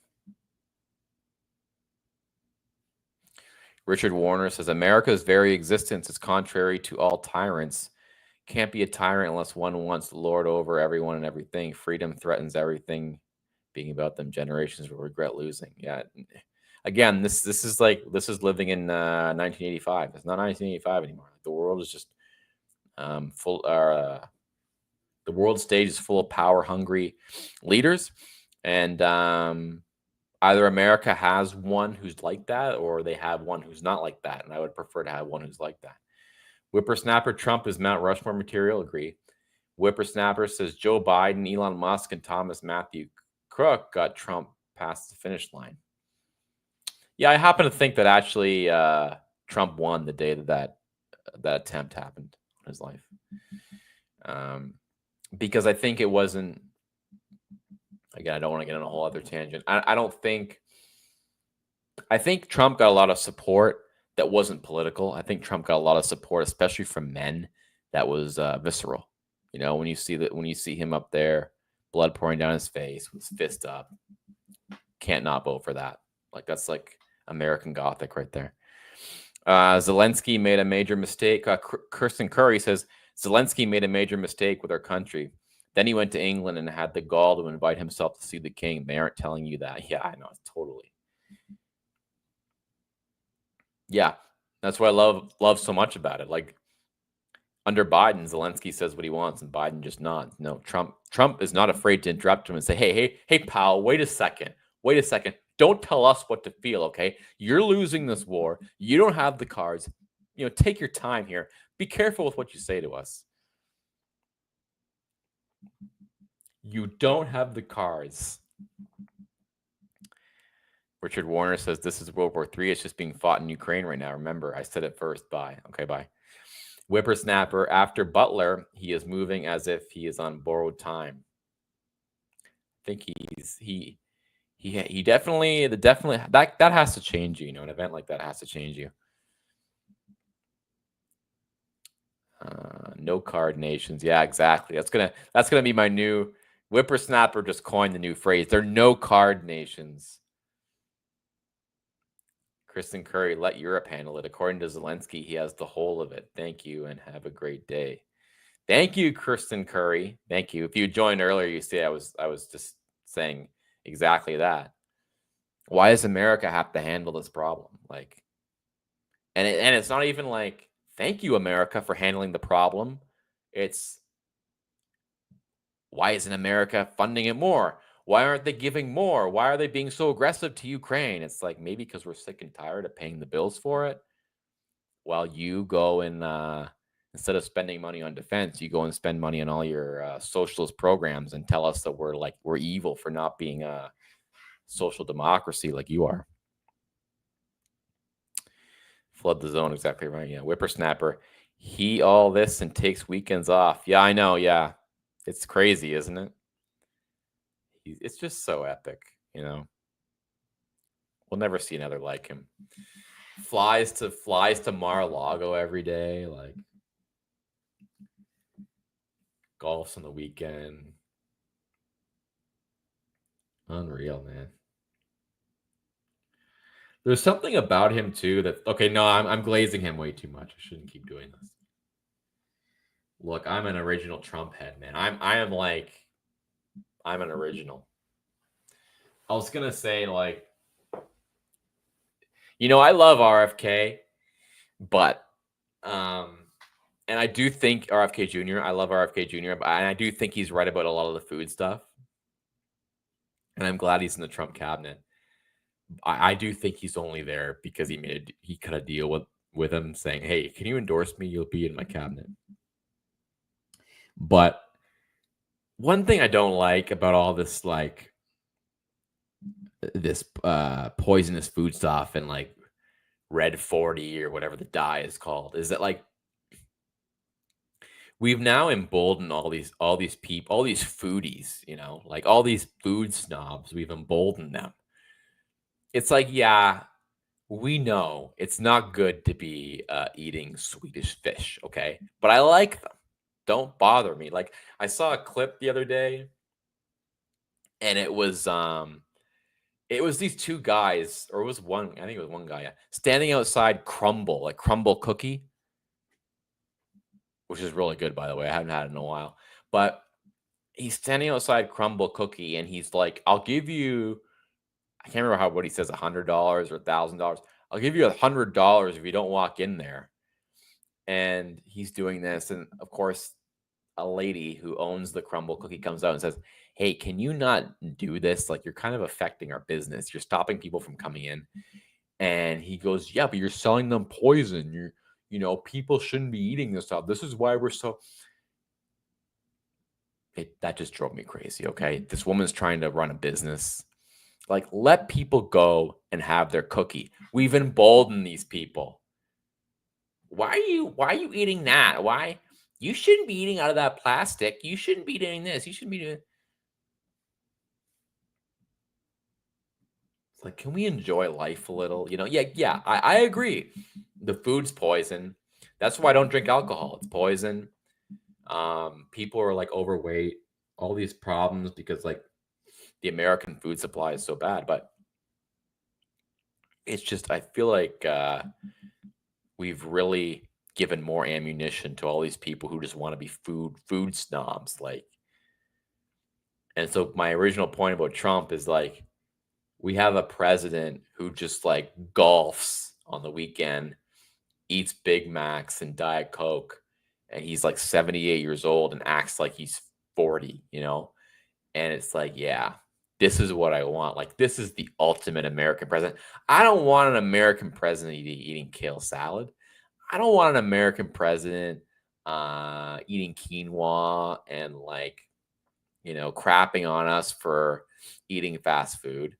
Richard Warner says America's very existence is contrary to all tyrants. Can't be a tyrant unless one wants to lord over everyone and everything. Freedom threatens everything. Being about them, generations will regret losing. Yeah. Again, this is living in 1985. It's not 1985 anymore. The world is just full. The world stage is full of power-hungry leaders, and either America has one who's like that, or they have one who's not like that. And I would prefer to have one who's like that. Whippersnapper, Trump is Mount Rushmore material. Agree. Whippersnapper says Joe Biden, Elon Musk, and Thomas Matthew Crook got Trump past the finish line. Yeah, I happen to think that actually Trump won the day that attempt happened on his life. Because I think it wasn't, again, I don't want to get on a whole other tangent. I think Trump got a lot of support that wasn't political. I think Trump got a lot of support, especially from men, that was visceral. You know, when you see him up there, blood pouring down his face, with his fist up, can't not vote for that. Like, that's like American Gothic right there. Zelenskyy made a major mistake. Kirsten Curry says Zelenskyy made a major mistake with our country. Then he went to England and had the gall to invite himself to see the king. They aren't telling you that. Yeah, I know, totally. Yeah, that's what I love so much about it. Like under Biden, Zelensky says what he wants, and Biden just nods. No, Trump is not afraid to interrupt him and say, "Hey, pal, wait a second, wait a second. Don't tell us what to feel, okay? You're losing this war. You don't have the cards. Take your time here. Be careful with what you say to us. You don't have the cards." Richard Warner says this is World War III. It's just being fought in Ukraine right now. Remember, I said it first. Bye. Okay, bye. Whippersnapper, after Butler, he is moving as if he is on borrowed time. I think he definitely that has to change you. An event like that has to change you. No card nations. Yeah, exactly. That's gonna be my new whippersnapper. Just coined the new phrase. They're no card nations. Kristen Curry, let Europe handle it. According to Zelensky, he has the whole of it. Thank you and have a great day. Thank you, Kristen Curry. Thank you. If you joined earlier, you see I was just saying exactly that. Why does America have to handle this problem? Like, and it's not even like, thank you, America, for handling the problem. It's, why isn't America funding it more? Why aren't they giving more? Why are they being so aggressive to Ukraine? It's like, maybe because we're sick and tired of paying the bills for it. While you go and instead of spending money on defense, you go and spend money on all your socialist programs and tell us that we're evil for not being a social democracy like you are. Flood the zone, exactly right. Yeah, whippersnapper. He all this and takes weekends off. Yeah, I know. Yeah, it's crazy, isn't it? It's just so epic. We'll never see another like him. Flies to Mar-a-Lago every day, like golfs on the weekend. Unreal, man. There's something about him too that, okay, no, I'm glazing him way too much. I shouldn't keep doing this. Look, I'm an original Trump head, man. I'm an original. I was gonna say, like, I love RFK, but and I do think RFK Jr. I love RFK Jr. And I do think he's right about a lot of the food stuff, and I'm glad he's in the Trump cabinet. I do think he's only there because he cut a deal with him saying, "Hey, can you endorse me? You'll be in my cabinet." But one thing I don't like about all this, like, this poisonous food stuff and like Red 40 or whatever the dye is called, is that, like, we've now emboldened all these people, all these foodies, like all these food snobs. We've emboldened them. It's like, yeah, we know it's not good to be eating Swedish fish, okay? But I like them. Don't bother me. Like, I saw a clip the other day, and it was these two guys, or it was one, I think it was one guy, standing outside Crumble Cookie, which is really good, by the way. I haven't had it in a while. But he's standing outside Crumble Cookie, and he's like, I'll give you, I can't remember what he says, $100 or $1,000. I'll give you $100 if you don't walk in there. And he's doing this. And of course, a lady who owns the Crumble Cookie comes out and says, "Hey, can you not do this? Like, you're kind of affecting our business. You're stopping people from coming in." And he goes, "Yeah, but you're selling them poison. People shouldn't be eating this stuff. This is why we're so..." That just drove me crazy. Okay. This woman's trying to run a business. Like, let people go and have their cookie. We've emboldened these people. Why are you eating that? Why? You shouldn't be eating out of that plastic. You shouldn't be doing this. You shouldn't be doing... It's like, can we enjoy life a little? Yeah, I agree. The food's poison. That's why I don't drink alcohol. It's poison. People are like overweight, all these problems because, like, the American food supply is so bad. But it's just, I feel like we've really given more ammunition to all these people who just want to be food snobs. Like, And so my original point about Trump is like, we have a president who just like golfs on the weekend, eats Big Macs and Diet Coke, and he's like 78 years old and acts like he's 40, you know? And it's like, yeah, this is what I want. Like, this is the ultimate American president. I don't want an American president eating kale salad. I don't want an American president eating quinoa and like, crapping on us for eating fast food.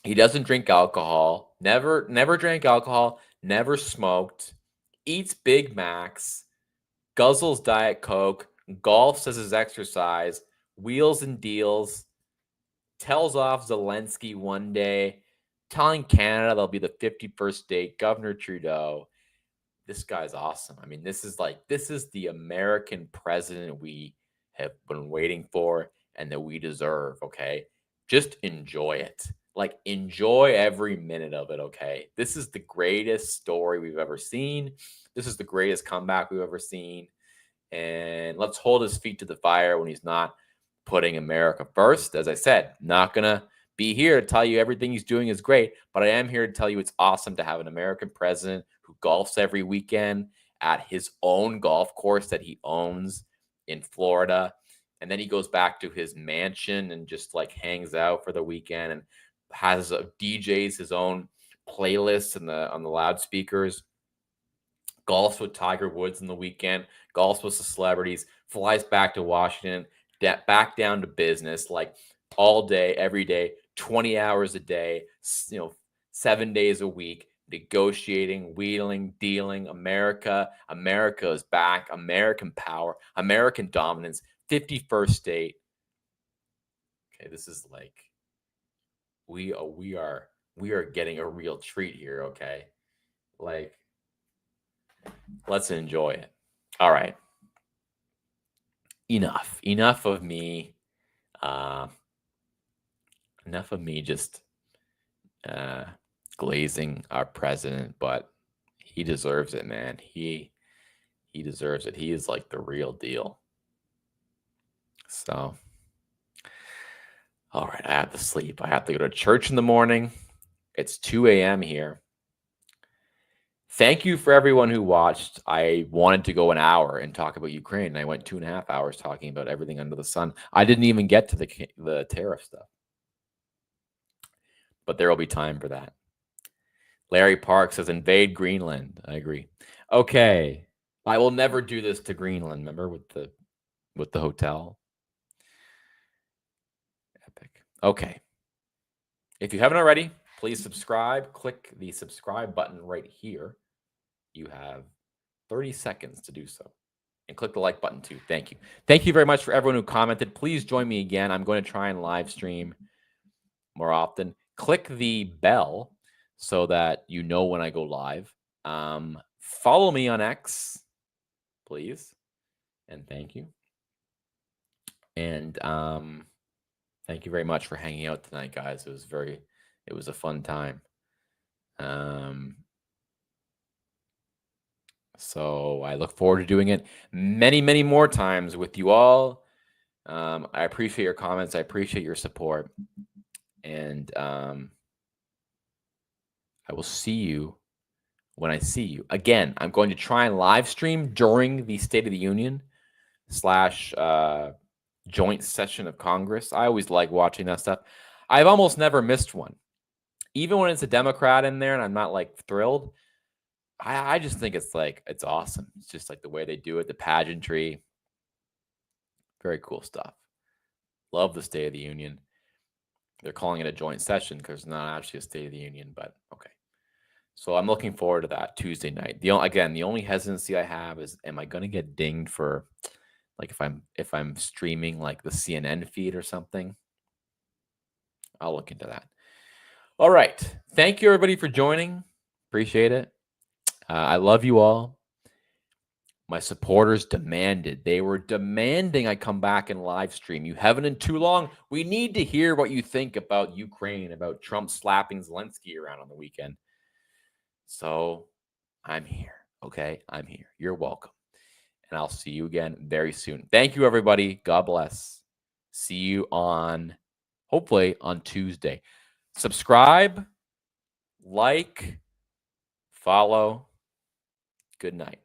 He doesn't drink alcohol, never drank alcohol, never smoked, eats Big Macs, guzzles Diet Coke, golfs as his exercise, wheels and deals, tells off Zelenskyy one day, telling Canada they'll be the 51st state, Governor Trudeau. This guy's awesome. I mean, this is the American president we have been waiting for and that we deserve, okay? Just enjoy it. Like, enjoy every minute of it, okay? This is the greatest story we've ever seen. This is the greatest comeback we've ever seen. And let's hold his feet to the fire when he's not putting America first. As I said, not going to be here to tell you everything he's doing is great, but I am here to tell you it's awesome to have an American president who golfs every weekend at his own golf course that he owns in Florida. And then he goes back to his mansion and just like hangs out for the weekend and has DJs his own playlists on the loudspeakers. Golfs with Tiger Woods in the weekend, golfs with the celebrities, flies back to Washington, back down to business, like all day, every day, 20 hours a day, 7 days a week, negotiating, wheeling, dealing. America is back. American power, American dominance, 51st state. Okay, this is like we are getting a real treat here, okay? Like, let's enjoy it. All right. Enough of me. Enough of me just glazing our president, but he deserves it, man. He deserves it. He is like the real deal. So, all right, I have to sleep. I have to go to church in the morning. It's 2 a.m. here. Thank you for everyone who watched. I wanted to go an hour and talk about Ukraine, and I went 2.5 hours talking about everything under the sun. I didn't even get to the tariff stuff, but there will be time for that. Larry Park says, invade Greenland. I agree. Okay. I will never do this to Greenland. Remember with the hotel? Epic. Okay. If you haven't already, please subscribe. Click the subscribe button right here. You have 30 seconds to do so. And click the like button too. Thank you. Thank you very much for everyone who commented. Please join me again. I'm going to try and live stream more often. Click the bell so that you know when I go live. Follow me on X, please. And thank you. And thank you very much for hanging out tonight, guys. It was a fun time. So I look forward to doing it many, many more times with you all. I appreciate your comments. I appreciate your support. And I will see you when I see you. Again, I'm going to try and live stream during the State of the Union / joint session of Congress. I always like watching that stuff. I've almost never missed one. Even when it's a Democrat in there and I'm not like thrilled, I just think it's awesome. It's just like the way they do it, the pageantry. Very cool stuff. Love the State of the Union. They're calling it a joint session because it's not actually a State of the Union, but okay. So I'm looking forward to that Tuesday night. The only hesitancy I have is, am I going to get dinged for, like, if I'm streaming like the CNN feed or something? I'll look into that. All right. Thank you, everybody, for joining. Appreciate it. I love you all. My supporters they were demanding I come back and live stream. You haven't in too long. We need to hear what you think about Ukraine, about Trump slapping Zelenskyy around on the weekend. So I'm here. Okay. I'm here. You're welcome. And I'll see you again very soon. Thank you, everybody. God bless. See you on, hopefully, on Tuesday. Subscribe, like, follow. Good night.